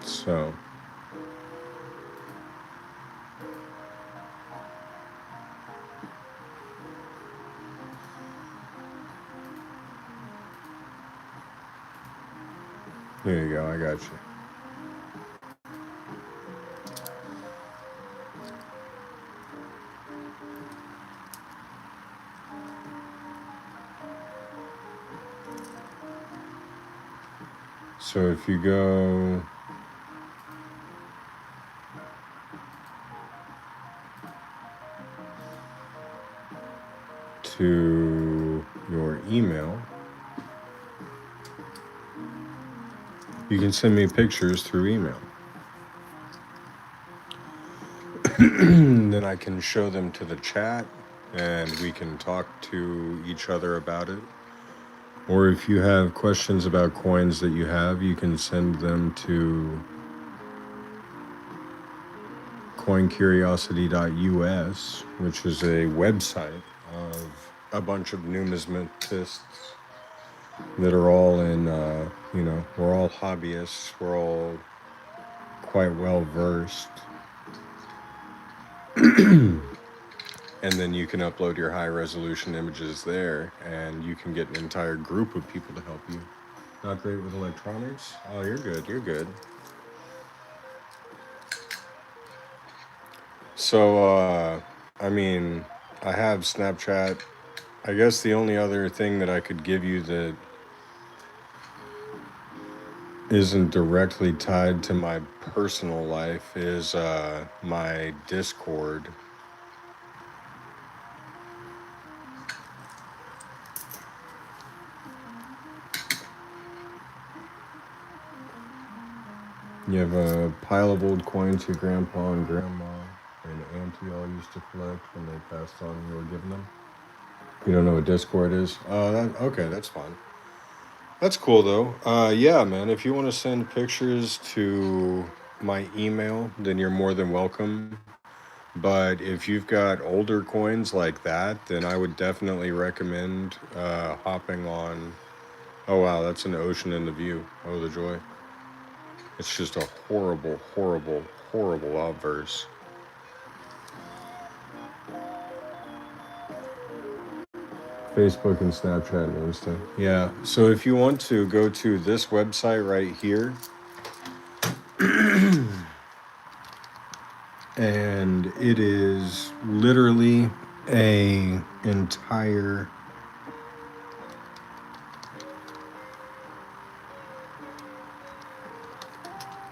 So, there you go, I got you. So if you go to your email, you can send me pictures through email. Then I can show them to the chat and we can talk to each other about it. Or if you have questions about coins that you have, you can send them to coincuriosity.us, which is a website of a bunch of numismatists that are all in, we're all hobbyists, we're all quite well versed. And then you can upload your high resolution images there and you can get an entire group of people to help you. Not great with electronics? Oh, you're good, you're good. So, I mean, I have Snapchat. I guess the only other thing that I could give you that isn't directly tied to my personal life is my Discord. You have a pile of old coins your grandpa and grandma and auntie all used to collect when they passed on and you were giving them. You don't know what Discord is? Okay, that's fine. That's cool though. Yeah, man, if you want to send pictures to my email, then you're more than welcome. But if you've got older coins like that, then I would definitely recommend hopping on. Oh, wow, that's an ocean in the view. Oh, the joy. It's just a horrible, horrible, horrible obverse. Facebook and Snapchat and Insta. Yeah, so if you want to go to this website right here, and it is literally a entire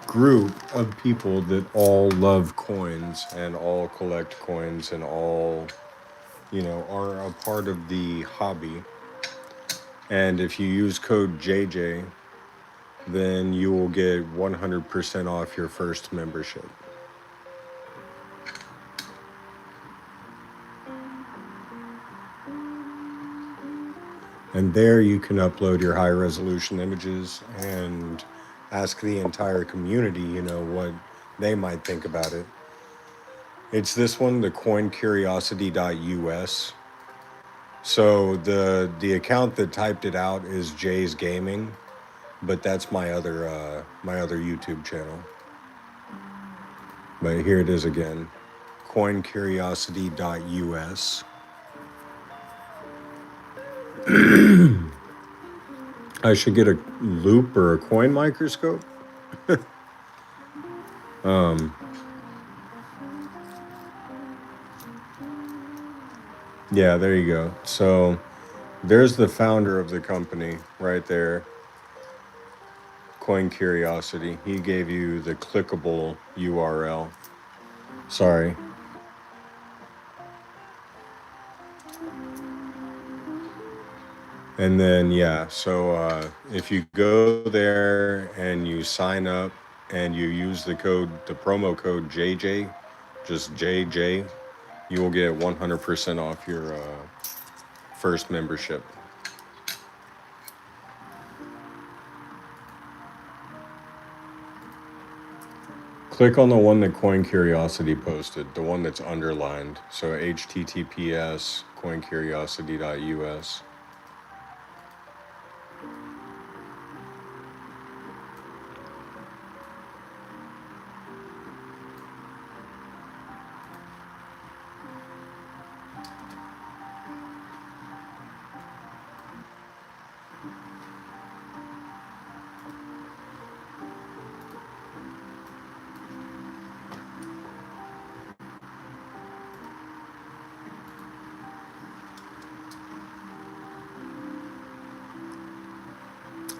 group of people that all love coins and all collect coins and all, are a part of the hobby. And if you use code JJ, then you will get 100% off your first membership. And there you can upload your high resolution images and ask the entire community, what they might think about it. It's this one, the coincuriosity.us. So the account that typed it out is Jay's Gaming, but that's my other YouTube channel. But here it is again, coincuriosity.us. I should get a loop or a coin microscope. Yeah, there you go. So there's the founder of the company right there, Coin Curiosity. He gave you the clickable URL. Sorry, And then, yeah, so if you go there and you sign up and you use the promo code JJ, just JJ, you will get 100% off your first membership. Click on the one that Coin Curiosity posted, the one that's underlined. So https coincuriosity.us.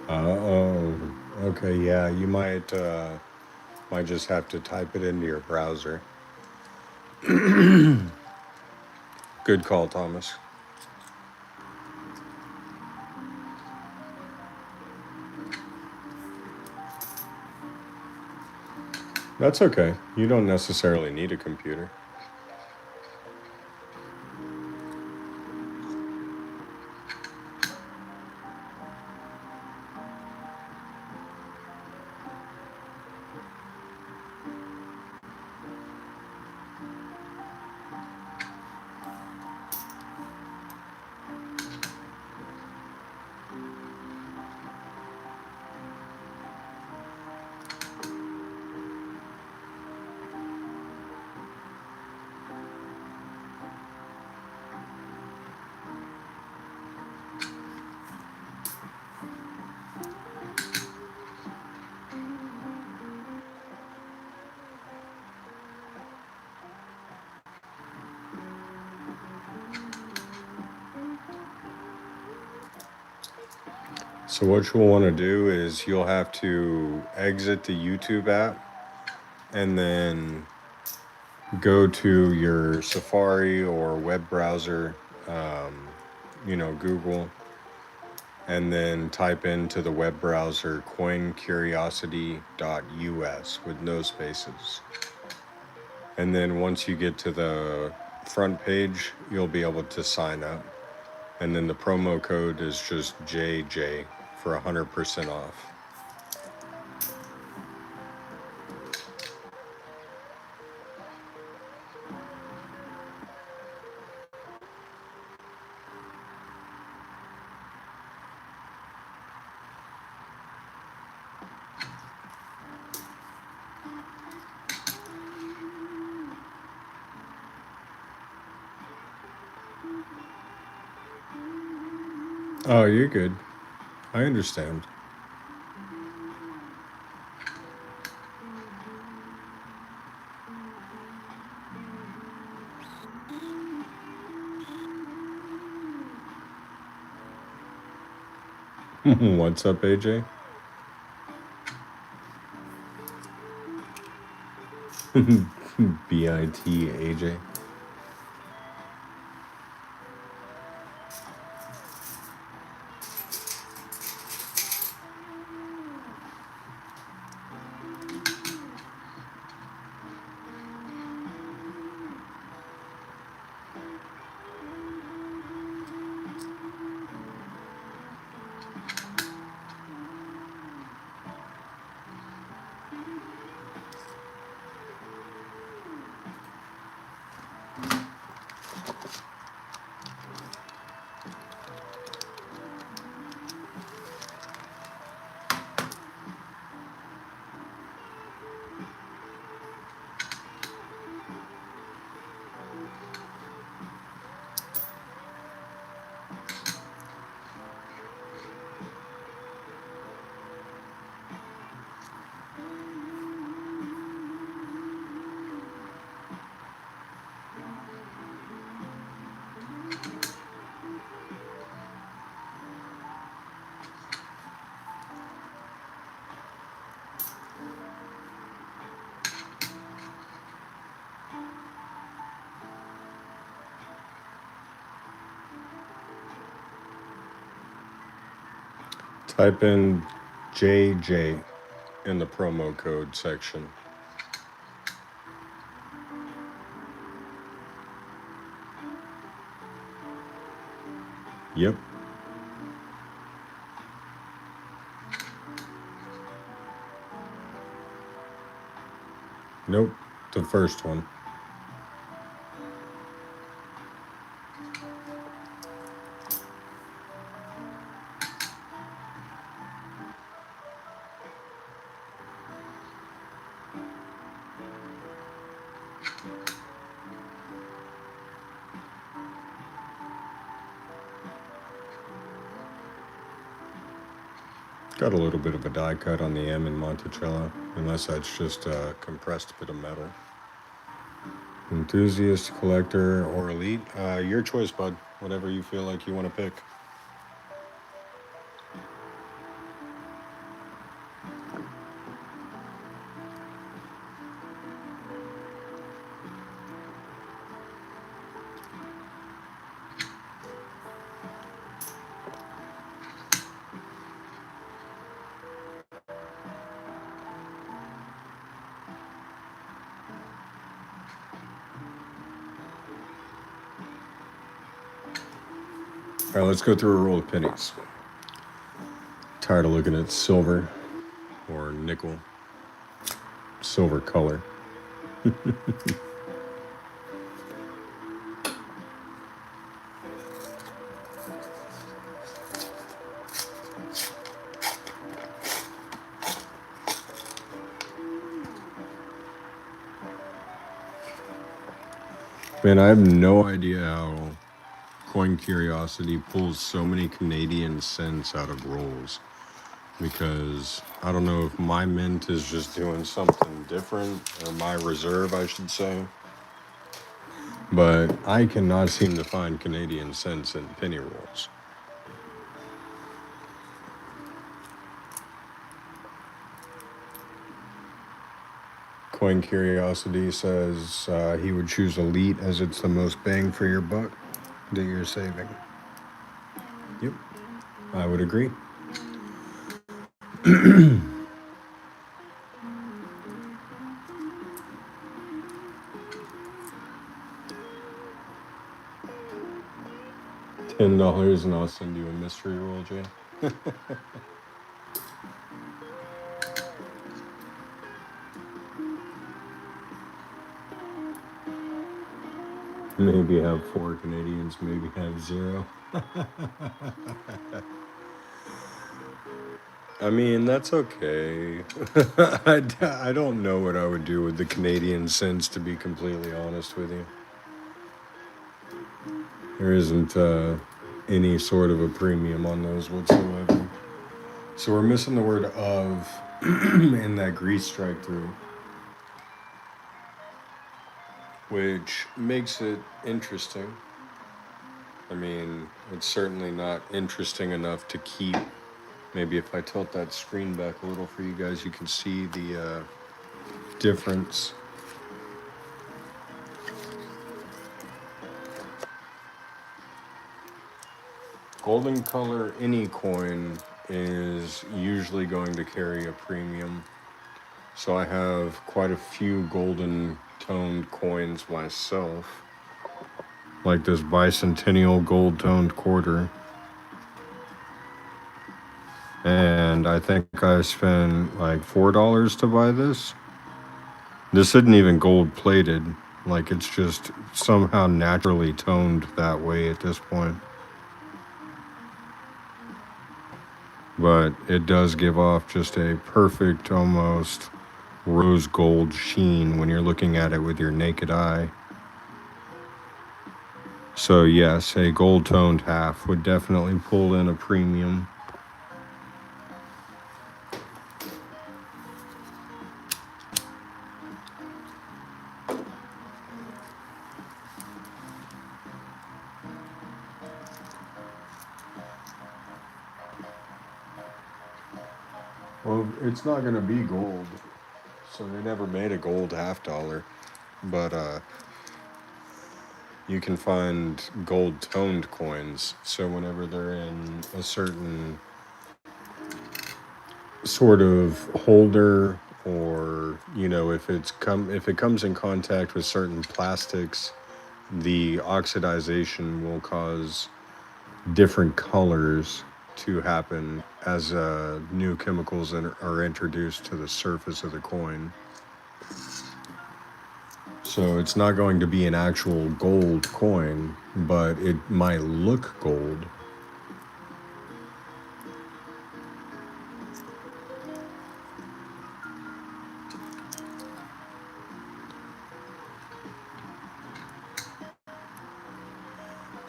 Oh, okay, yeah, you might just have to type it into your browser. Good call, Thomas. That's okay. You don't necessarily need a computer. So what you'll want to do is you'll have to exit the YouTube app and then go to your Safari or web browser, Google, and then type into the web browser coincuriosity.us with no spaces. And then once you get to the front page, you'll be able to sign up. And then the promo code is just JJ for 100% off. Oh, you're good. I understand. What's up, AJ? BIT AJ. Type in JJ in the promo code section. Yep. Nope. The first one. Got a little bit of a die cut on the M in Monticello, unless that's just a compressed bit of metal. Enthusiast, collector, or elite? Your choice, bud. Whatever you feel like you want to pick. All right, let's go through a roll of pennies. Tired of looking at silver or nickel. Silver color. Man, I have no idea how Coin Curiosity pulls so many Canadian cents out of rolls, because I don't know if my mint is just doing something different, or my reserve, I should say, but I cannot seem to find Canadian cents in penny rolls. Coin Curiosity says he would choose Elite as it's the most bang for your buck that you're saving. Yep, I would agree. $10 and I'll send you a mystery roll, Jay. Maybe have 4 Canadians, maybe have 0. I mean, that's okay. I don't know what I would do with the Canadian cents, to be completely honest with you. There isn't any sort of a premium on those whatsoever. So we're missing the word of in that grease strike through, which makes it interesting. I mean, it's certainly not interesting enough to keep. Maybe if I tilt that screen back a little for you guys, you can see the difference. Golden color any coin is usually going to carry a premium. So I have quite a few golden toned coins myself, like this bicentennial gold toned quarter. And I think I spent like $4 to buy this. This isn't even gold plated, like it's just somehow naturally toned that way at this point. But it does give off just a perfect, almost rose gold sheen when you're looking at it with your naked eye. So yes, a gold toned half would definitely pull in a premium. Well, it's not going to be gold, so they never made a gold $50. But you can find gold toned coins. So whenever they're in a certain sort of holder, or if it comes in contact with certain plastics, the oxidization will cause different colors to happen as new chemicals are introduced to the surface of the coin. So it's not going to be an actual gold coin, but it might look gold.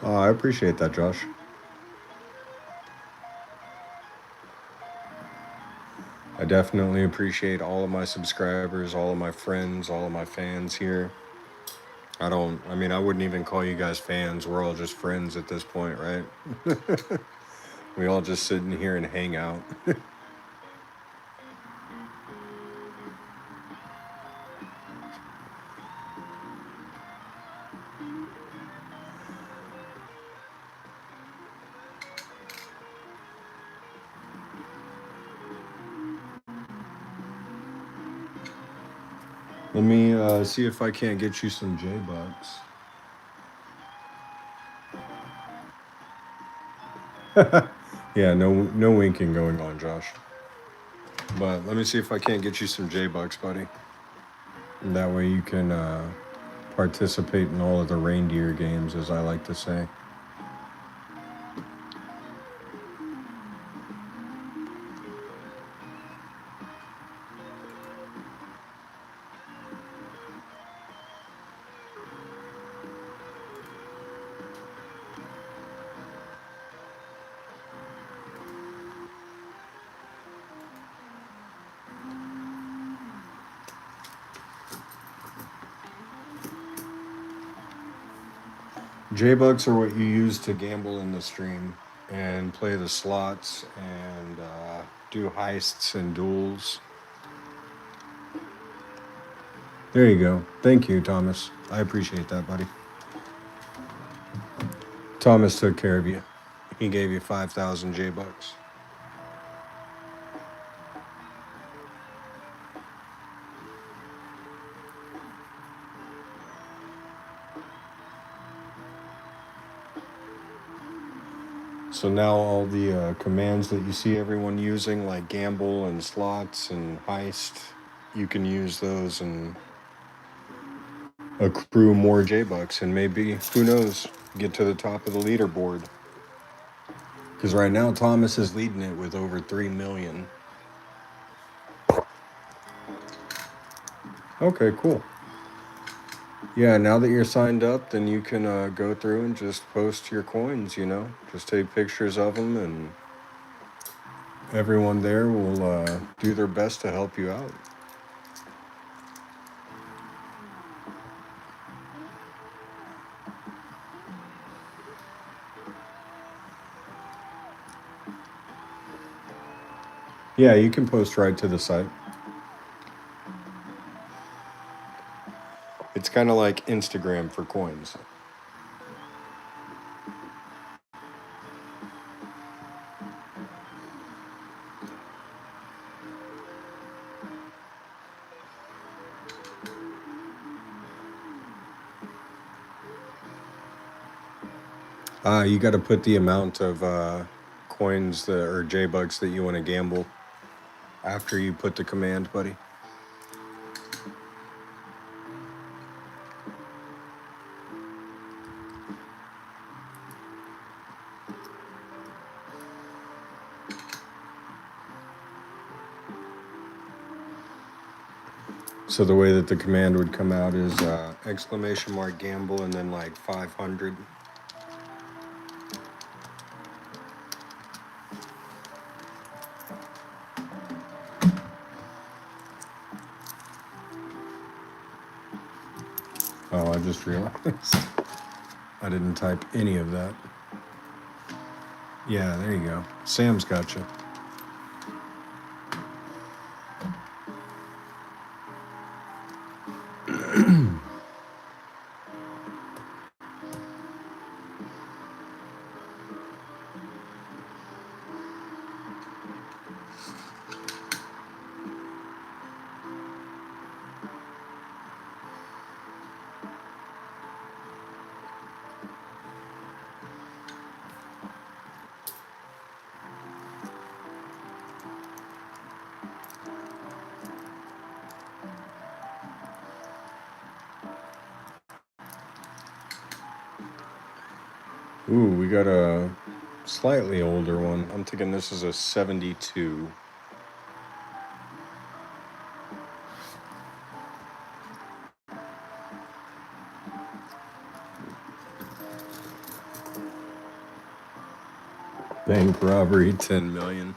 I appreciate that, Josh. I definitely appreciate all of my subscribers, all of my friends, all of my fans here. I mean, I wouldn't even call you guys fans. We're all just friends at this point, right? We all just sit in here and hang out. Let me see if I can't get you some J-Bucks. Yeah, no winking going on, Josh. But let me see if I can't get you some J-Bucks, buddy. And that way you can participate in all of the reindeer games, as I like to say. J-Bucks are what you use to gamble in the stream and play the slots and do heists and duels. There you go. Thank you, Thomas. I appreciate that, buddy. Thomas took care of you. He gave you 5,000 J-Bucks. So now all the commands that you see everyone using, like gamble and slots and heist, you can use those and accrue more J-Bucks and maybe, who knows, get to the top of the leaderboard. Because right now Thomas is leading it with over 3 million. Okay, cool. Yeah, now that you're signed up, then you can go through and just post your coins, Just take pictures of them, and everyone there will do their best to help you out. Yeah, you can post right to the site. It's kind of like Instagram for coins. You got to put the amount of coins or J-Bucks that you want to gamble after you put the command, buddy. So the way that the command would come out is exclamation mark gamble and then like 500. Oh, I just realized I didn't type any of that. Yeah, there you go. Sam's got you. Ooh, we got a slightly older one. I'm thinking this is a 72. Bank robbery, 10 million.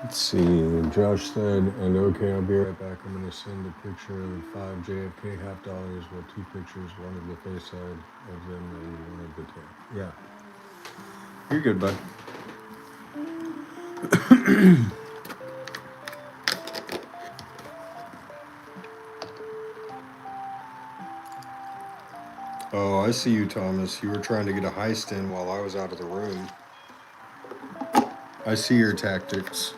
Let's see. Josh said, and okay, I'll be right back. I'm going to send a picture of 5 JFK half dollars with 2 pictures, one of the face side of them and one of the tail. Yeah. You're good, bud. Oh, I see you, Thomas. You were trying to get a heist in while I was out of the room. I see your tactics.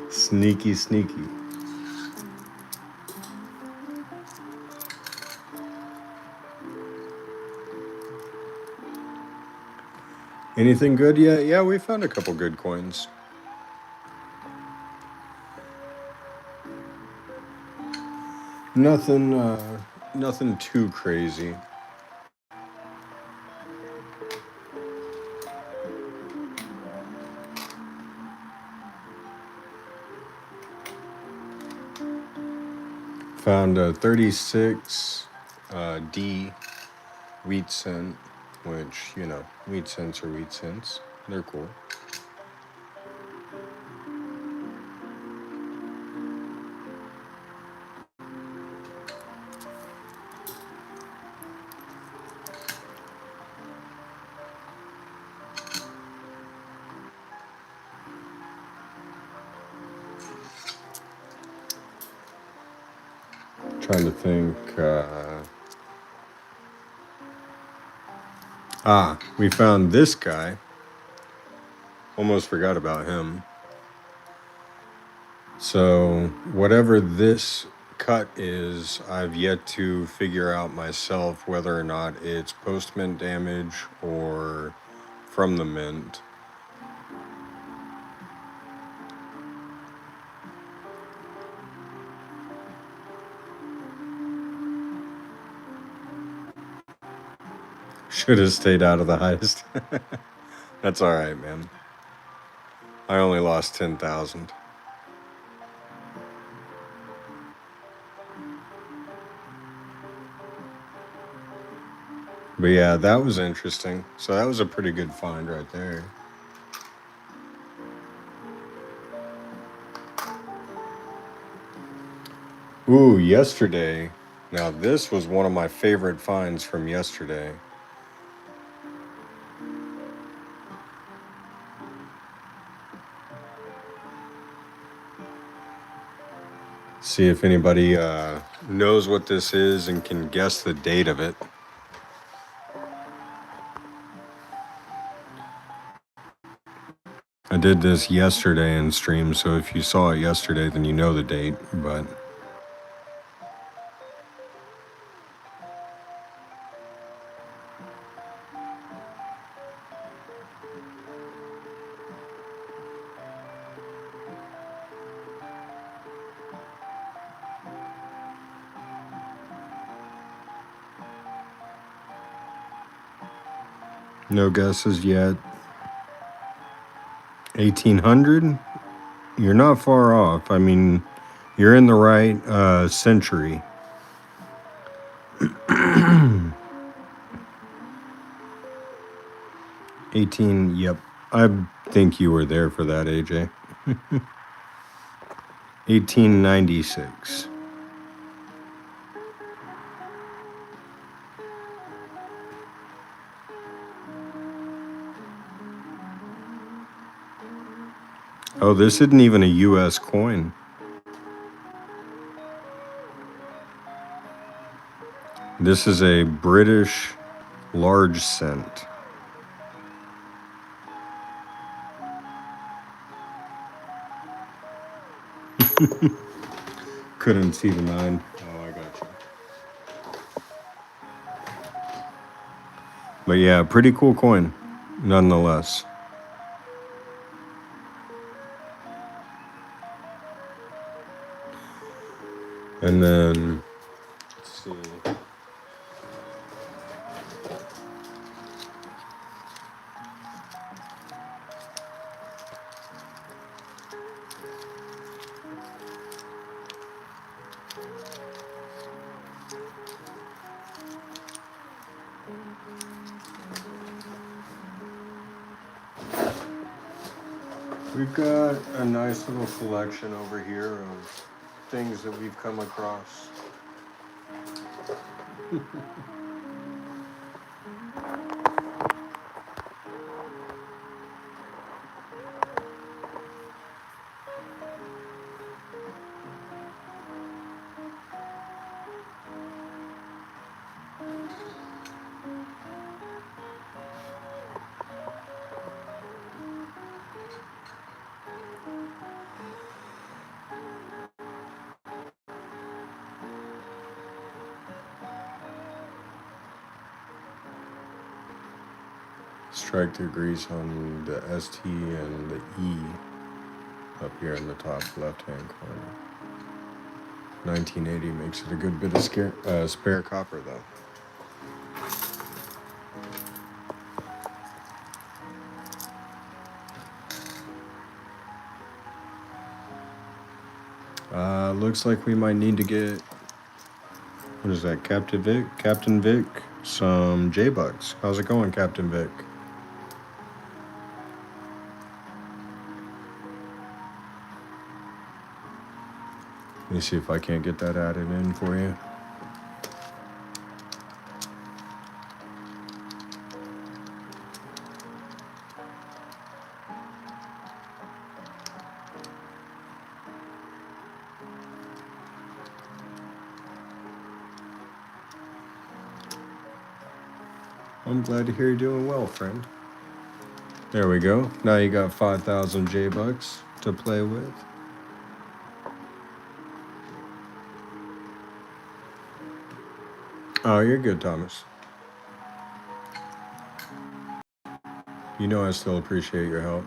Sneaky, sneaky. Anything good yet? Yeah, we found a couple good coins. Nothing too crazy. Found a 36 D wheat cent, which, you know, wheat cents are wheat cents. They're cool. Trying to think. We found this guy. Almost forgot about him. So, whatever this cut is, I've yet to figure out myself whether or not it's post-mint damage or from the mint. Should have stayed out of the heist. That's all right, man. I only lost 10,000. But yeah, that was interesting. So that was a pretty good find right there. Ooh, yesterday. Now, this was one of my favorite finds from yesterday. See if anybody knows what this is and can guess the date of it. I did this yesterday in stream, so if you saw it yesterday, then you know the date, but no guesses yet. 1800? You're not far off. I mean, you're in the right century. 18, yep. I think you were there for that, AJ. 1896. Oh, this isn't even a US coin. This is a British large cent. Couldn't see the 9. Oh, I got you. But yeah, pretty cool coin, nonetheless. And then, let's see. We've got a nice little collection over here of things that we've come across. Strike the grease on the ST and the E up here in the top left-hand corner. 1980 makes it a good bit of spare copper, though. Looks like we might need to get, what is that, Captain Vic, some J-Bucks. How's it going, Captain Vic? Let me see if I can't get that added in for you. I'm glad to hear you're doing well, friend. There we go. Now you got 5,000 J-Bucks to play with. Oh, you're good, Thomas. You know I still appreciate your help.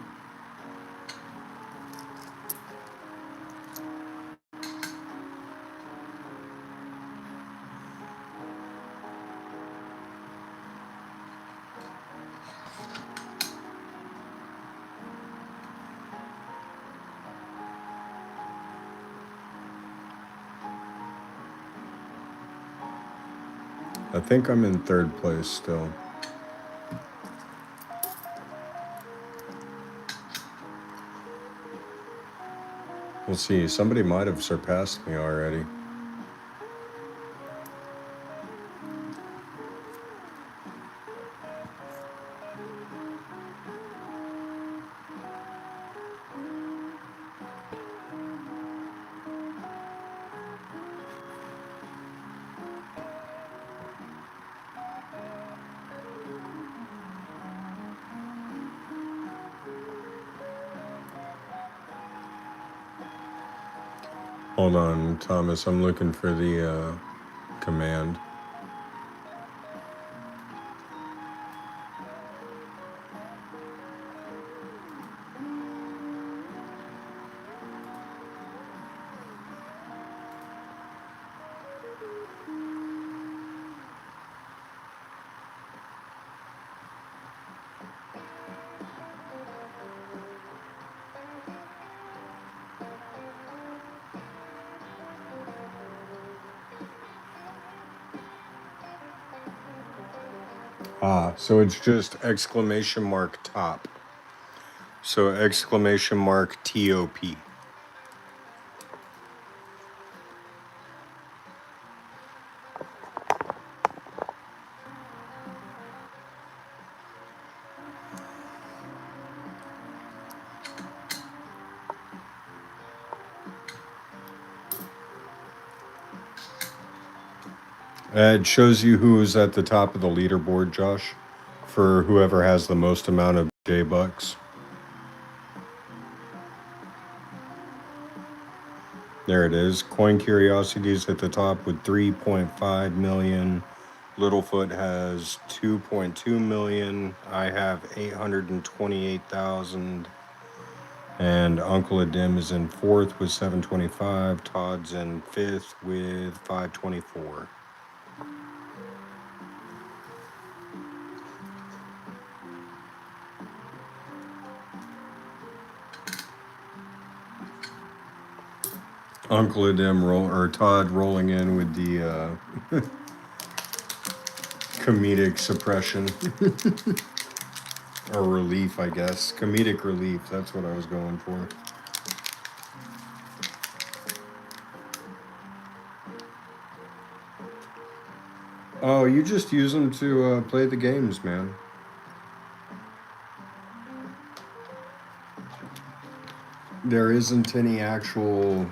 I think I'm in third place still. We'll see. Somebody might have surpassed me already. Hold on, Thomas. I'm looking for the command. So it's just exclamation mark top. So exclamation mark TOP. It shows you who's at the top of the leaderboard, Josh, for whoever has the most amount of J-Bucks. There it is. Coin Curiosities at the top with 3.5 million. Littlefoot has 2.2 million. I have 828,000. And Uncle Adim is in fourth with 725. Todd's in fifth with 524. Uncle Adim Todd rolling in with the comedic suppression. Or relief, I guess. Comedic relief, that's what I was going for. Oh, you just use them to play the games, man. There isn't any actual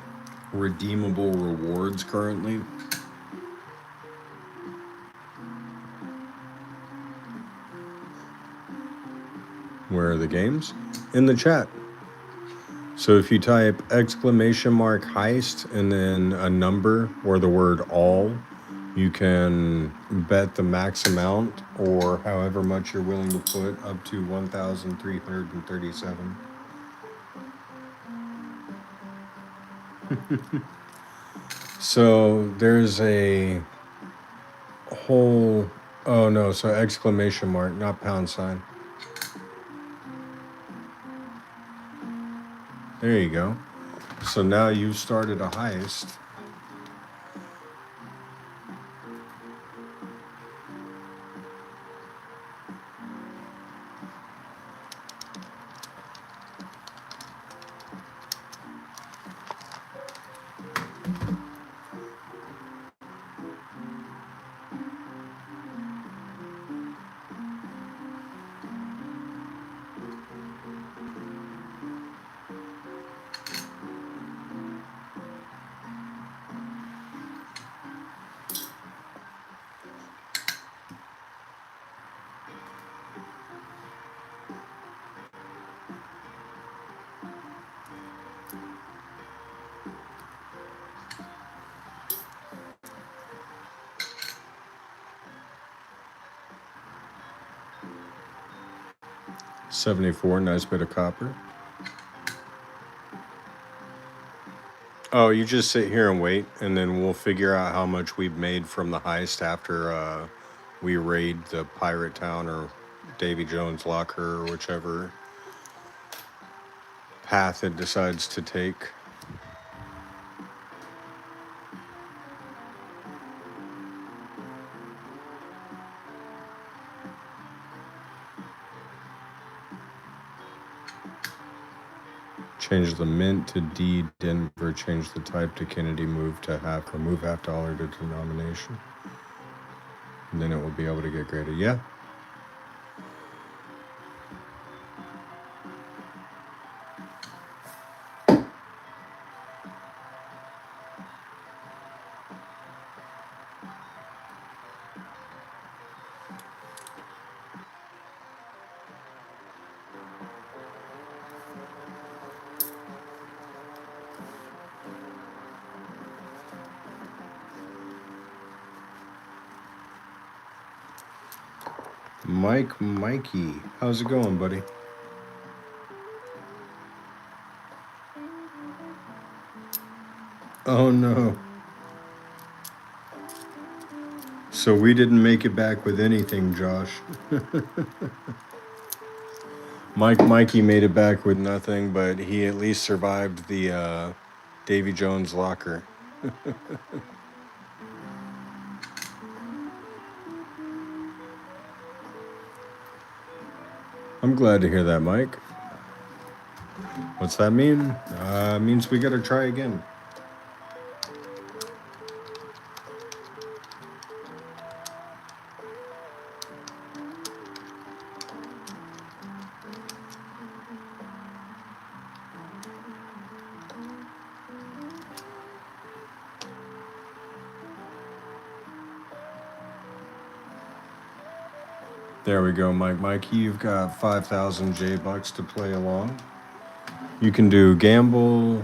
redeemable rewards currently. Where are the games? In the chat. So if you type exclamation mark heist and then a number or the word all, you can bet the max amount or however much you're willing to put up to 1,337. So there's a whole, oh no, so exclamation mark, not pound sign. There you go. So now you've started a heist. $74, nice bit of copper. Oh, you just sit here and wait, and then we'll figure out how much we've made from the heist after we raid the pirate town or Davy Jones' locker or whichever path it decides to take. Change the mint to D Denver, change the type to Kennedy, move to half, or move $50 to denomination. And then it will be able to get graded. Yeah. Mikey, how's it going, buddy? Oh no. So we didn't make it back with anything, Josh. Mikey made it back with nothing, but he at least survived the Davy Jones locker. I'm glad to hear that, Mike. What's that mean? Means we gotta try again. There we go, Mikey. You've got 5,000 J-Bucks to play along. You can do gamble,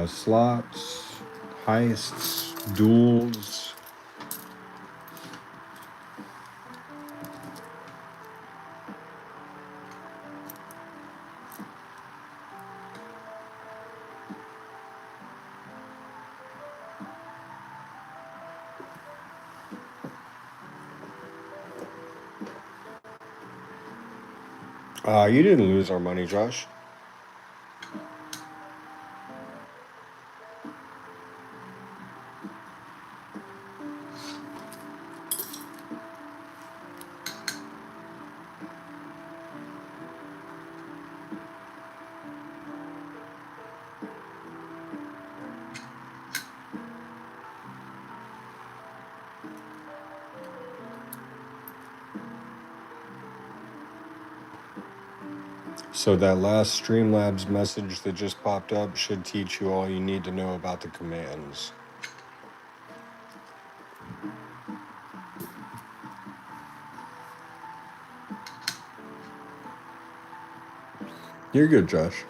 slots, heists, duels. You didn't lose our money, Josh. So that last Streamlabs message that just popped up should teach you all you need to know about the commands. You're good, Josh.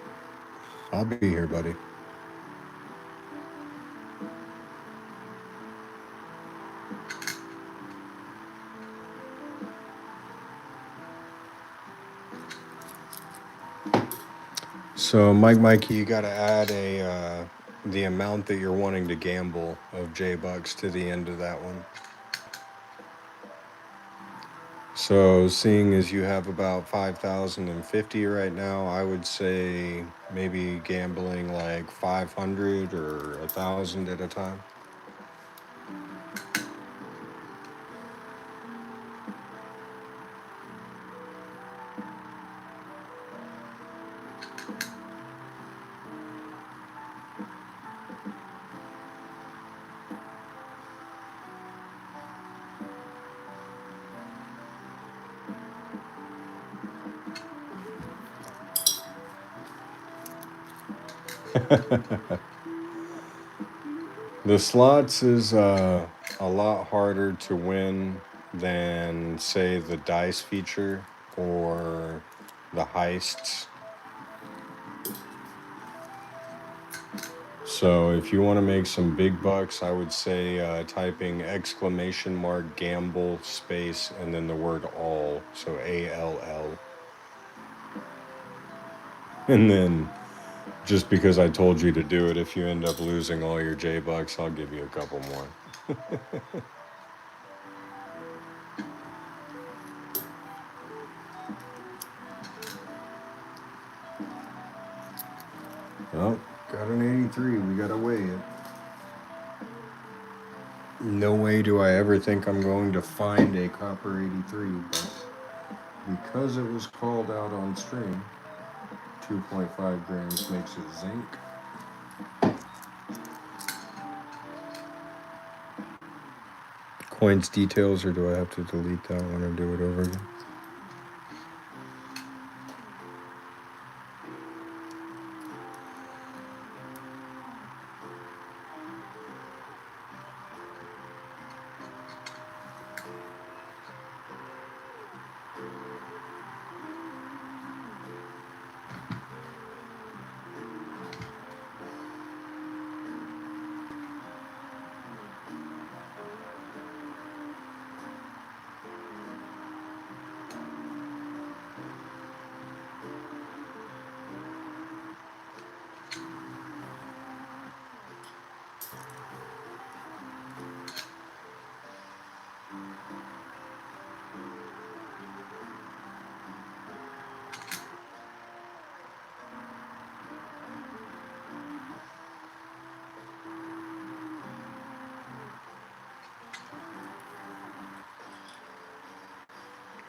I'll be here, buddy. So, Mikey, you got to add the amount that you're wanting to gamble of J-Bucks to the end of that one. So, seeing as you have about 5,050 right now, I would say maybe gambling like 500 or 1,000 at a time. The slots is a lot harder to win than, say, the dice feature or the heists. So if you want to make some big bucks, I would say typing !gamble space and then the word all, so ALL. And then just because I told you to do it, if you end up losing all your J-Bucks, I'll give you a couple more. Oh, got an 83. We gotta weigh it. No way do I ever think I'm going to find a copper 83, but because it was called out on stream, 2.5 grams makes it zinc. Coins details, or do I have to delete that one and do it over again?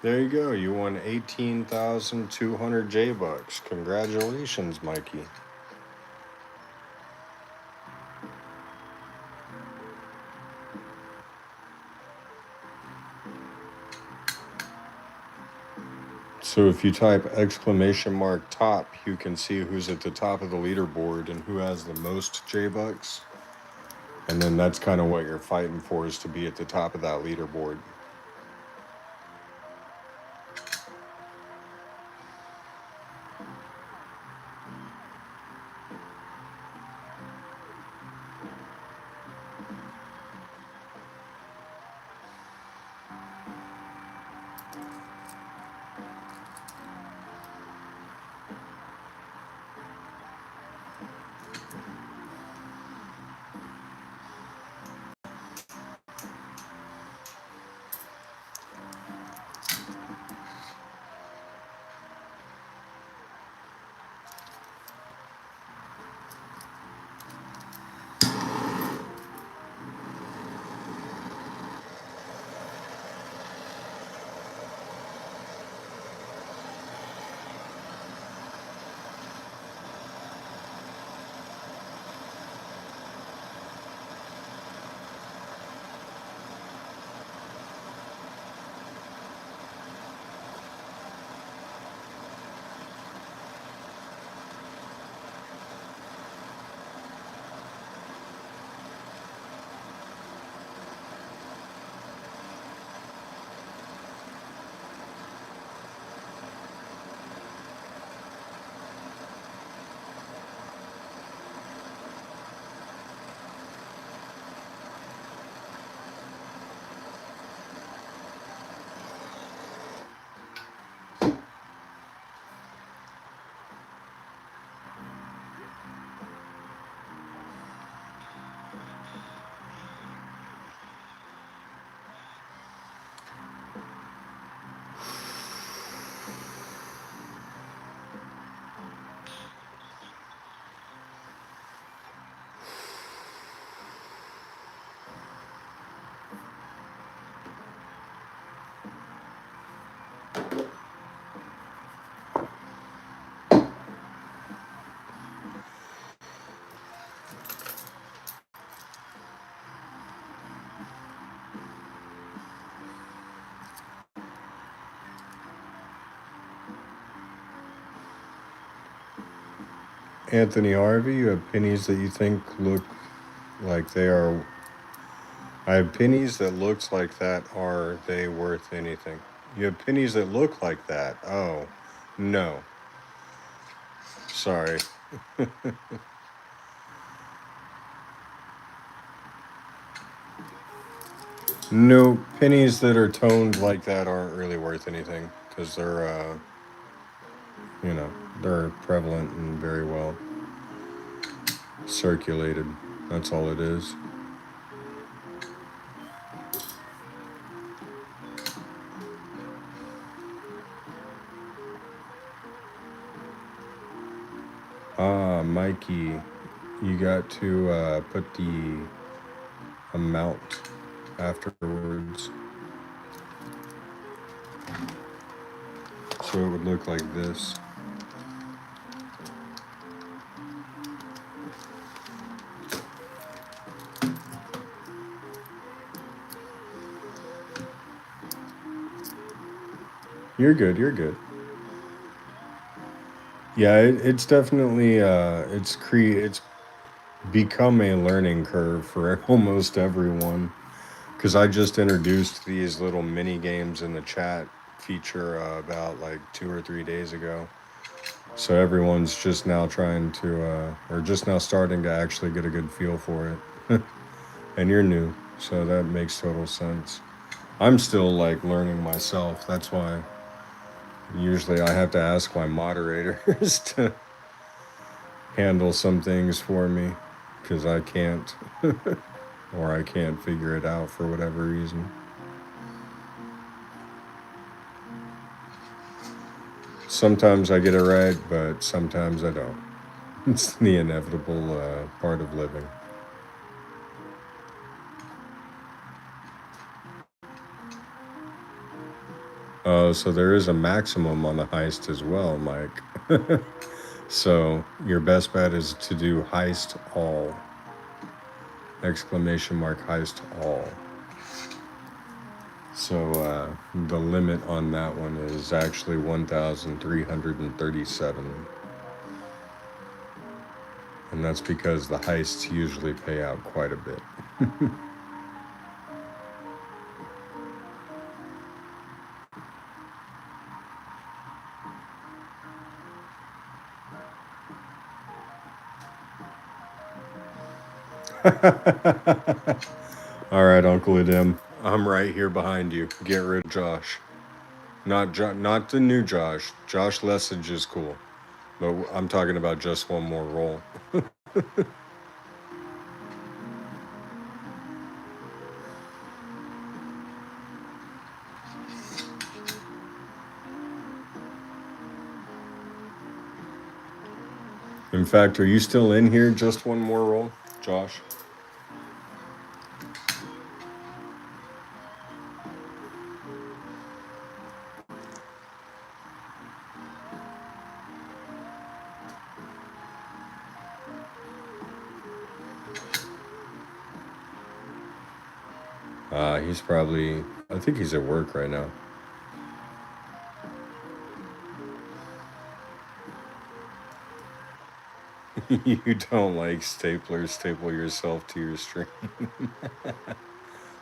There you go. You won 18,200 J-Bucks. Congratulations, Mikey. So if you type exclamation mark top, you can see who's at the top of the leaderboard and who has the most J-Bucks. And then that's kind of what you're fighting for, is to be at the top of that leaderboard. Anthony Harvey, you have pennies that you think look like they are. I have pennies that looks like that. Are they worth anything? You have pennies that look like that. Oh, no. Sorry. No, pennies that are toned like that aren't really worth anything because they're, you know, they're prevalent and very well circulated. That's all it is. Ah, Mikey, you got to put the amount afterwards. So it would look like this. You're good. You're good. Yeah, it's definitely it's become a learning curve for almost everyone. Because I just introduced these little mini games in the chat feature about like 2 or 3 days ago. So everyone's just now trying to, or just now starting to actually get a good feel for it. And you're new, so that makes total sense. I'm still like learning myself. That's why usually I have to ask my moderators to handle some things for me because I can't, or I can't figure it out for whatever reason. Sometimes I get it right, but sometimes I don't. It's the inevitable part of living. Oh, so there is a maximum on the heist as well, Mike. So your best bet is to do heist all. Exclamation mark heist all. So the limit on that one is actually 1,337. And that's because the heists usually pay out quite a bit. All right, Uncle Adim, I'm right here behind you. Get rid of Josh. Not the new Josh. Josh Lessage is cool, but I'm talking about just one more roll. In fact, are you still in here? Just one more roll, Josh? He's probably, I think he's at work right now. You don't like staplers, staple yourself to your stream.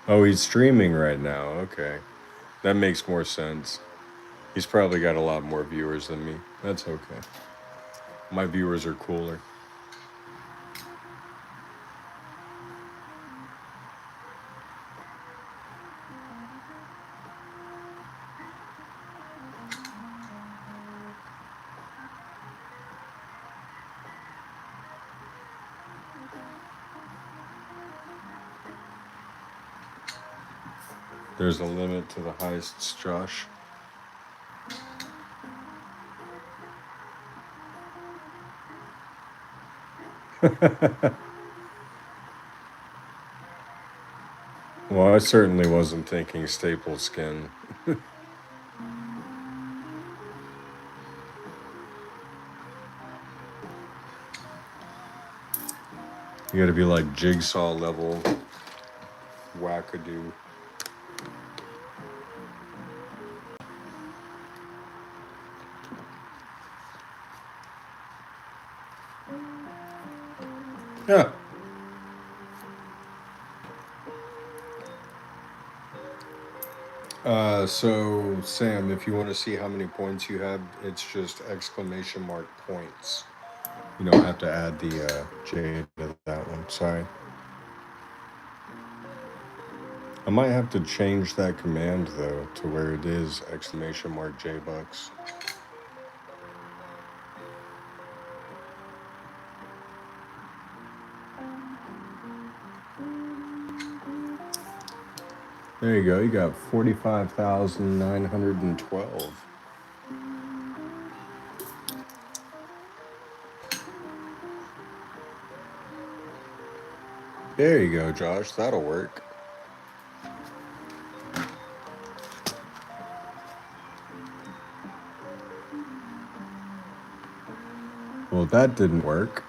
Oh, he's streaming right now. Okay. That makes more sense. He's probably got a lot more viewers than me. That's okay. My viewers are cooler. There's a limit to the heists, Josh. Well, I certainly wasn't thinking staple skin. You gotta be like jigsaw level wackadoo. Yeah. So Sam, if you want to see how many points you have, it's just exclamation mark points. You don't have to add the J to that one. Sorry. I might have to change that command though to where it is exclamation mark J bucks. There you go. You got 45,912. There you go, Josh. That'll work. Well, that didn't work.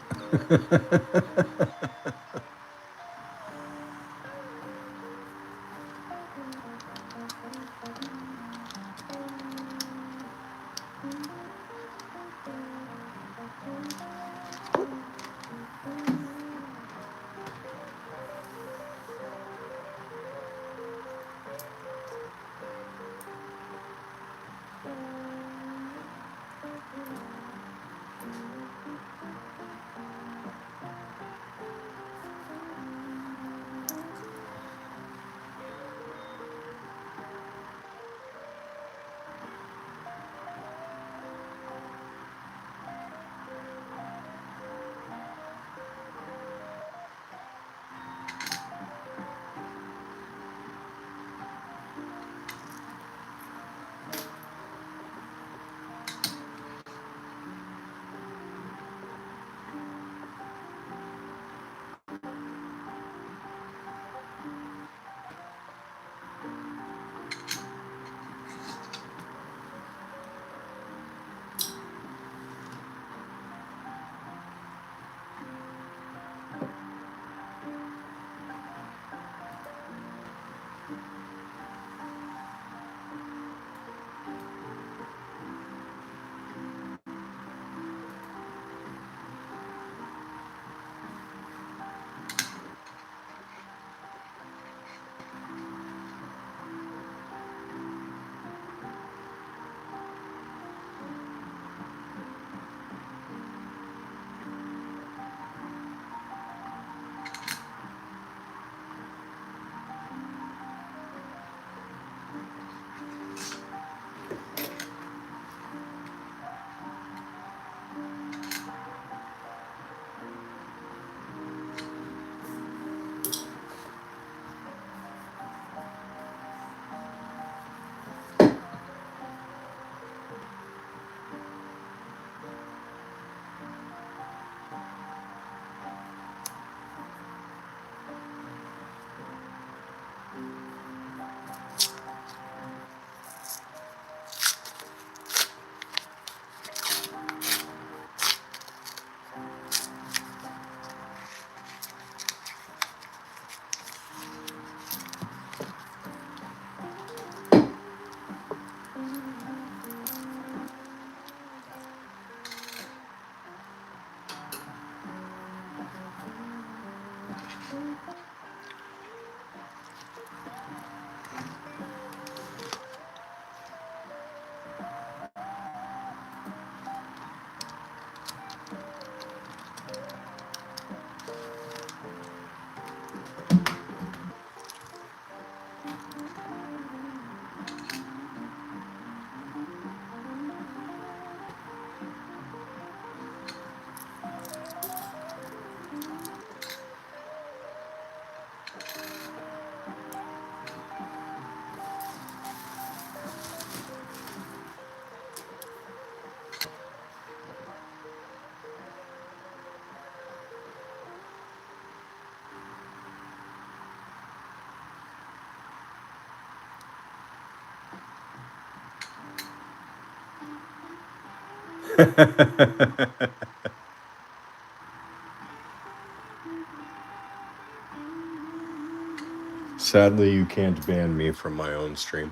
Sadly, you can't ban me from my own stream.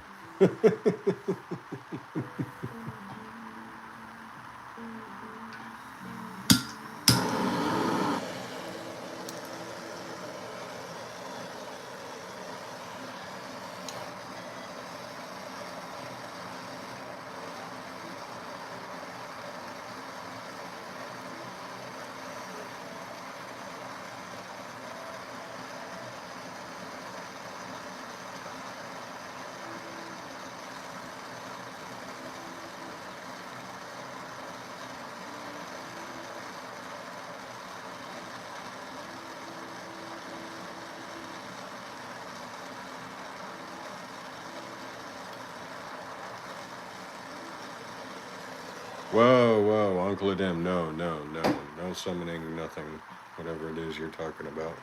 Whoa, whoa, Uncle Adim, no, no, no, no summoning, nothing, whatever it is you're talking about.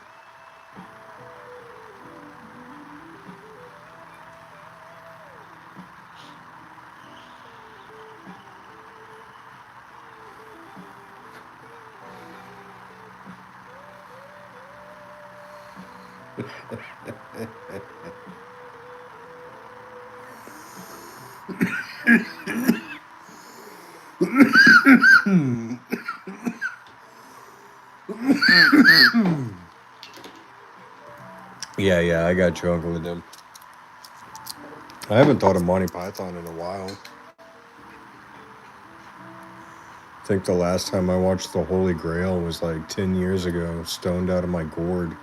Yeah, I got you, Uncle Adim. I haven't thought of Monty Python in a while. I think the last time I watched The Holy Grail was like 10 years ago, stoned out of my gourd.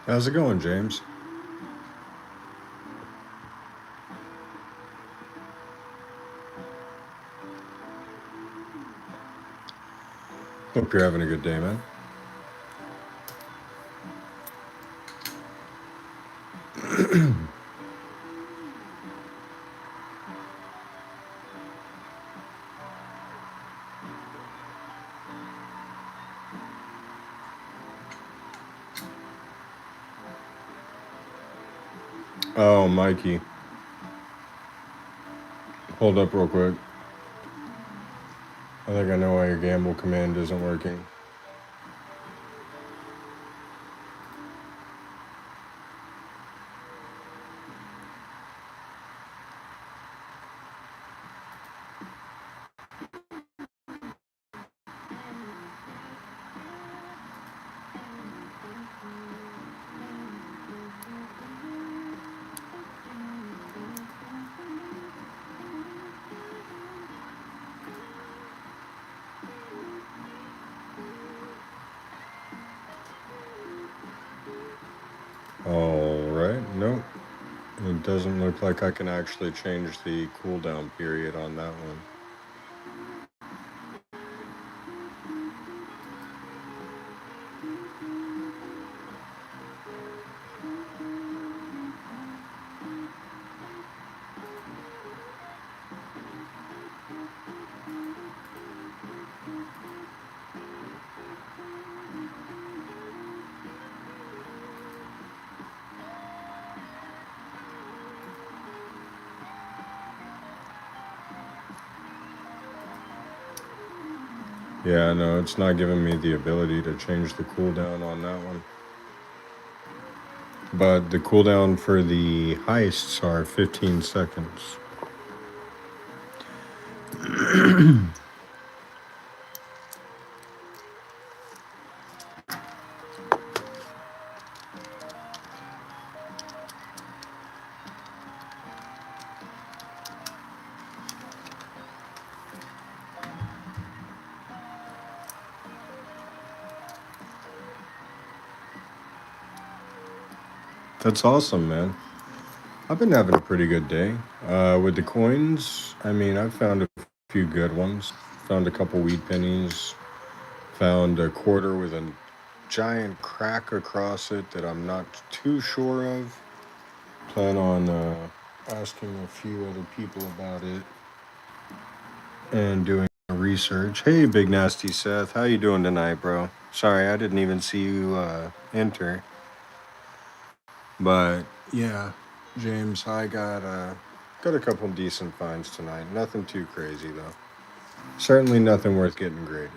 How's it going, James? Hope you're having a good day, man. Oh, Mikey. Hold up real quick. I think I know why your gamble command isn't working. Alright, nope. It doesn't look like I can actually change the cooldown period on that one. Yeah, no, it's not giving me the ability to change the cooldown on that one. But the cooldown for the heists are 15 seconds. That's awesome, man. I've been having a pretty good day. With the coins, I mean, I've found a few good ones. Found a couple wheat pennies. Found a quarter with a giant crack across it that I'm not too sure of. Plan on asking a few other people about it and doing research. Hey, Big Nasty Seth, how you doing tonight, bro? Sorry, I didn't even see you enter. But yeah, James, I got a couple decent finds tonight. Nothing too crazy though. Certainly nothing worth getting graded.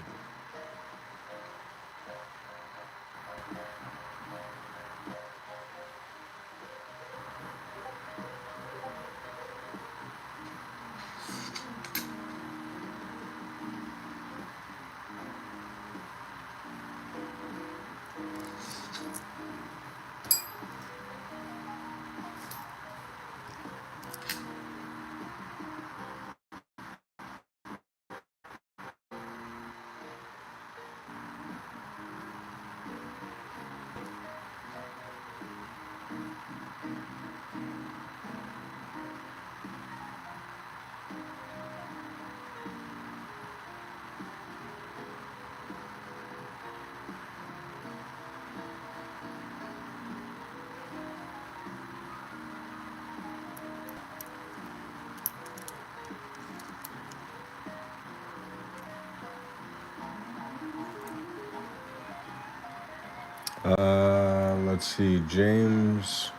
Let's see, James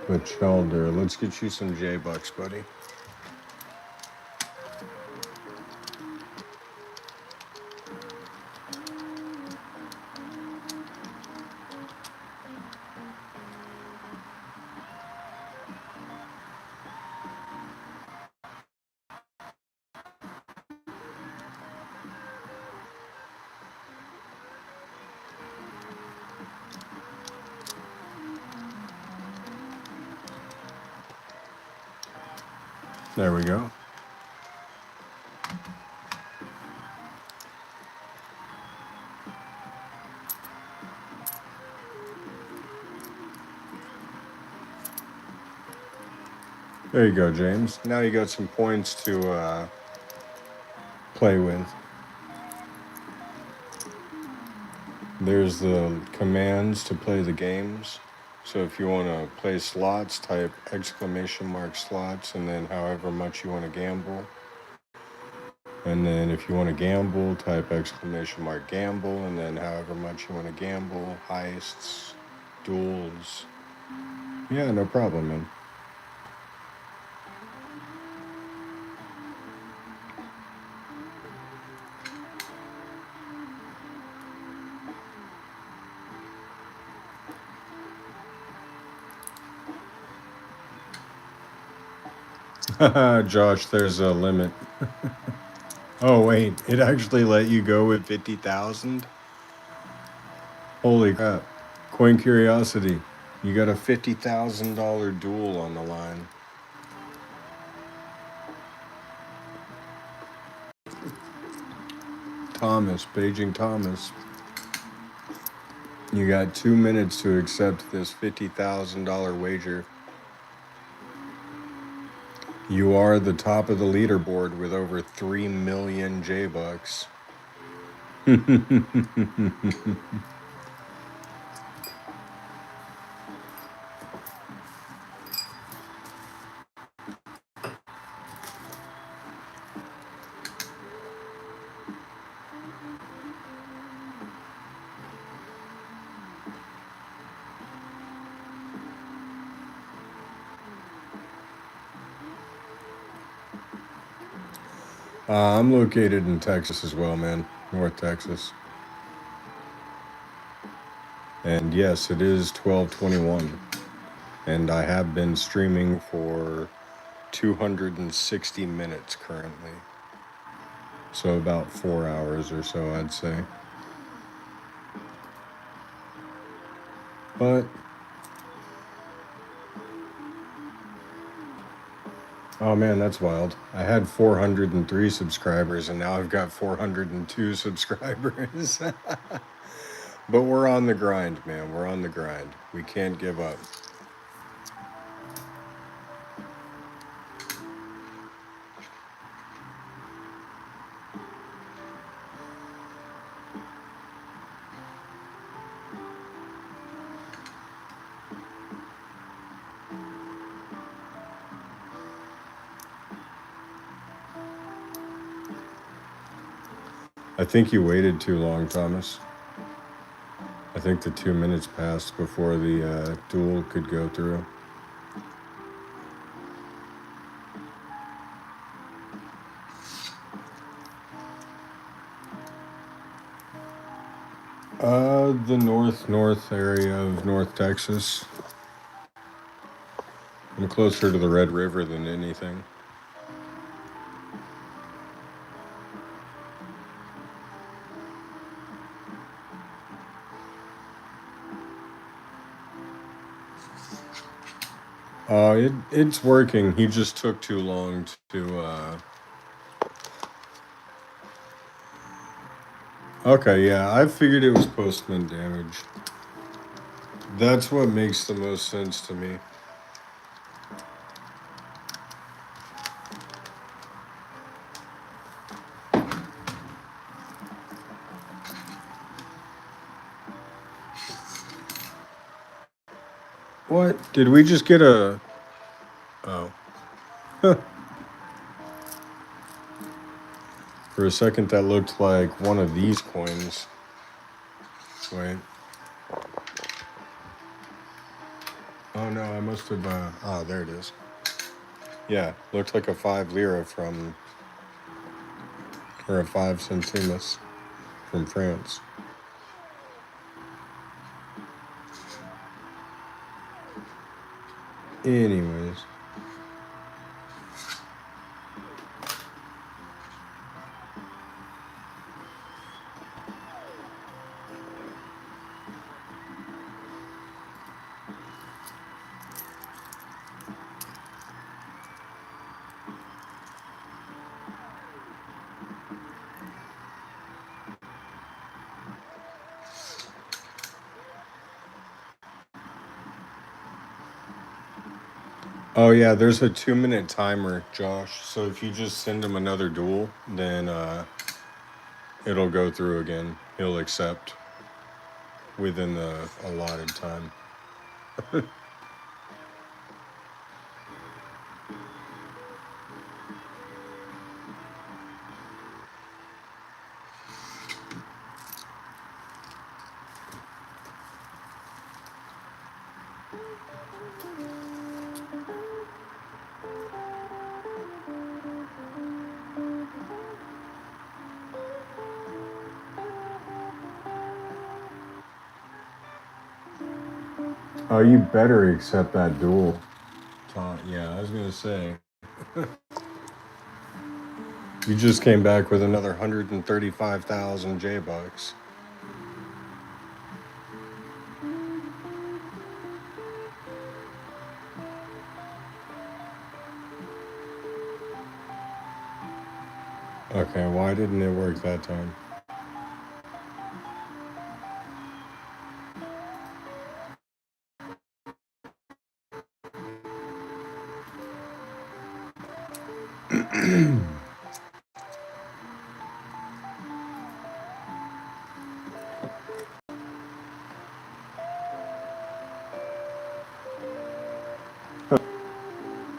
Bachelder. Let's get you some J Bucks, buddy. There we go. There you go, James. Now you got some points to play with. There's the commands to play the games. So if you want to play slots, type ! slots and then however much you want to gamble. And then if you want to gamble, type ! gamble and then however much you want to gamble, heists, duels. Yeah, no problem, man. Josh, there's a limit. Oh wait, it actually let you go with 50,000? Holy crap. Coin Curiosity, you got a $50,000 duel on the line. Thomas, Beijing Thomas. You got 2 minutes to accept this $50,000 wager. You are the top of the leaderboard with over 3 million J-Bucks. I'm located in Texas as well, man. North Texas. And yes, it is 12:21. And I have been streaming for 260 minutes currently. So about 4 hours or so, I'd say. But, oh man, that's wild. I had 403 subscribers and now I've got 402 subscribers. But we're on the grind, man. We're on the grind. We can't give up. I think you waited too long, Thomas. I think the 2 minutes passed before the duel could go through. The north area of North Texas. I'm closer to the Red River than anything. It's working. He just took too long to. Okay, yeah, I figured it was postman damage. That's what makes the most sense to me. What? Did we just get a. Oh. For a second, that looked like one of these coins. Wait. Oh no, I must have. Oh, there it is. Yeah, looked like a 5 lira from. Or a 5 centimes from France. Anyways. Oh yeah, there's a 2 minute timer, Josh. So if you just send him another duel, then it'll go through again. He'll accept within the allotted time. Oh, you better accept that duel. Yeah, I was gonna say. You just came back with another 135,000 J bucks. Okay, why didn't it work that time?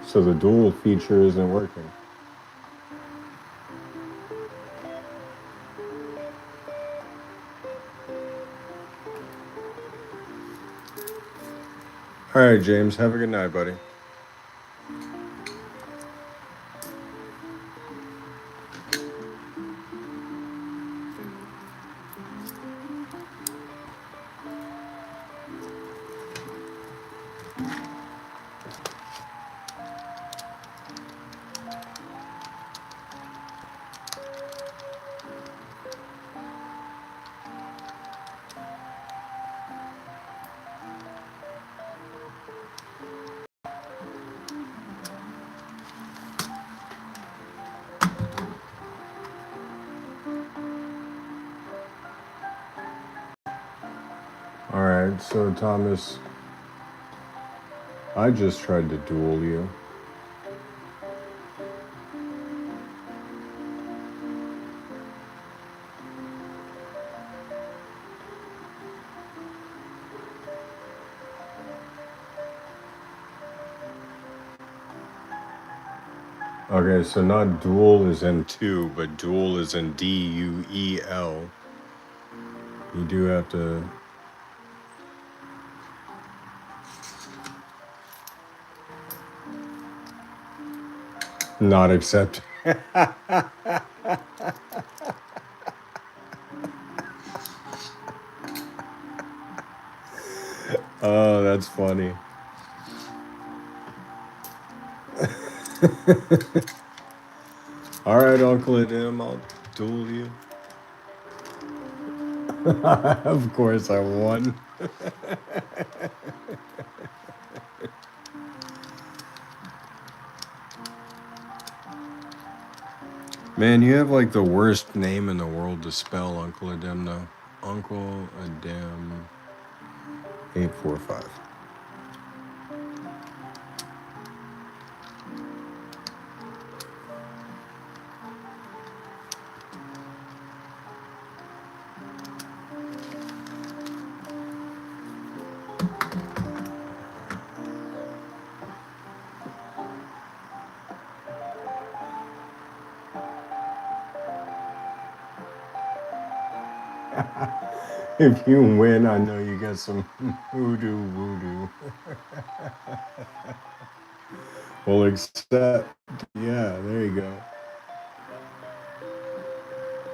So the dual feature isn't working. All right, James, have a good night, buddy. Alright, so Thomas, I just tried to duel you. Okay, so not duel is in two, but duel is in D-U-E-L. You do have to... not accept. Oh, that's funny. Alright, Uncle Adam, I'll duel you. Of course I won. Man, you have like the worst name in the world to spell, Uncle Adam, though. Uncle Adam 845. If you win, I know you get some hoodoo voodoo. Well, except, yeah, there you go.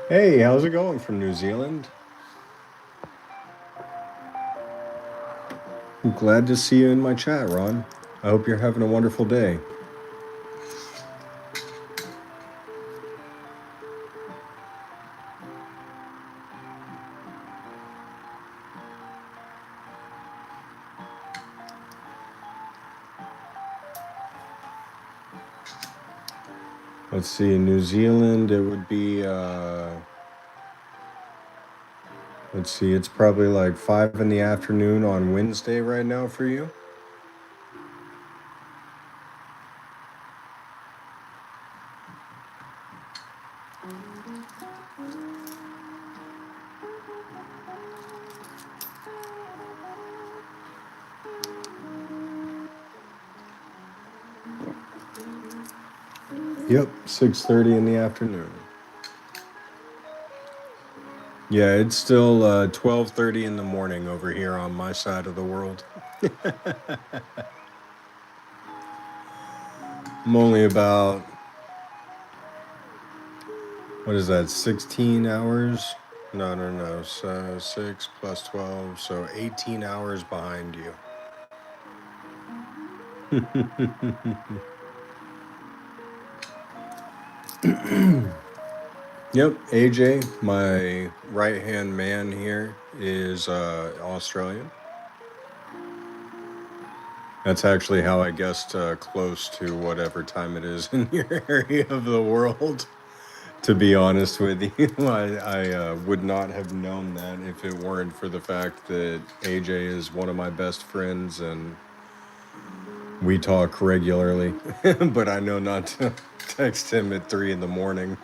Hey, how's it going from New Zealand? I'm glad to see you in my chat, Ron. I hope you're having a wonderful day. Let's see, in New Zealand, it would be, let's see, it's probably like 5 in the afternoon on Wednesday right now for you. Yep, 6:30 in the afternoon. Yeah, it's still 12:30 in the morning over here on my side of the world. I'm only about, what is that, 16 hours? No, so 6 plus 12, so 18 hours behind you. Yep, AJ, my right-hand man here, is Australian. That's actually how I guessed close to whatever time it is in your area of the world. To be honest with you, I would not have known that if it weren't for the fact that AJ is one of my best friends and we talk regularly. But I know not to text him at 3 in the morning.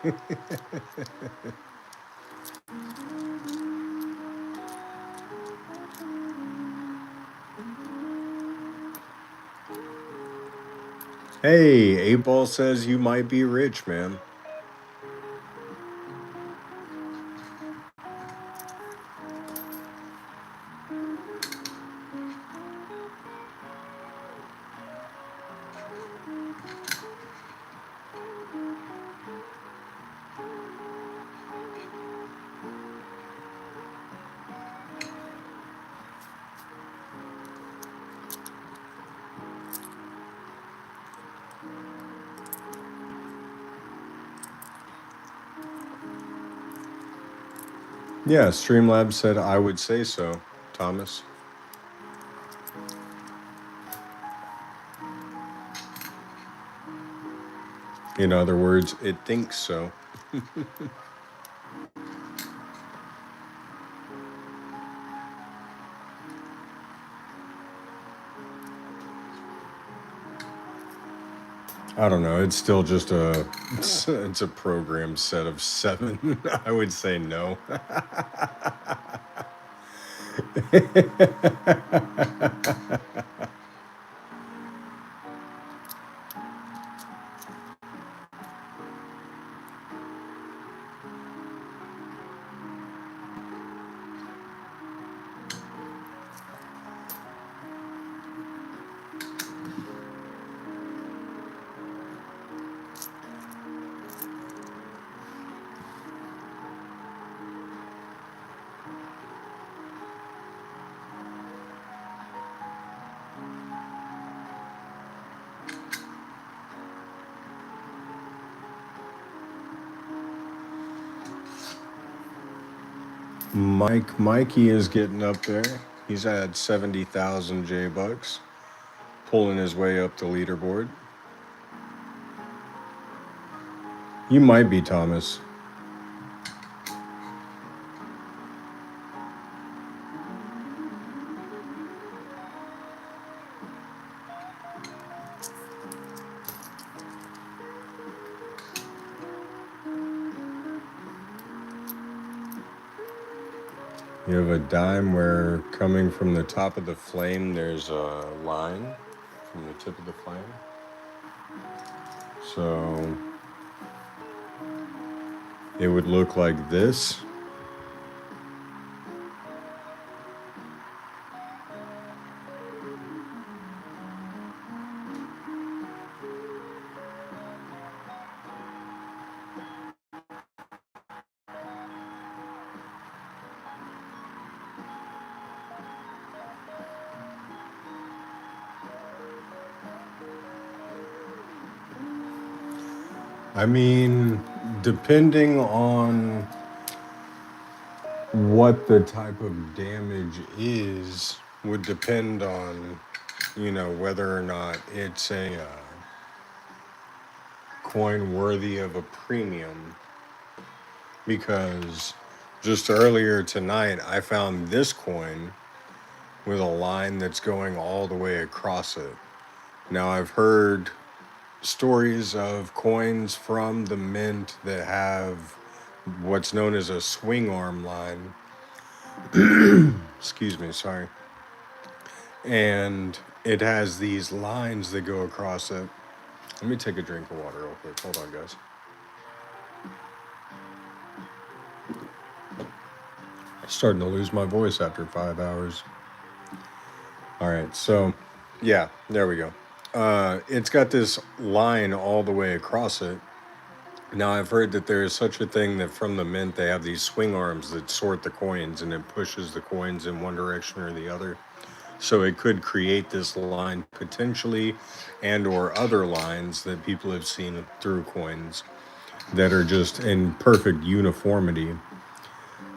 Hey, 8 Ball says you might be rich, man. Yeah, Streamlabs said I would say so, Thomas. In other words, it thinks so. I don't know. It's still just it's a program set of 7. I would say no. Mikey is getting up there. He's at 70,000 J bucks, pulling his way up the leaderboard. You might be Thomas. You have a dime where coming from the top of the flame, there's a line from the tip of the flame. So it would look like this. I mean, depending on what the type of damage is, would depend on, whether or not it's a coin worthy of a premium. Because just earlier tonight, I found this coin with a line that's going all the way across it. Now, I've heard stories of coins from the mint that have what's known as a swing arm line. Excuse me, sorry. And it has these lines that go across it. Let me take a drink of water real quick. Hold on, guys. Starting to lose my voice after 5 hours. All right, so yeah, there we go. It's got this line all the way across it. Now, I've heard that there is such a thing that from the mint, they have these swing arms that sort the coins and it pushes the coins in one direction or the other. So it could create this line potentially, and or other lines that people have seen through coins that are just in perfect uniformity.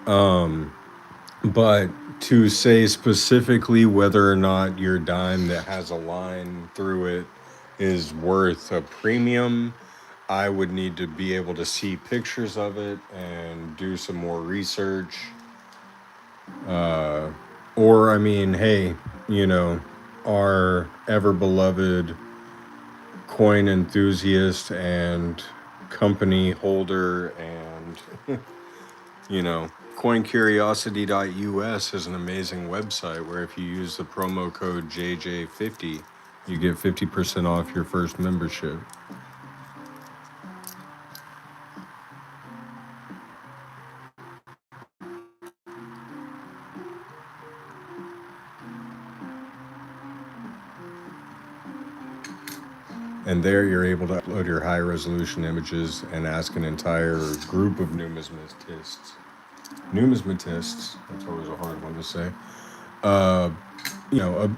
But to say specifically whether or not your dime that has a line through it is worth a premium, I would need to be able to see pictures of it and do some more research. Or, I mean, hey, our ever beloved coin enthusiast and company holder and, coincuriosity.us is an amazing website where if you use the promo code JJ50, you get 50% off your first membership. And there you're able to upload your high resolution images and ask an entire group of numismatists. Numismatists, that's always a hard one to say.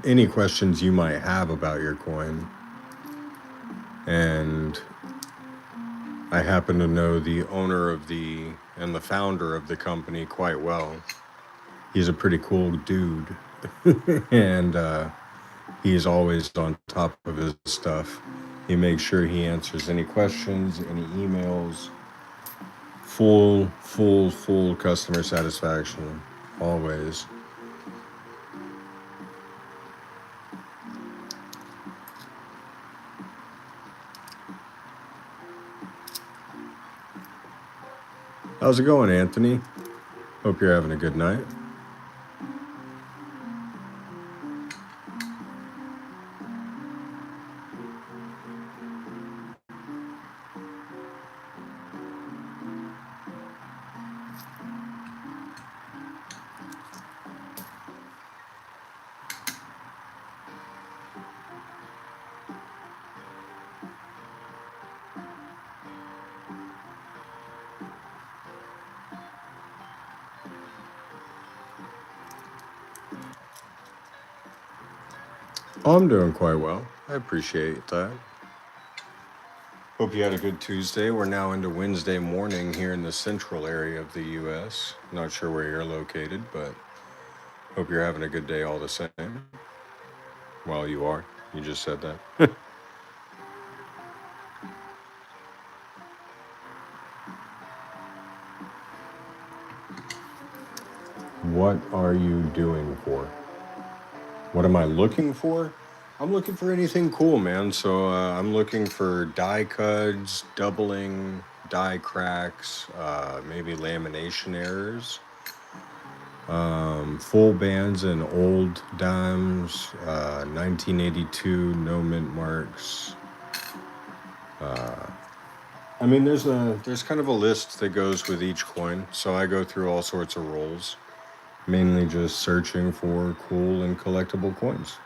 Any questions you might have about your coin. And I happen to know the owner of and the founder of the company quite well. He's a pretty cool dude. And he's always on top of his stuff. He makes sure he answers any questions, any emails. Full customer satisfaction, always. How's it going, Anthony? Hope you're having a good night. Oh, I'm doing quite well. I appreciate that. Hope you had a good Tuesday. We're now into Wednesday morning here in the central area of the U.S. Not sure where you're located, but hope you're having a good day all the same. Well, you are. You just said that. What are you doing for? What am I looking for? I'm looking for anything cool, man. So I'm looking for die cuts, doubling, die cracks, maybe lamination errors, full bands and old dimes, 1982 no mint marks. I mean, there's kind of a list that goes with each coin. So I go through all sorts of rolls, mainly just searching for cool and collectible coins.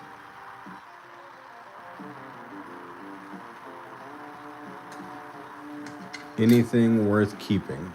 Anything worth keeping.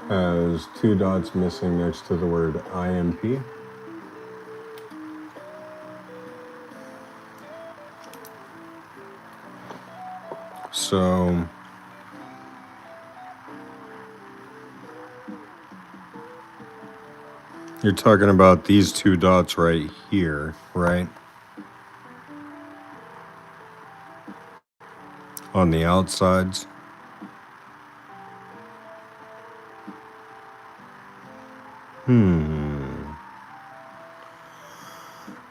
Has two dots missing next to the word IMP. So you're talking about these two dots right here, right? On the outsides.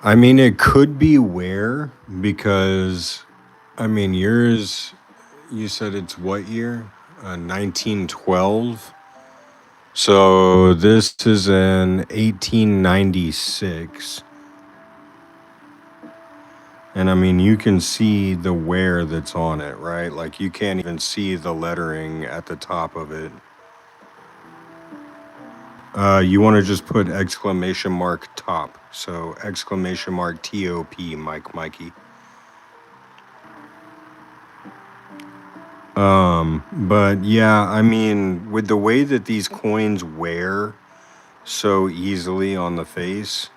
I mean, it could be where, because, I mean, yours, you said it's what year? 1912. So this is in 1896. And I mean, you can see the wear that's on it, right? Like, you can't even see the lettering at the top of it. You want to just put exclamation mark top. So exclamation mark TOP, Mike Mikey. But yeah, I mean, with the way that these coins wear so easily on the face,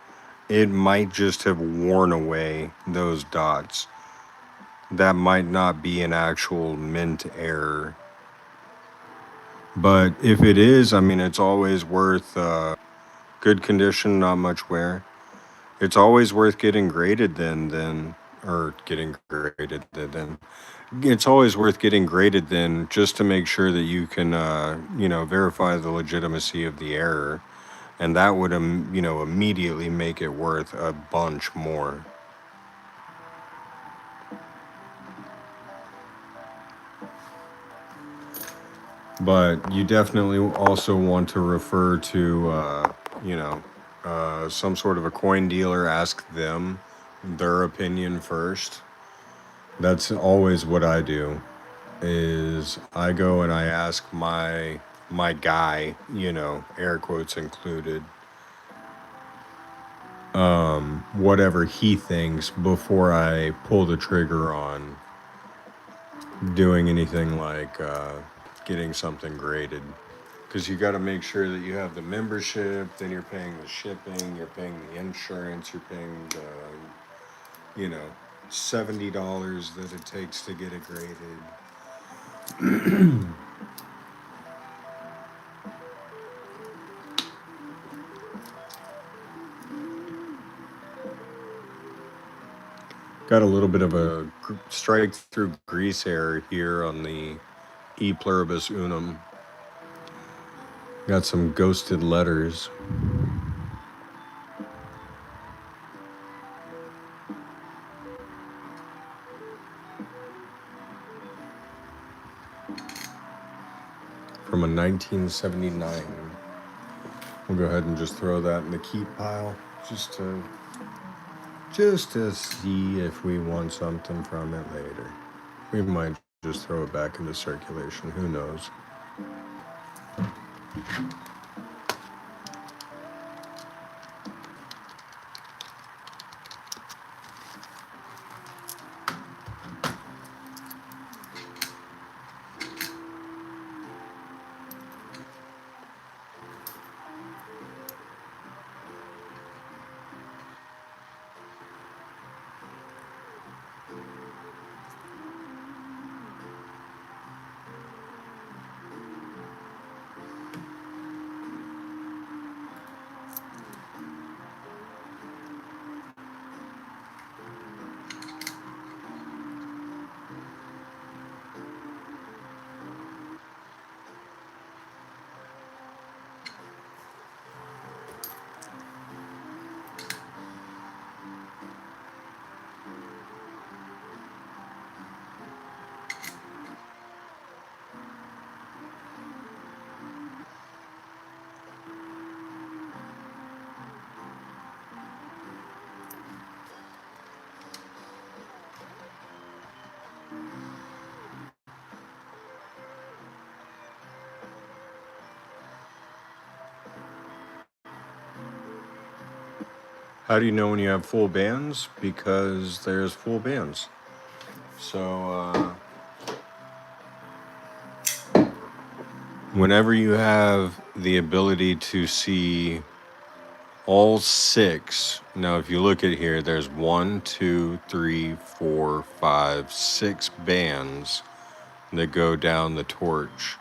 it might just have worn away those dots. That might not be an actual mint error. But if it is, I mean, it's always worth good condition, not much wear. It's always worth getting graded or getting graded then. It's always worth getting graded then, just to make sure that you can, verify the legitimacy of the error. And that would, immediately make it worth a bunch more. But you definitely also want to refer to, some sort of a coin dealer, ask them their opinion first. That's always what I do, is I go and I ask my my guy, air quotes included, whatever he thinks before I pull the trigger on doing anything like getting something graded. Because you got to make sure that you have the membership, then you're paying the shipping, you're paying the insurance, you're paying the, $70 that it takes to get it graded. Got a little bit of a strike through grease error here on the E pluribus unum. Got some ghosted letters. From a 1979. We'll go ahead and just throw that in the keep pile just to see if we want something from it later. We might just throw it back into circulation, who knows. How do you know when you have full bands? Because there's full bands. So, whenever you have the ability to see all 6, now if you look at here, there's 1, 2, 3, 4, 5, 6 bands that go down the torch.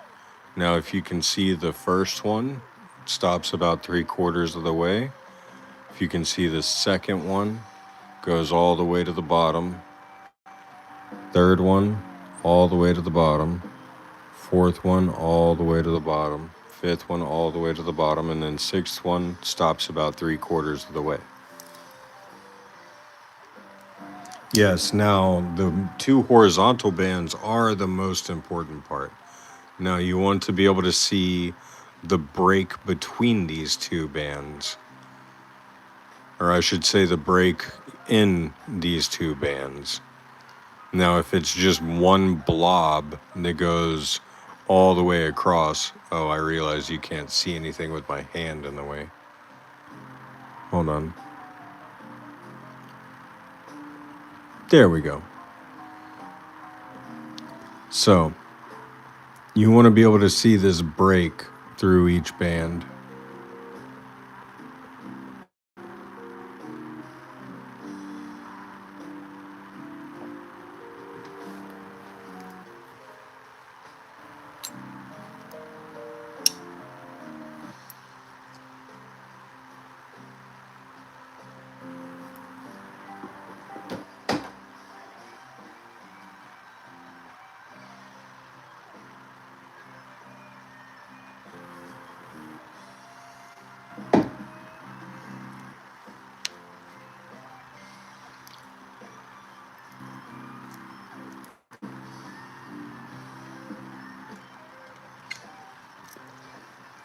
Now, if you can see the first one, it stops about 3/4 of the way. If you can see the second one, goes all the way to the bottom. Third one, all the way to the bottom. Fourth one, all the way to the bottom. Fifth one, all the way to the bottom. And then sixth one stops about 3/4 of the way. Yes, now the 2 horizontal bands are the most important part. Now you want to be able to see the break between these 2 bands. Or I should say the break in these 2 bands. Now if it's just one blob that goes all the way across, oh, I realize you can't see anything with my hand in the way. Hold on. There we go. So, you want to be able to see this break through each band.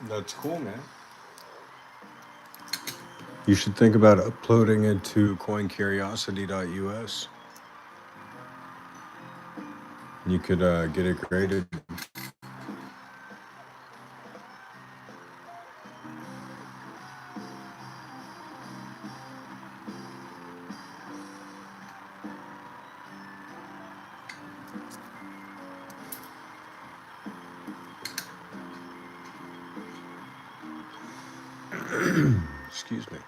That's cool, man. You should think about uploading it to coincuriosity.us. You could get it graded. Excuse me.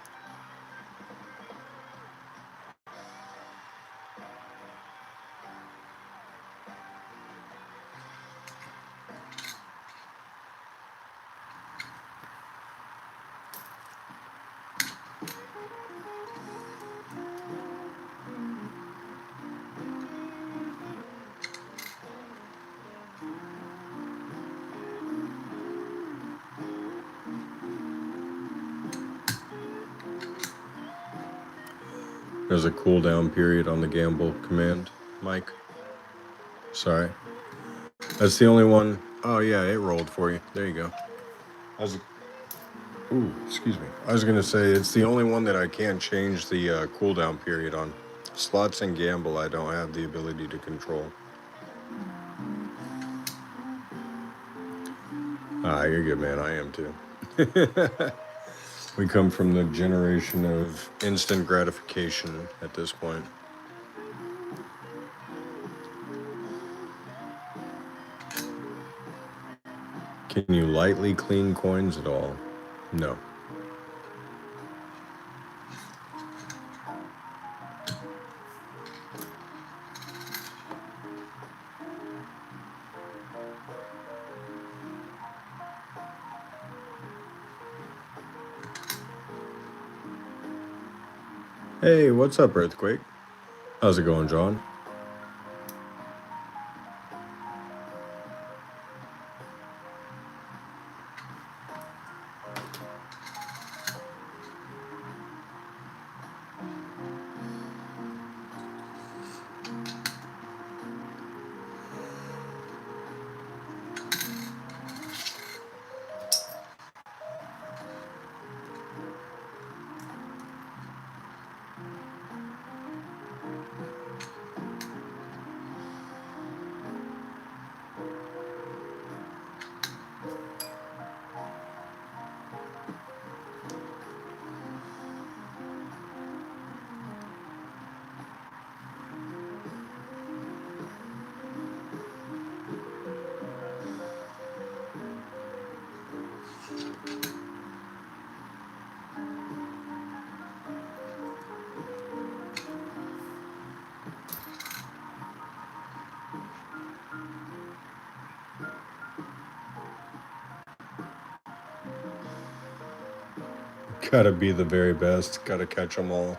There's a cooldown period on the gamble command, Mike. Sorry. That's the only one. Oh, yeah, it rolled for you. There you go. Ooh, excuse me. I was going to say, it's the only one that I can't change the cooldown period on. Slots and gamble, I don't have the ability to control. Ah, you're good, man. I am too. We come from the generation of instant gratification at this point. Can you lightly clean coins at all? No. Hey, what's up, Earthquake? How's it going, John? Gotta be the very best. Gotta catch them all.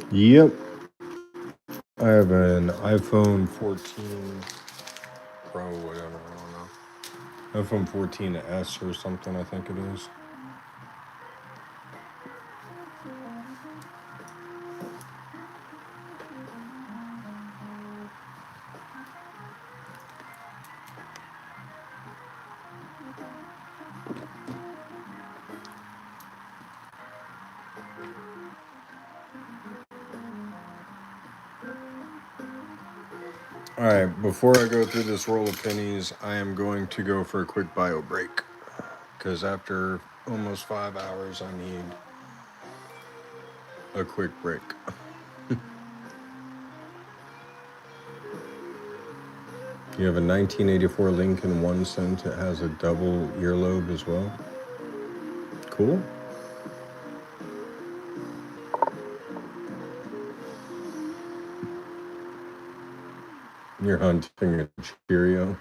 Yep. I have an iPhone 14 Pro, whatever, I don't know. iPhone 14S or something, I think it is. All right, before I go through this roll of pennies, I am going to go for a quick bio break. Because after almost 5 hours, I need a quick break. You have a 1984 Lincoln 1 cent. It has a double earlobe as well. Cool. You're hunting a Cheerio.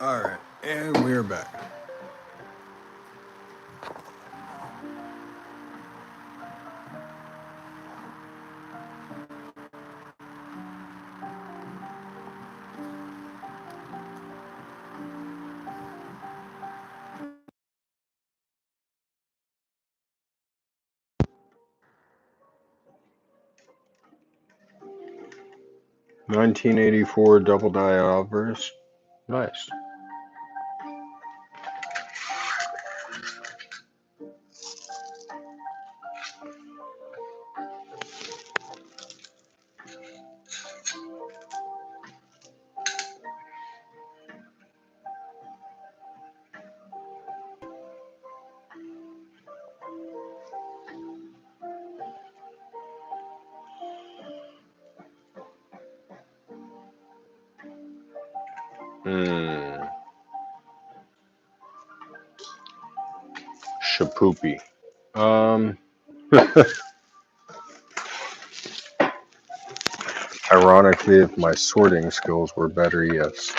All right, and we're back. $1984 double die obverse. Nice. Hmm. Shapoopy. Um. Ironically, if my sorting skills were better, yes.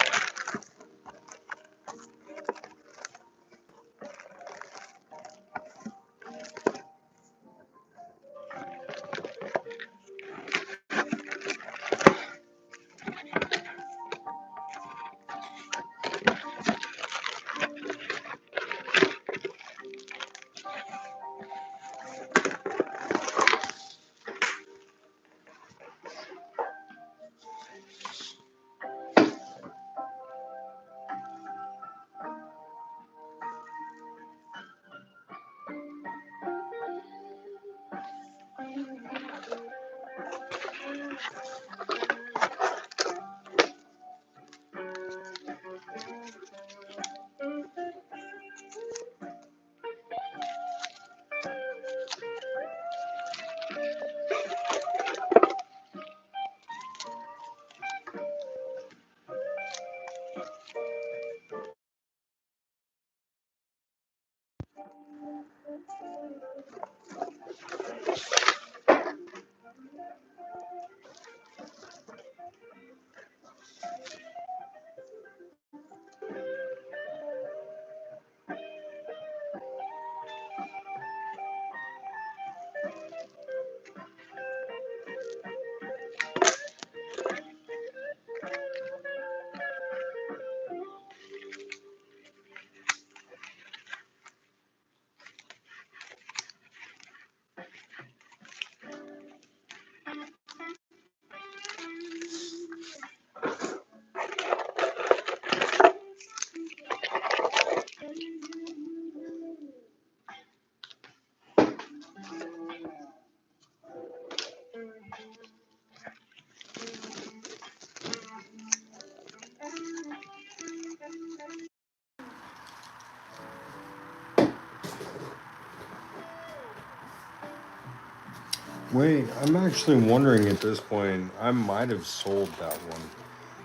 Wait, I'm actually wondering at this point, I might have sold that one.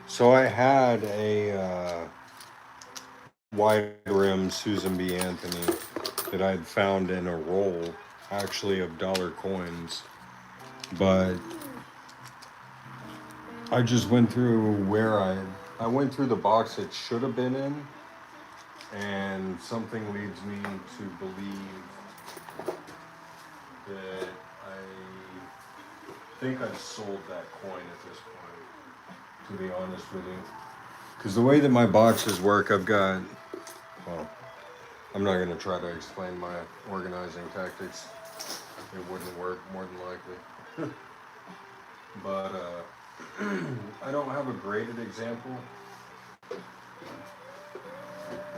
So I had a wide rim Susan B. Anthony that I'd found in a roll, actually, of dollar coins. But I just went through I went through the box it should have been in, and something leads me to believe that I think I've sold that coin at this point, to be honest with you. Because the way that my boxes work, well, I'm not going to try to explain my organizing tactics. It wouldn't work more than likely. But I don't have a graded example.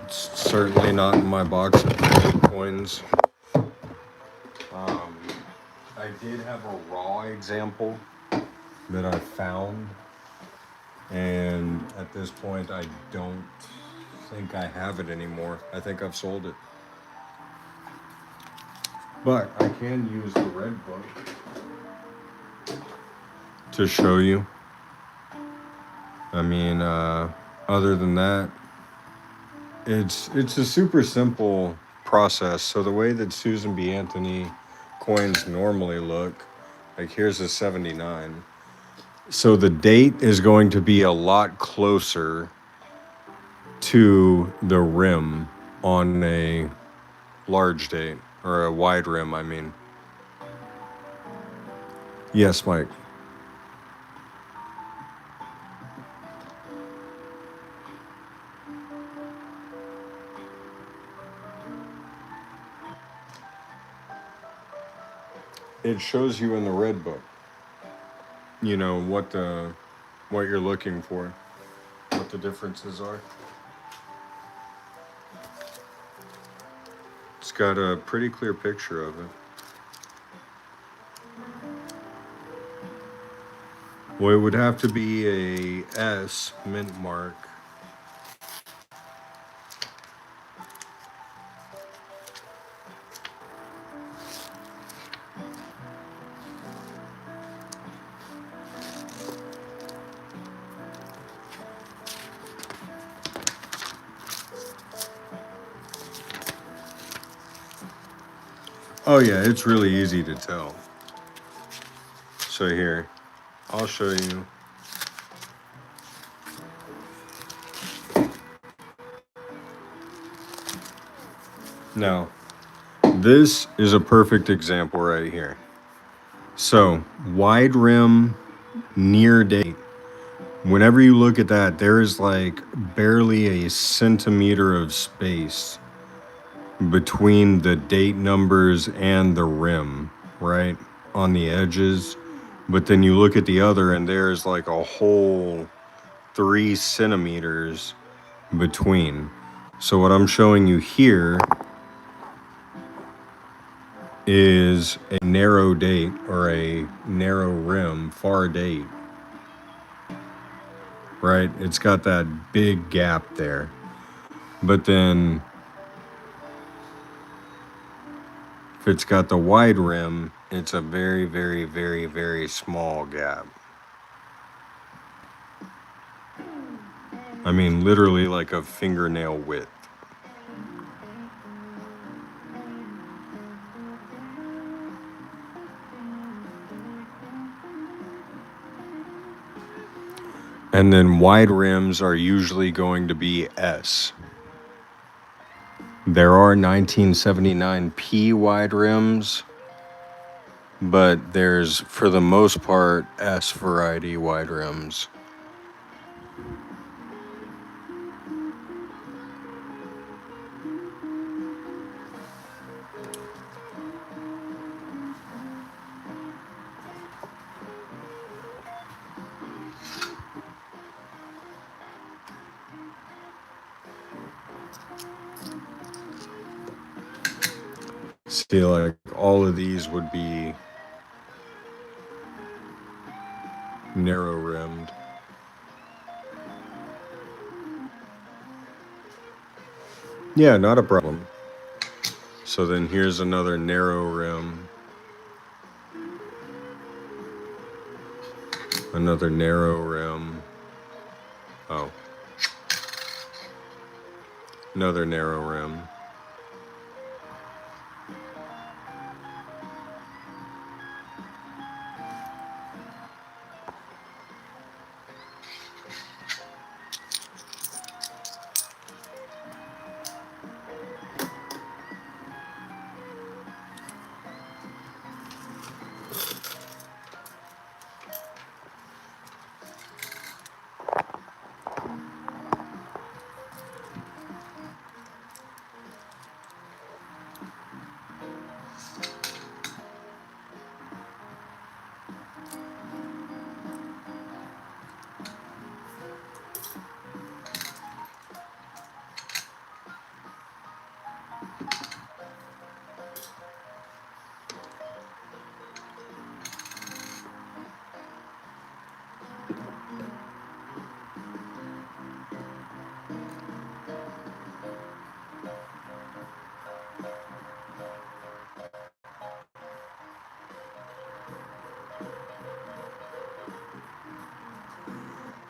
It's certainly not in my box of coins. Um, I did have a raw example that I found, and at this point, I don't think I have it anymore. I think I've sold it. But I can use the red book to show you. I mean, other than that, it's a super simple process. So the way that Susan B. Anthony coins normally look, like here's a 79. So the date is going to be a lot closer to the rim on a large date, or a wide rim, I mean. Yes, Mike. It shows you in the red book, you know, what you're looking for, what the differences are. It's got a pretty clear picture of it. Well, it would have to be a S mint mark. Oh yeah, it's really easy to tell. So here, I'll show you. Now, this is a perfect example right here. So, wide rim, near date. Whenever you look at that, there is like barely a centimeter of space between the date numbers and the rim, right? On the edges. But then you look at the other, and there's like a whole 3 centimeters between. So, what I'm showing you here is a narrow date, or a narrow rim, far date, right? It's got that big gap there. But then if it's got the wide rim, it's a very, very, very, very small gap. I mean, literally like a fingernail width. And then wide rims are usually going to be S. There are 1979P wide rims, but there's, for the most part, S variety wide rims. See, like, all of these would be narrow rimmed. Yeah, not a problem. So then here's another narrow rim. Another narrow rim. Oh. Another narrow rim.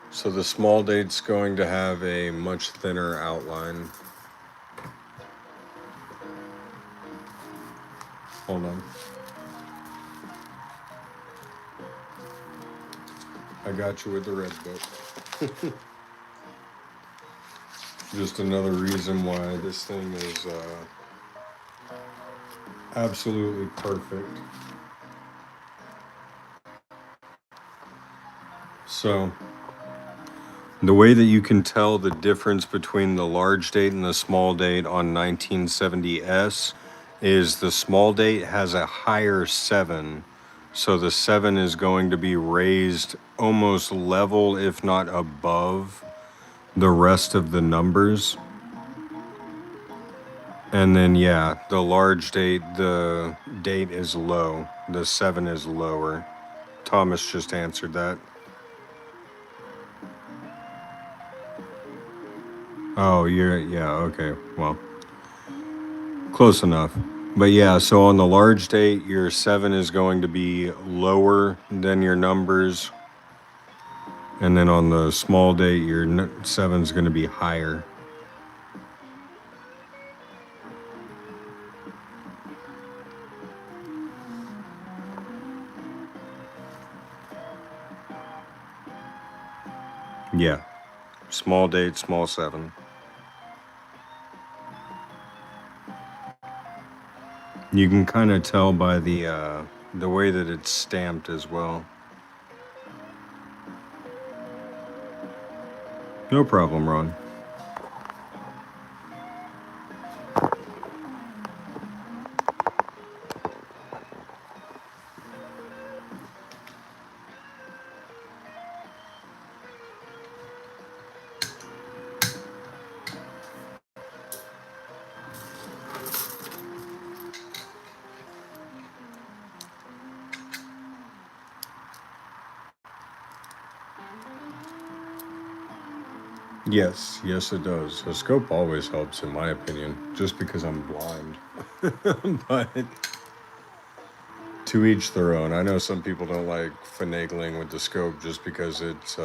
So the small date's going to have a much thinner outline. Hold on. I got you with the red book. Just another reason why this thing is absolutely perfect. So, the way that you can tell the difference between the large date and the small date on 1970S is the small date has a higher 7. So the 7 is going to be raised almost level, if not above, the rest of the numbers. And then, yeah, the large date, the date is low. The 7 is lower. Thomas just answered that. Oh, yeah, okay. Well, close enough. But yeah, so on the large date, your 7 is going to be lower than your numbers. And then on the small date, your 7 is going to be higher. Yeah. Small date, small 7. You can kind of tell by the way that it's stamped as well. No problem, Ron. Yes, yes, it does. A scope always helps, in my opinion, just because I'm blind. But to each their own. I know some people don't like finagling with the scope just because it's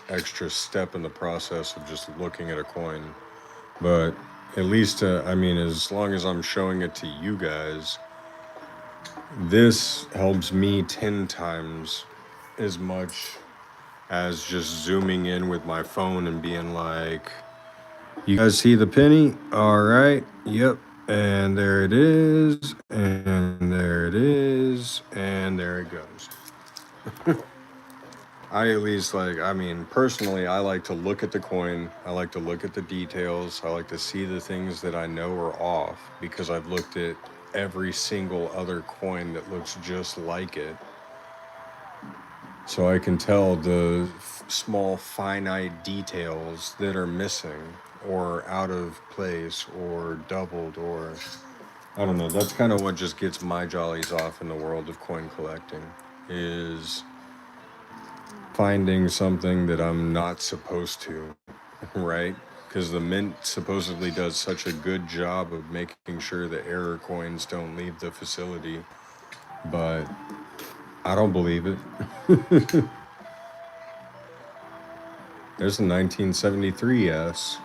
extra step in the process of just looking at a coin. But at least, I mean, as long as I'm showing it to you guys, this helps me 10 times as much as just zooming in with my phone and being like, you guys see the penny? All right. Yep. And there it is. And there it is. And there it goes. I at least like, I mean, personally, I like to look at the coin. I like to look at the details. I like to see the things that I know are off because I've looked at every single other coin that looks just like it. So I can tell the small, finite details that are missing or out of place or doubled or I don't know. That's kind of what just gets my jollies off in the world of coin collecting is finding something that I'm not supposed to, right? Because the mint supposedly does such a good job of making sure the error coins don't leave the facility, but I don't believe it. There's a 1973 S.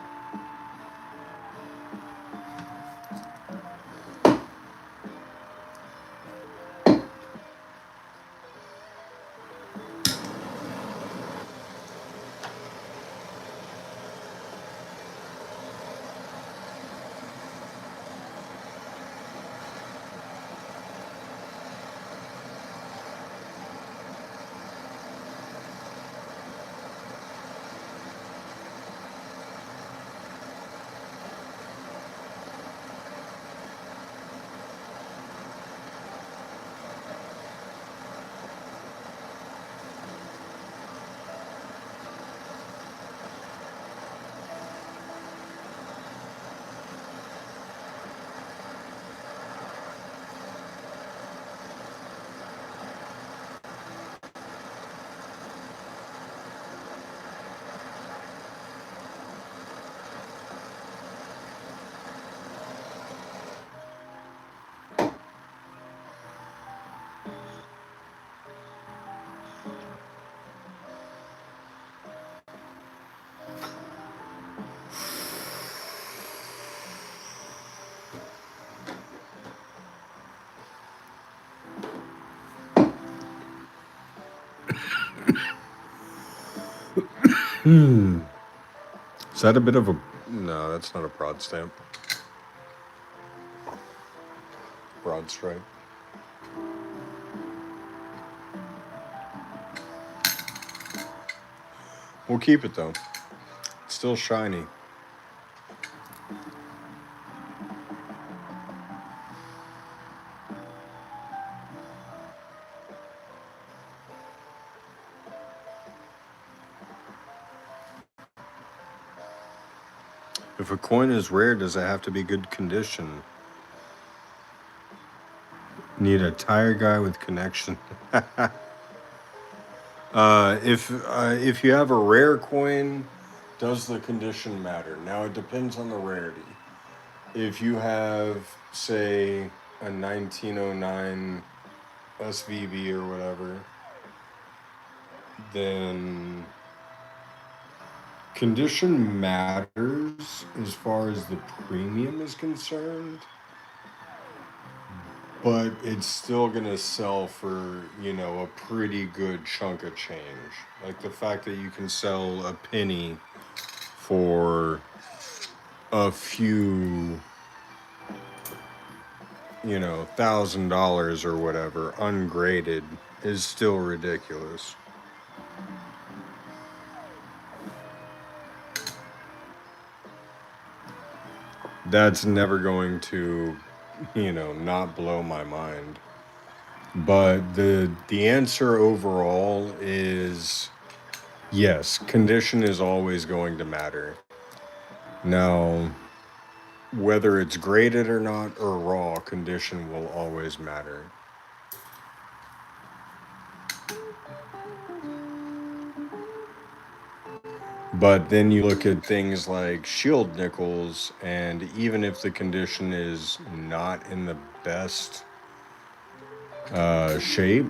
Is that a bit of a No, that's not a prod stamp. Broad stripe. We'll keep it though. It's still shiny. If a coin is rare, does it have to be good condition? Need a tire guy with connection. If you have a rare coin, does the condition matter? Now it depends on the rarity. If you have, say, a 1909 SVB or whatever, then condition matters as far as the premium is concerned, but it's still gonna sell for, a pretty good chunk of change. Like the fact that you can sell a penny for a few, $1,000 or whatever, ungraded, is still ridiculous. That's never going to, not blow my mind. But the answer overall is yes, condition is always going to matter. Now, whether it's graded or not or raw, condition will always matter. But then you look at things like shield nickels, and even if the condition is not in the best shape,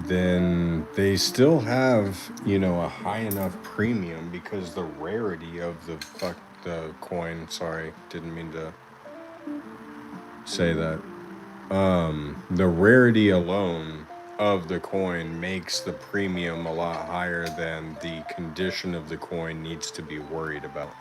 then they still have, a high enough premium because the rarity of the coin. Sorry, didn't mean to say that. The rarity alone of the coin makes the premium a lot higher than the condition of the coin needs to be worried about.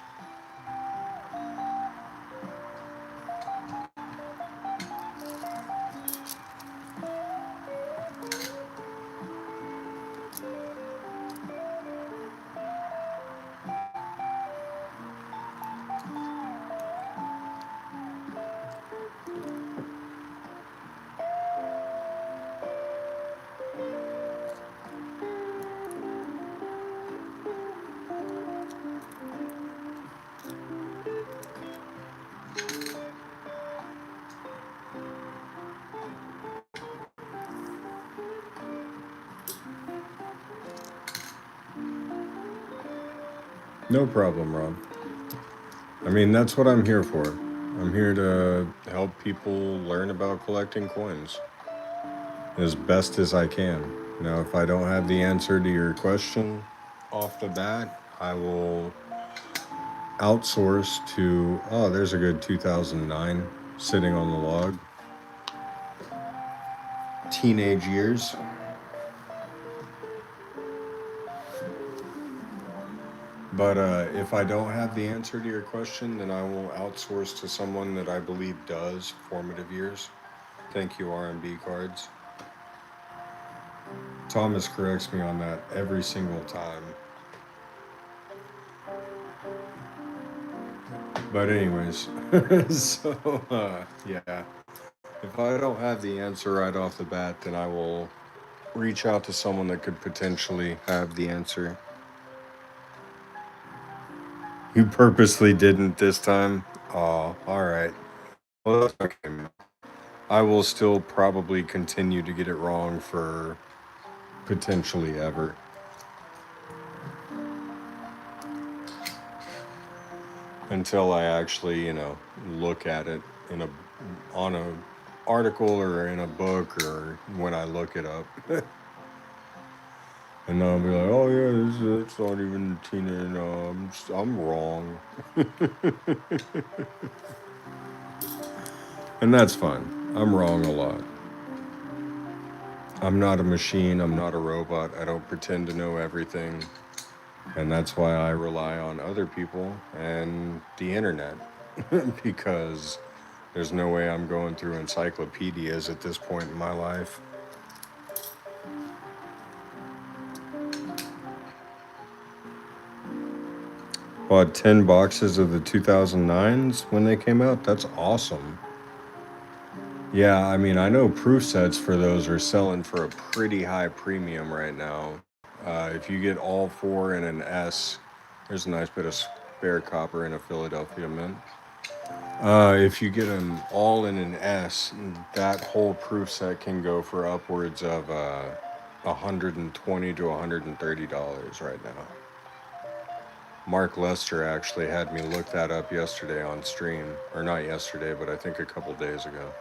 No problem, Rob. I mean, that's what I'm here for. I'm here to help people learn about collecting coins as best as I can. Now, if I don't have the answer to your question off the bat, I will outsource to, oh, there's a good 2009 sitting on the log. Teenage years. But if I don't have the answer to your question, then I will outsource to someone that I believe does formative years. Thank you, RMB cards. Thomas corrects me on that every single time. But anyways, so yeah, if I don't have the answer right off the bat, then I will reach out to someone that could potentially have the answer. You purposely didn't this time? Oh, alright. Well, that's okay. I will still probably continue to get it wrong for potentially ever. Until I actually, look at it on a article or in a book or when I look it up. And I'll be like, oh yeah, it's not even Tina. No, I'm wrong. And that's fine. I'm wrong a lot. I'm not a machine. I'm not a robot. I don't pretend to know everything. And that's why I rely on other people and the internet because there's no way I'm going through encyclopedias at this point in my life. Bought 10 boxes of the 2009s when they came out. That's awesome. Yeah, I mean, I know proof sets for those are selling for a pretty high premium right now. If you get all four in an S, there's a nice bit of spare copper in a Philadelphia mint. If you get them all in an S, that whole proof set can go for upwards of $120 to $130 right now. Mark Lester actually had me look that up yesterday on stream, or not yesterday, but I think a couple days ago.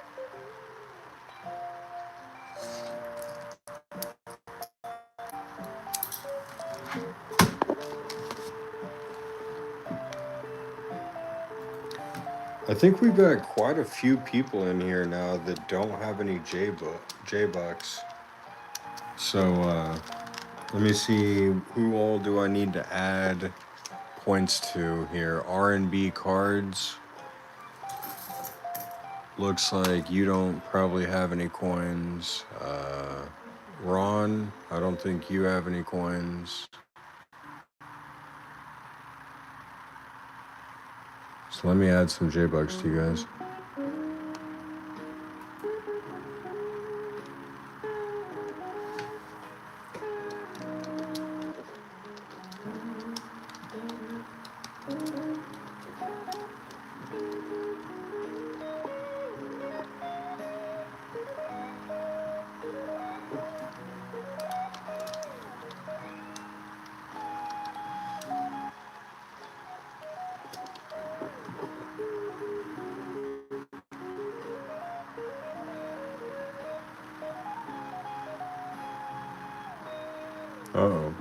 I think we've got quite a few people in here now that don't have any J bucks. So let me see, who all do I need to add points to here? R&B cards. Looks like you don't probably have any coins. Ron, I don't think you have any coins. So let me add some J bucks to you guys. Uh-oh.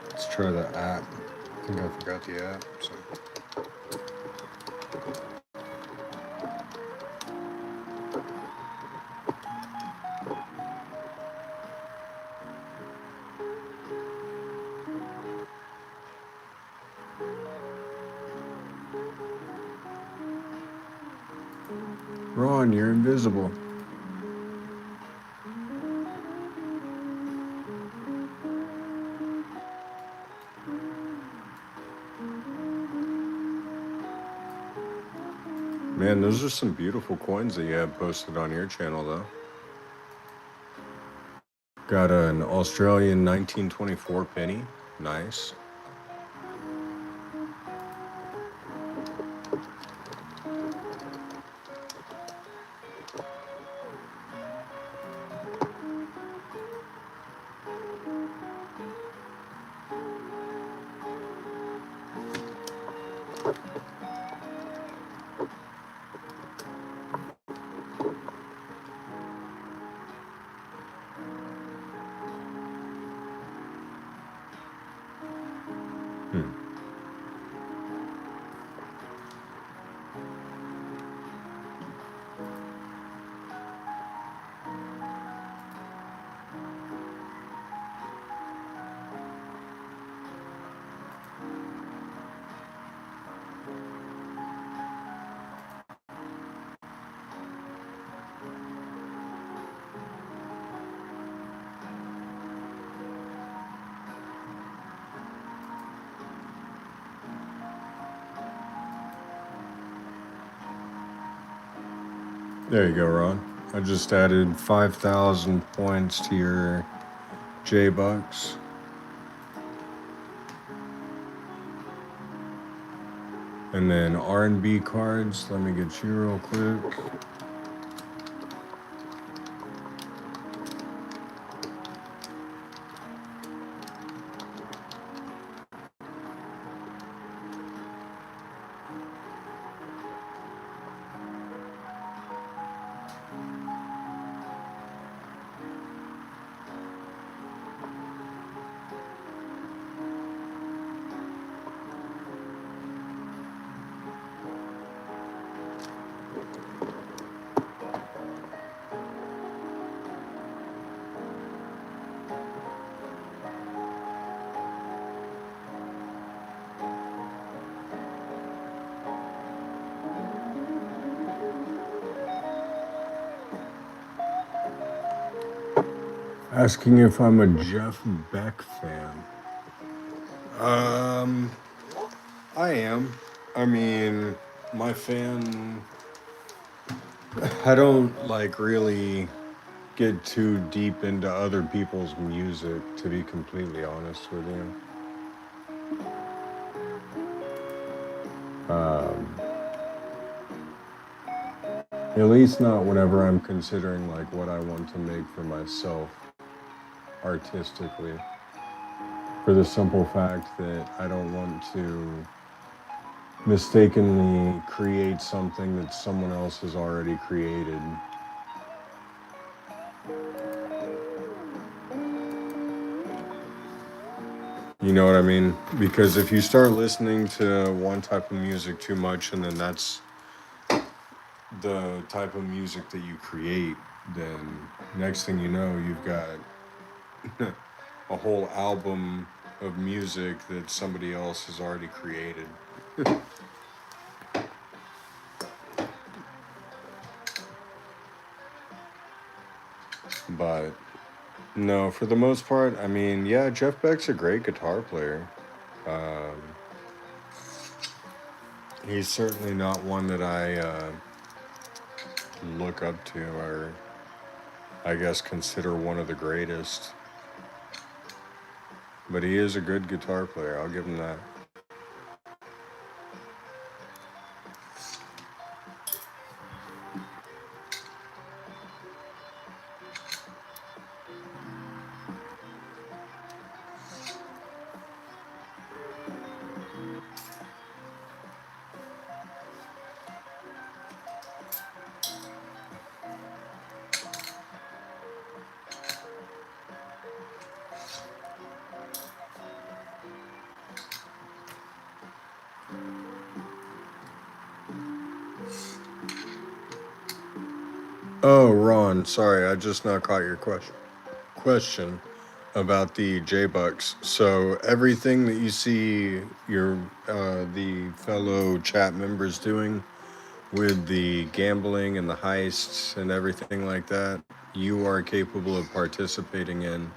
Let's try the app. I think I forgot the app. So. Ron, you're invisible. Man, those are some beautiful coins that you have posted on your channel, though. Got an Australian 1924 penny. Nice. There you go, Ron. I just added 5,000 points to your J bucks. And then R&B cards. Let me get you real quick. Asking if I'm a Jeff Beck fan. Um, I am. I mean, my fan. I don't like really get too deep into other people's music, to be completely honest with you. Um, at least not whenever I'm considering like what I want to make for myself artistically. For the simple fact that I don't want to mistakenly create something that someone else has already created. You know what I mean? Because if you start listening to one type of music too much and then that's the type of music that you create, then next thing you know, you've got a whole album of music that somebody else has already created. But no, for the most part, I mean, yeah, Jeff Beck's a great guitar player. Um, he's certainly not one that I look up to or I guess consider one of the greatest. But he is a good guitar player, I'll give him that. Oh, Ron, sorry, I just not caught your question about the J Bucks. So everything that you see your the fellow chat members doing with the gambling and the heists and everything like that, you are capable of participating in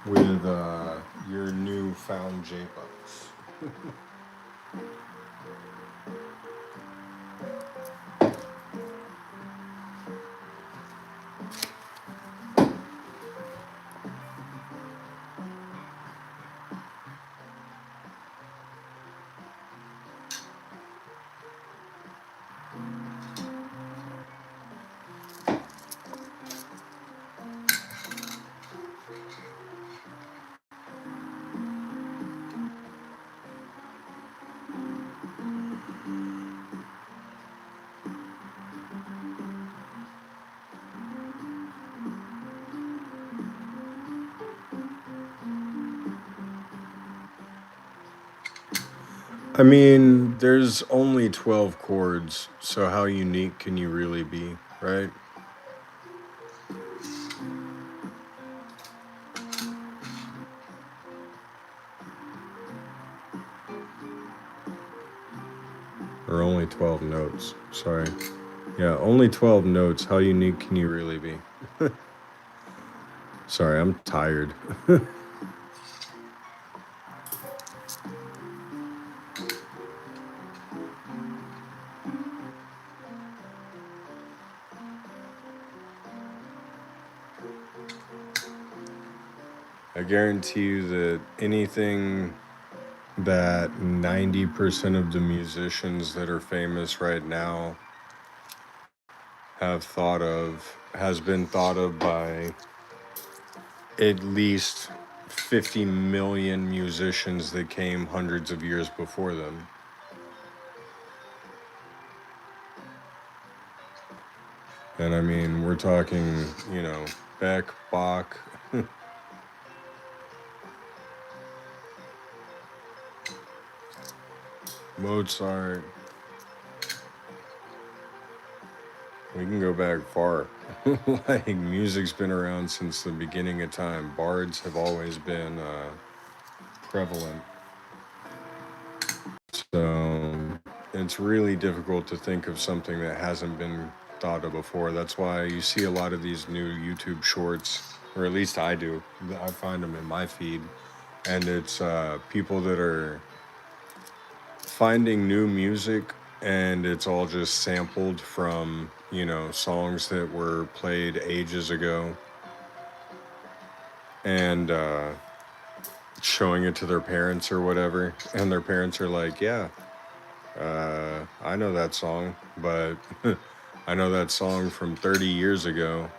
with your newfound J Bucks. I mean, there's only 12 chords, so how unique can you really be, right? Or only 12 notes, sorry. Yeah, only 12 notes. How unique can you really be? Sorry, I'm tired. I guarantee you that anything that 90% of the musicians that are famous right now have thought of has been thought of by at least 50 million musicians that came hundreds of years before them. And I mean, we're talking, Beck, Bach, Mozart. We can go back far. Like, music's been around since the beginning of time. Bards have always been prevalent. So it's really difficult to think of something that hasn't been thought of before. That's why you see a lot of these new YouTube shorts or at least I do. I find them in my feed, and it's people that are finding new music, and it's all just sampled from, songs that were played ages ago, and showing it to their parents or whatever, and their parents are like, yeah, I know that song, but I know that song from 30 years ago,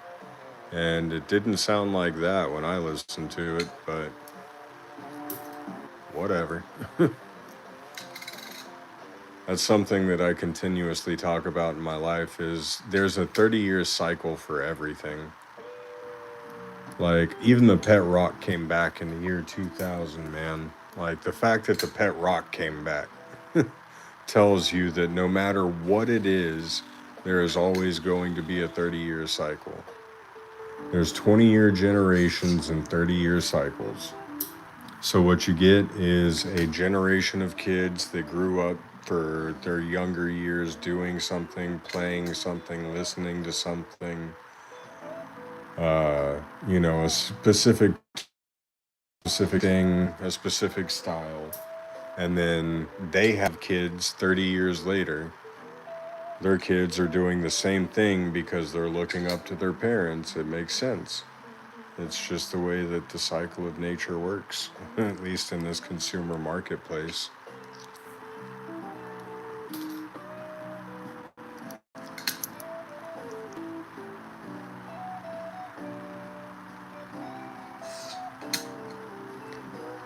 and it didn't sound like that when I listened to it, but whatever. That's something that I continuously talk about in my life is there's a 30-year cycle for everything. Like, even the pet rock came back in the year 2000, man. Like, the fact that the pet rock came back tells you that no matter what it is, there is always going to be a 30-year cycle. There's 20-year generations and 30-year cycles. So what you get is a generation of kids that grew up for their younger years doing something, playing something, listening to something, a specific thing, a specific style. And then they have kids 30 years later. Their kids are doing the same thing because they're looking up to their parents. It makes sense. It's just the way that the cycle of nature works, at least in this consumer marketplace.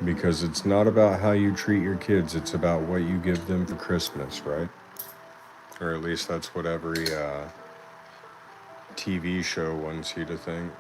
Because it's not about how you treat your kids, it's about what you give them for Christmas, right? Or at least that's what every TV show wants you to think.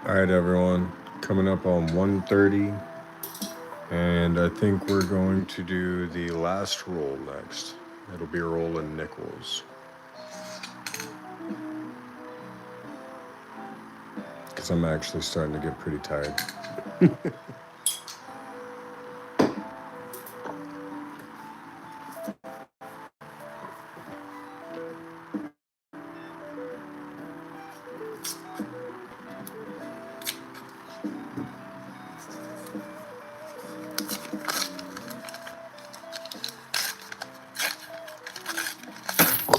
All right, everyone, coming up on 1:30, and I think we're going to do the last roll next. It'll be rolling nickels, because I'm actually starting to get pretty tired.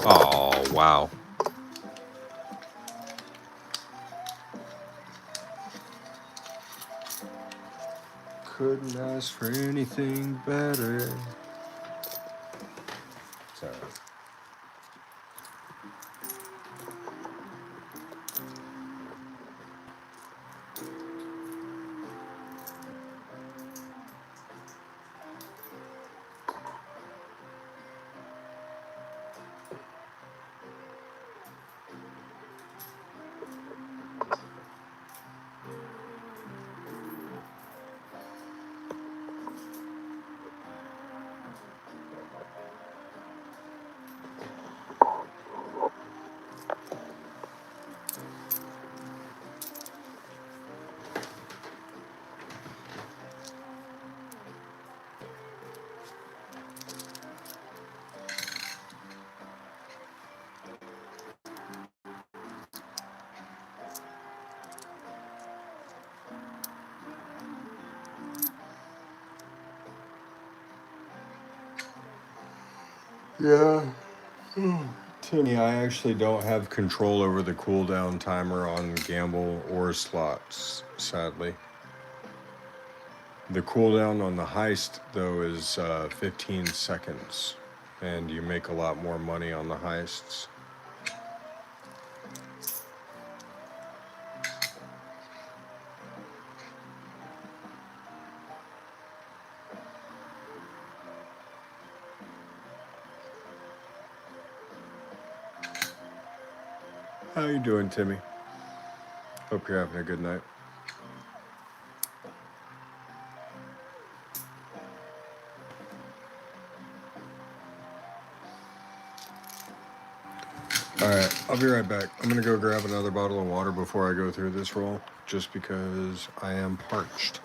Oh, wow. Couldn't ask for anything better. Sorry. Yeah. Tinny, I actually don't have control over the cooldown timer on gamble or slots, sadly. The cooldown on the heist, though, is 15 seconds, and you make a lot more money on the heists. How you doing, Timmy? Hope you're having a good night. Alright, I'll be right back. I'm gonna go grab another bottle of water before I go through this roll, just because I am parched.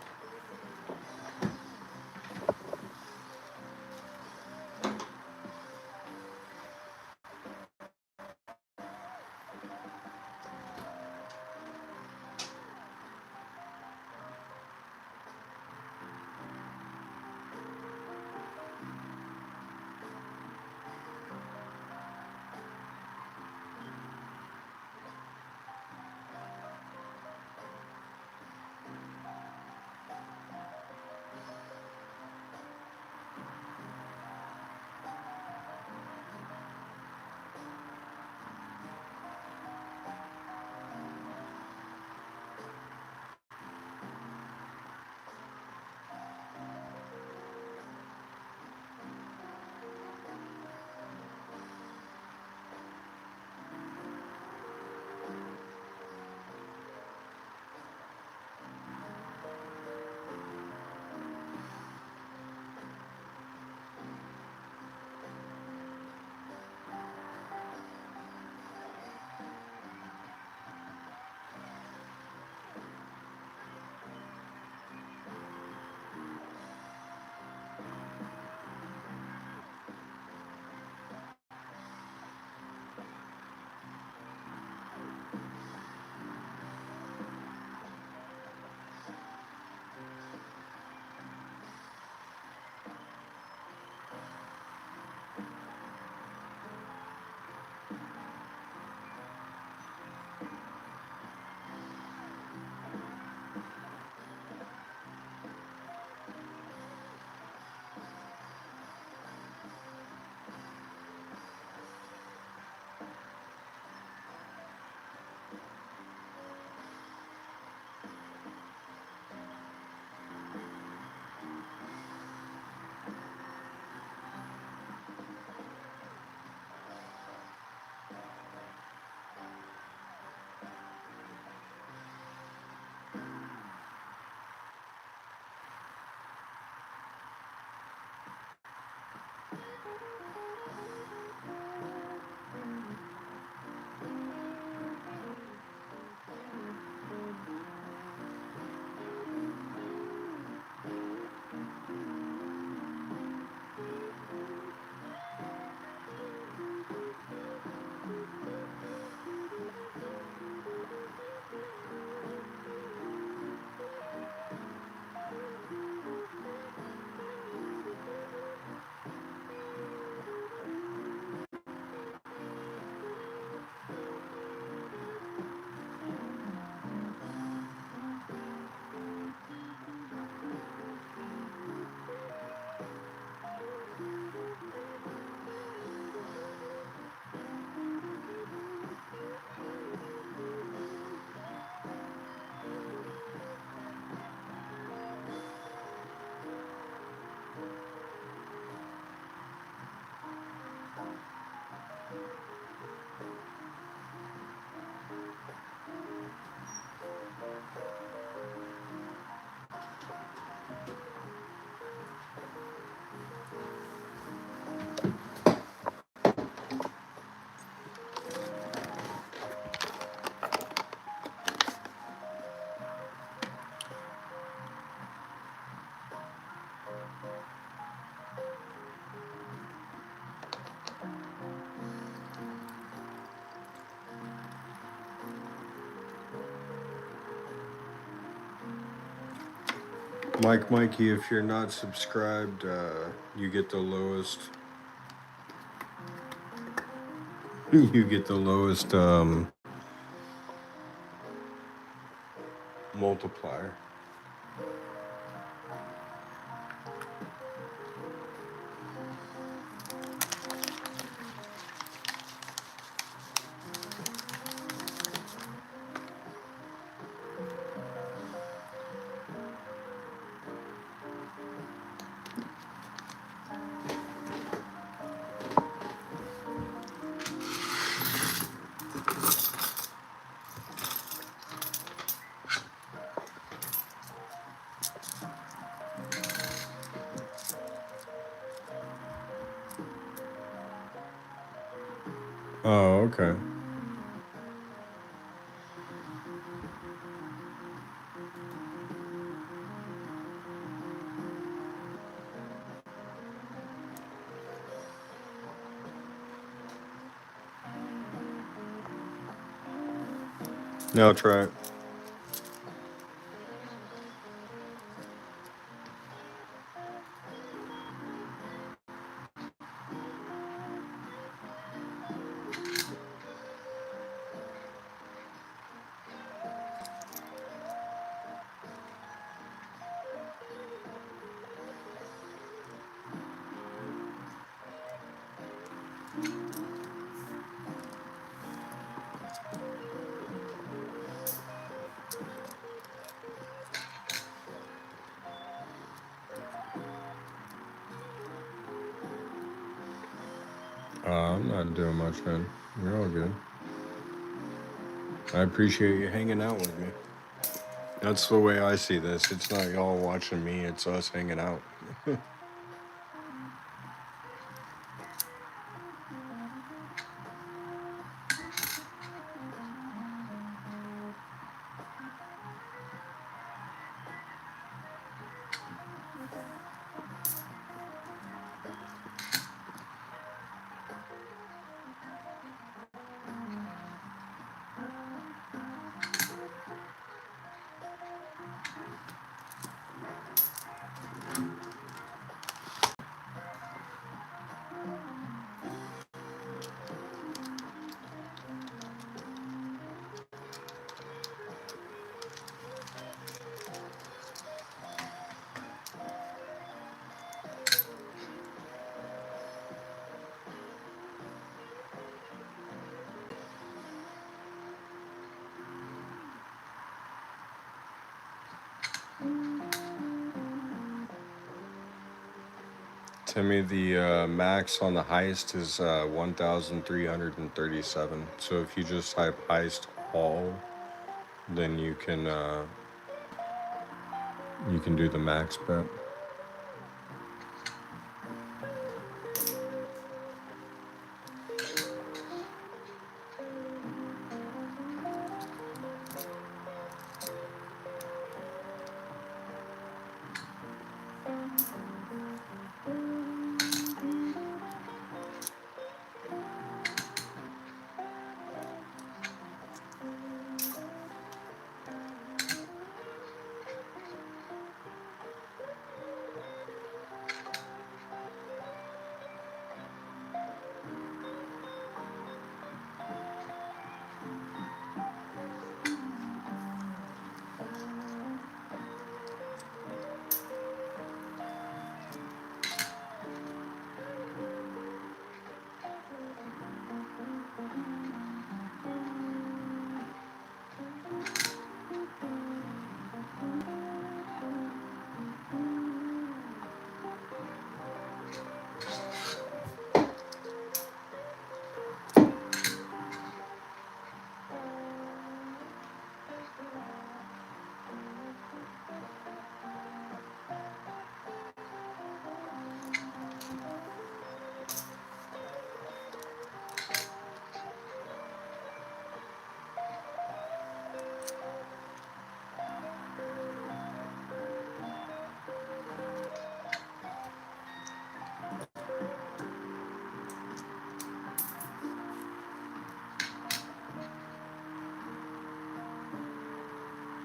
Mikey, if you're not subscribed, you get the lowest. You get the lowest multiplier. Oh, okay. Now try it. I'm not doing much, man. You're all good. I appreciate you hanging out with me. That's the way I see this. It's not y'all watching me, it's us hanging out. Timmy, the max on the heist is 1,337. So if you just type heist all, then you can do the max bet.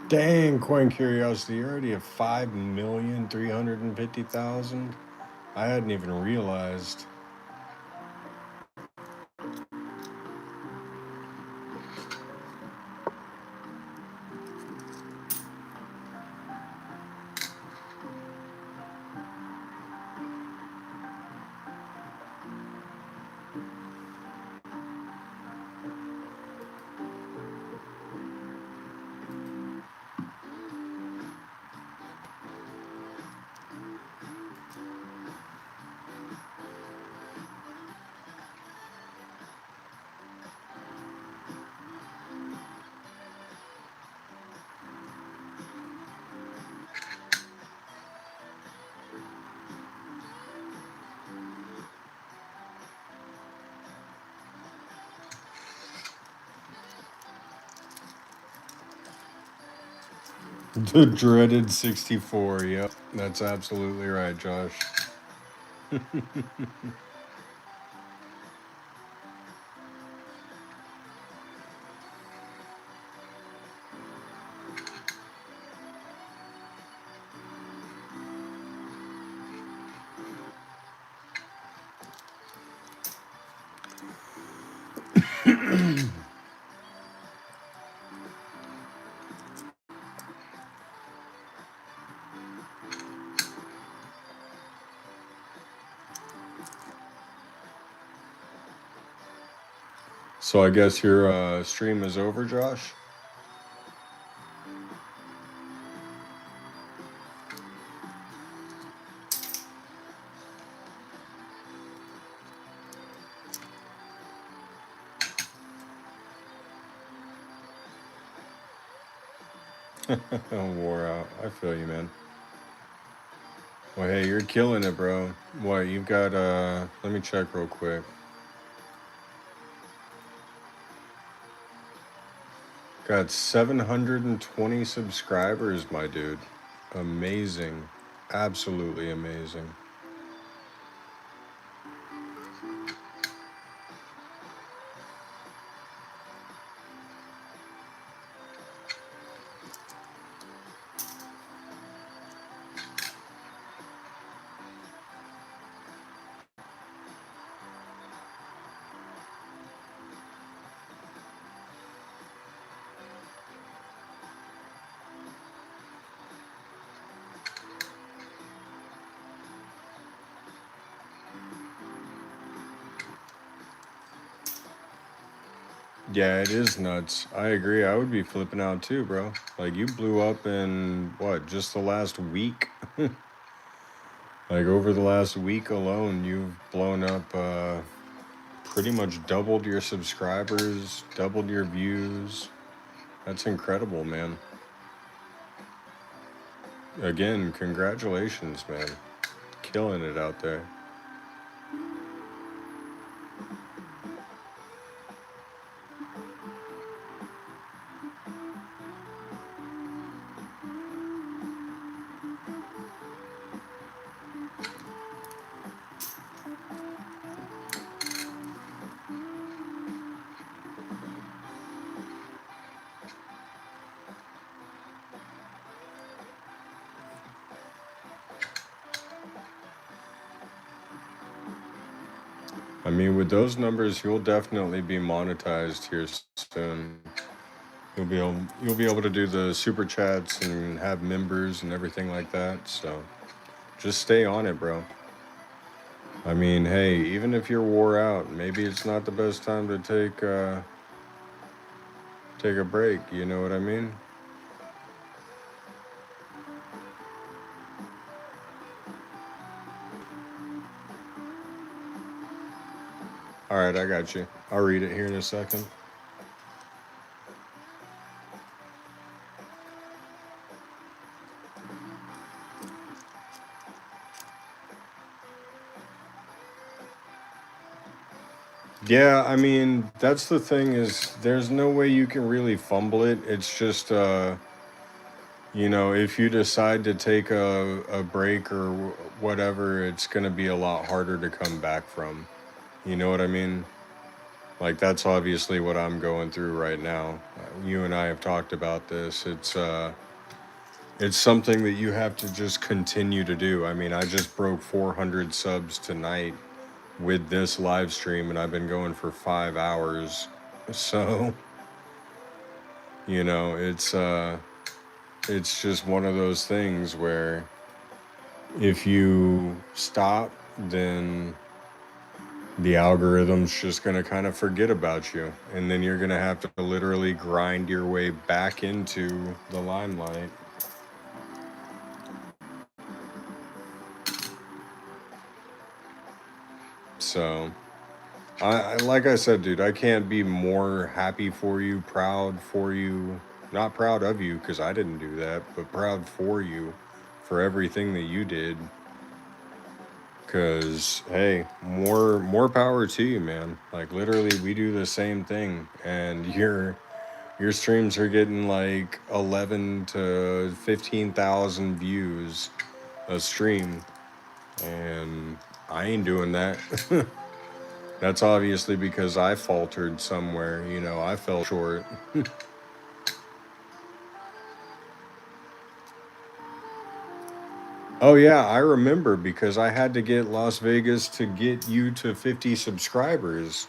Dang, Coin Curiosity, you're already at 5,350,000. I hadn't even realized. The dreaded 64. Yep, that's absolutely right, Josh. So I guess your stream is over, Josh? Wore out. I feel you, man. Well, hey, you're killing it, bro. What, you've got, let me check real quick. Got 720 subscribers, my dude. Amazing. Absolutely amazing. Yeah, it is nuts. I agree. I would be flipping out too, bro. Like, you blew up in, what, just the last week? Like, over the last week alone, you've blown up, pretty much doubled your subscribers, doubled your views. That's incredible, man. Again, congratulations, man. Killing it out there. I mean, with those numbers, you'll definitely be monetized here soon. You'll be able to do the super chats and have members and everything like that. So just stay on it, bro. I mean, hey, even if you're wore out, maybe it's not the best time to take a break. You know what I mean? All right, I got you. I'll read it here in a second. Yeah, I mean, that's the thing is there's no way you can really fumble it. It's just you know, if you decide to take a break or whatever, it's going to be a lot harder to come back from. You know what I mean? Like that's obviously what I'm going through right now. You and I have talked about this. It's something that you have to just continue to do. I mean, I just broke 400 subs tonight with this live stream, and I've been going for 5 hours. So, you know, it's just one of those things where if you stop, then the algorithm's just going to kind of forget about you. And then you're going to have to literally grind your way back into the limelight. So, like I said, dude, I can't be more happy for you, proud for you. Not proud of you because I didn't do that, but proud for you for everything that you did. Cause hey, more power to you, man. Like literally, we do the same thing, and your streams are getting like 11 to 15,000 views a stream, and I ain't doing that. That's obviously because I faltered somewhere. You know, I fell short. Oh yeah, I remember because I had to get Las Vegas to get you to 50 subscribers.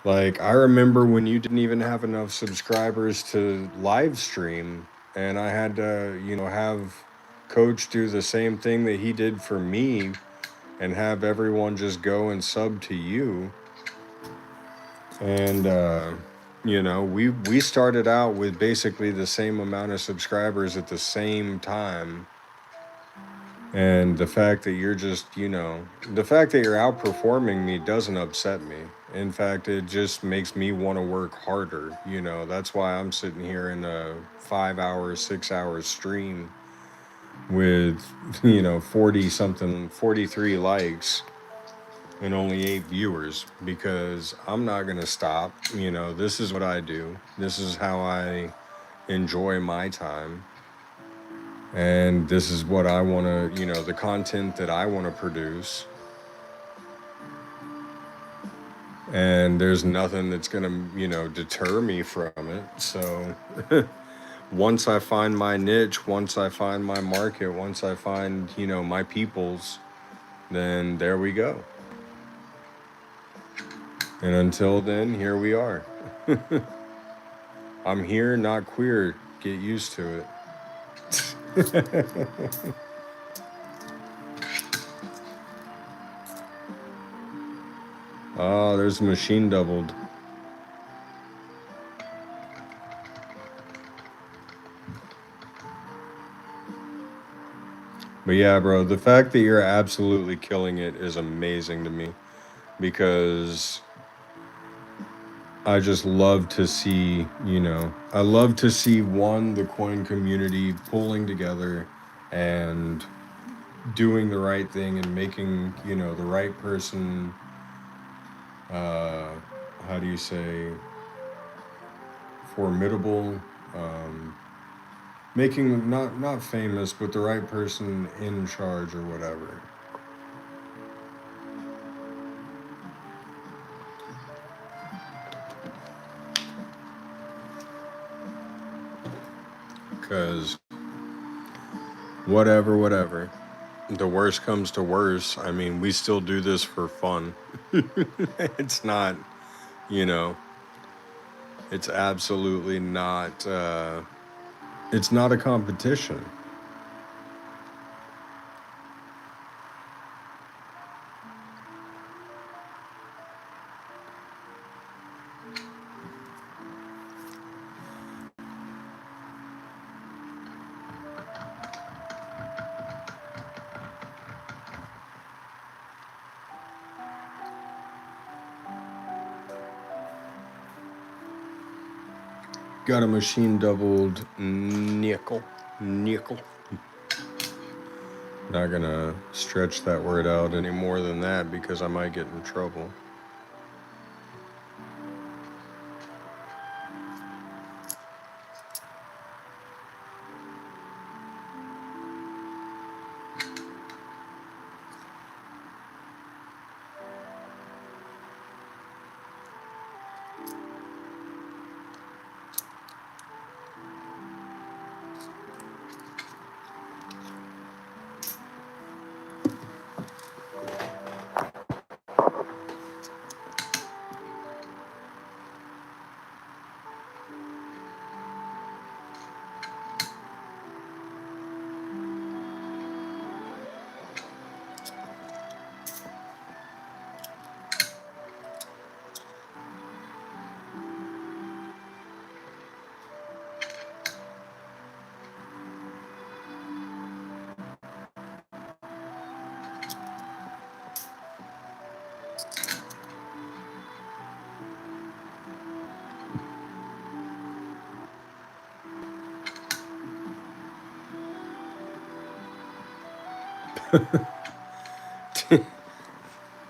Like, I remember when you didn't even have enough subscribers to live stream, and I had to, you know, have Coach do the same thing that he did for me and have everyone just go and sub to you. And, you know, we started out with basically the same amount of subscribers at the same time. And the fact that you're just, you know, the fact that you're outperforming me doesn't upset me. In fact, it just makes me want to work harder. You know, that's why I'm sitting here in a 5 hour, 6 hour stream with, you know, 40 something, 43 likes and only 8 viewers because I'm not going to stop. You know, this is what I do, this is how I enjoy my time. And this is what I want to, you know, the content that I want to produce. And there's nothing that's going to, you know, deter me from it. So once I find my niche, once I find my market, once I find, you know, my peoples, then there we go. And until then, here we are. I'm here, not queer. Get used to it. Oh, there's a machine doubled. But yeah, bro, the fact that you're absolutely killing it is amazing to me because I just love to see, you know, I love to see one, the coin community pulling together and doing the right thing and making, you know, the right person, uh, how do you say, formidable, um, making not famous, but the right person in charge or whatever. Because whatever. The worst comes to worst. I mean, we still do this for fun. It's not, you know, it's absolutely not, it's not a competition. Got a machine doubled nickel. Nickel. Not gonna stretch that word out any more than that because I might get in trouble.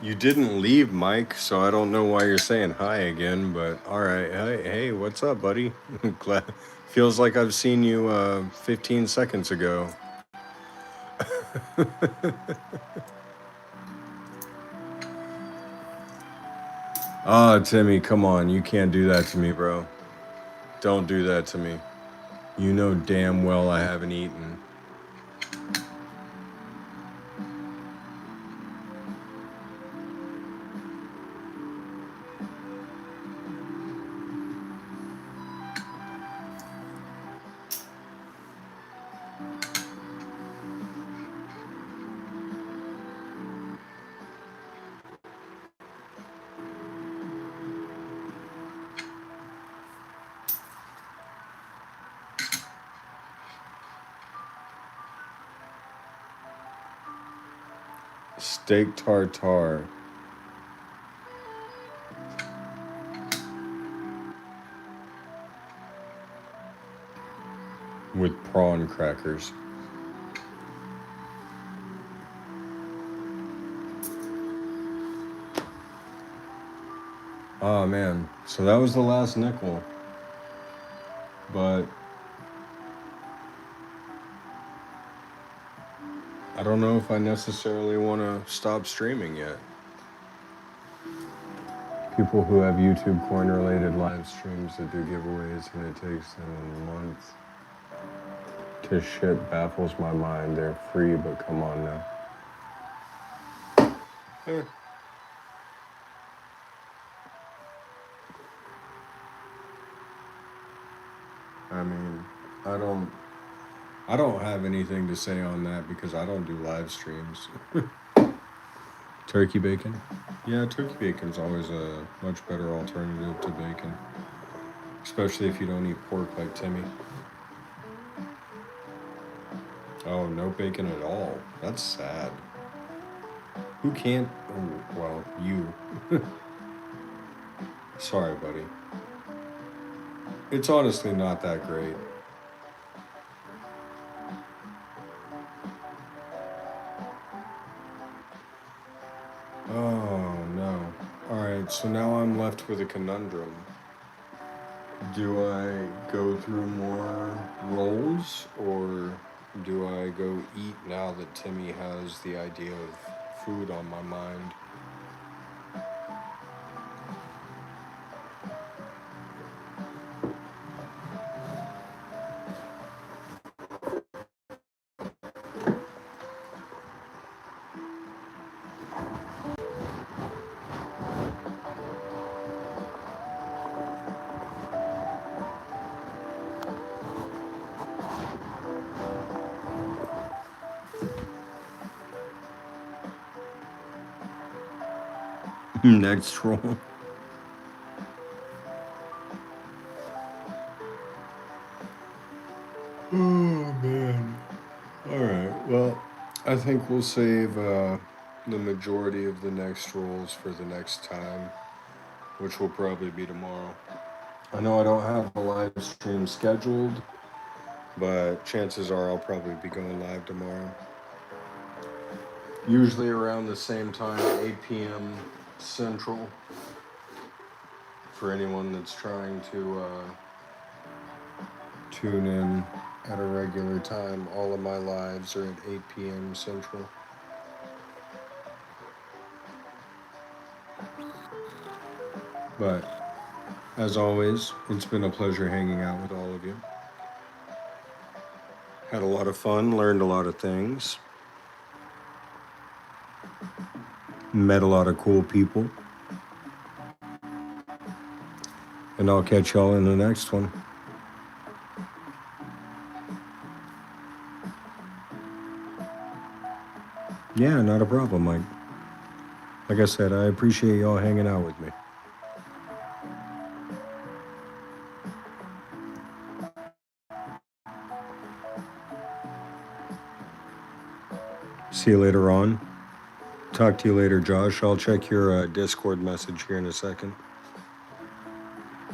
You didn't leave, Mike, so I don't know why you're saying hi again, but all right. Hey, what's up, buddy? Glad. Feels like I've seen you 15 seconds ago. Ah, Timmy, come on. You can't do that to me, bro. Don't do that to me. You know damn well I haven't eaten. Steak tartare with prawn crackers. Oh man, so that was the last nickel. But I don't know if I necessarily want to stop streaming yet. People who have YouTube coin related live streams that do giveaways and it takes them a month to ship baffles my mind. They're free, but come on now. Eh. I mean, I don't I don't have anything to say on that because I don't do live streams. Turkey bacon? Yeah, turkey bacon's always a much better alternative to bacon. Especially if you don't eat pork like Timmy. Oh, no bacon at all. That's sad. Who can't? Oh, well, you. Sorry, buddy. It's honestly not that great. Oh, no. Alright, so now I'm left with a conundrum. Do I go through more rolls, or do I go eat now that Timmy has the idea of food on my mind? Next roll. Oh, man. Alright, well, I think we'll save the majority of the next rolls for the next time, which will probably be tomorrow. I know I don't have a live stream scheduled, but chances are I'll probably be going live tomorrow. Usually around the same time, 8 p.m. Central, for anyone that's trying to tune in at a regular time. All of my lives are at 8 p.m. Central. But as always, it's been a pleasure hanging out with all of you. Had a lot of fun, learned a lot of things, met a lot of cool people. And I'll catch y'all in the next one. Yeah, not a problem, Mike. Like I said, I appreciate y'all hanging out with me. See you later on. Talk to you later, Josh. I'll check your Discord message here in a second.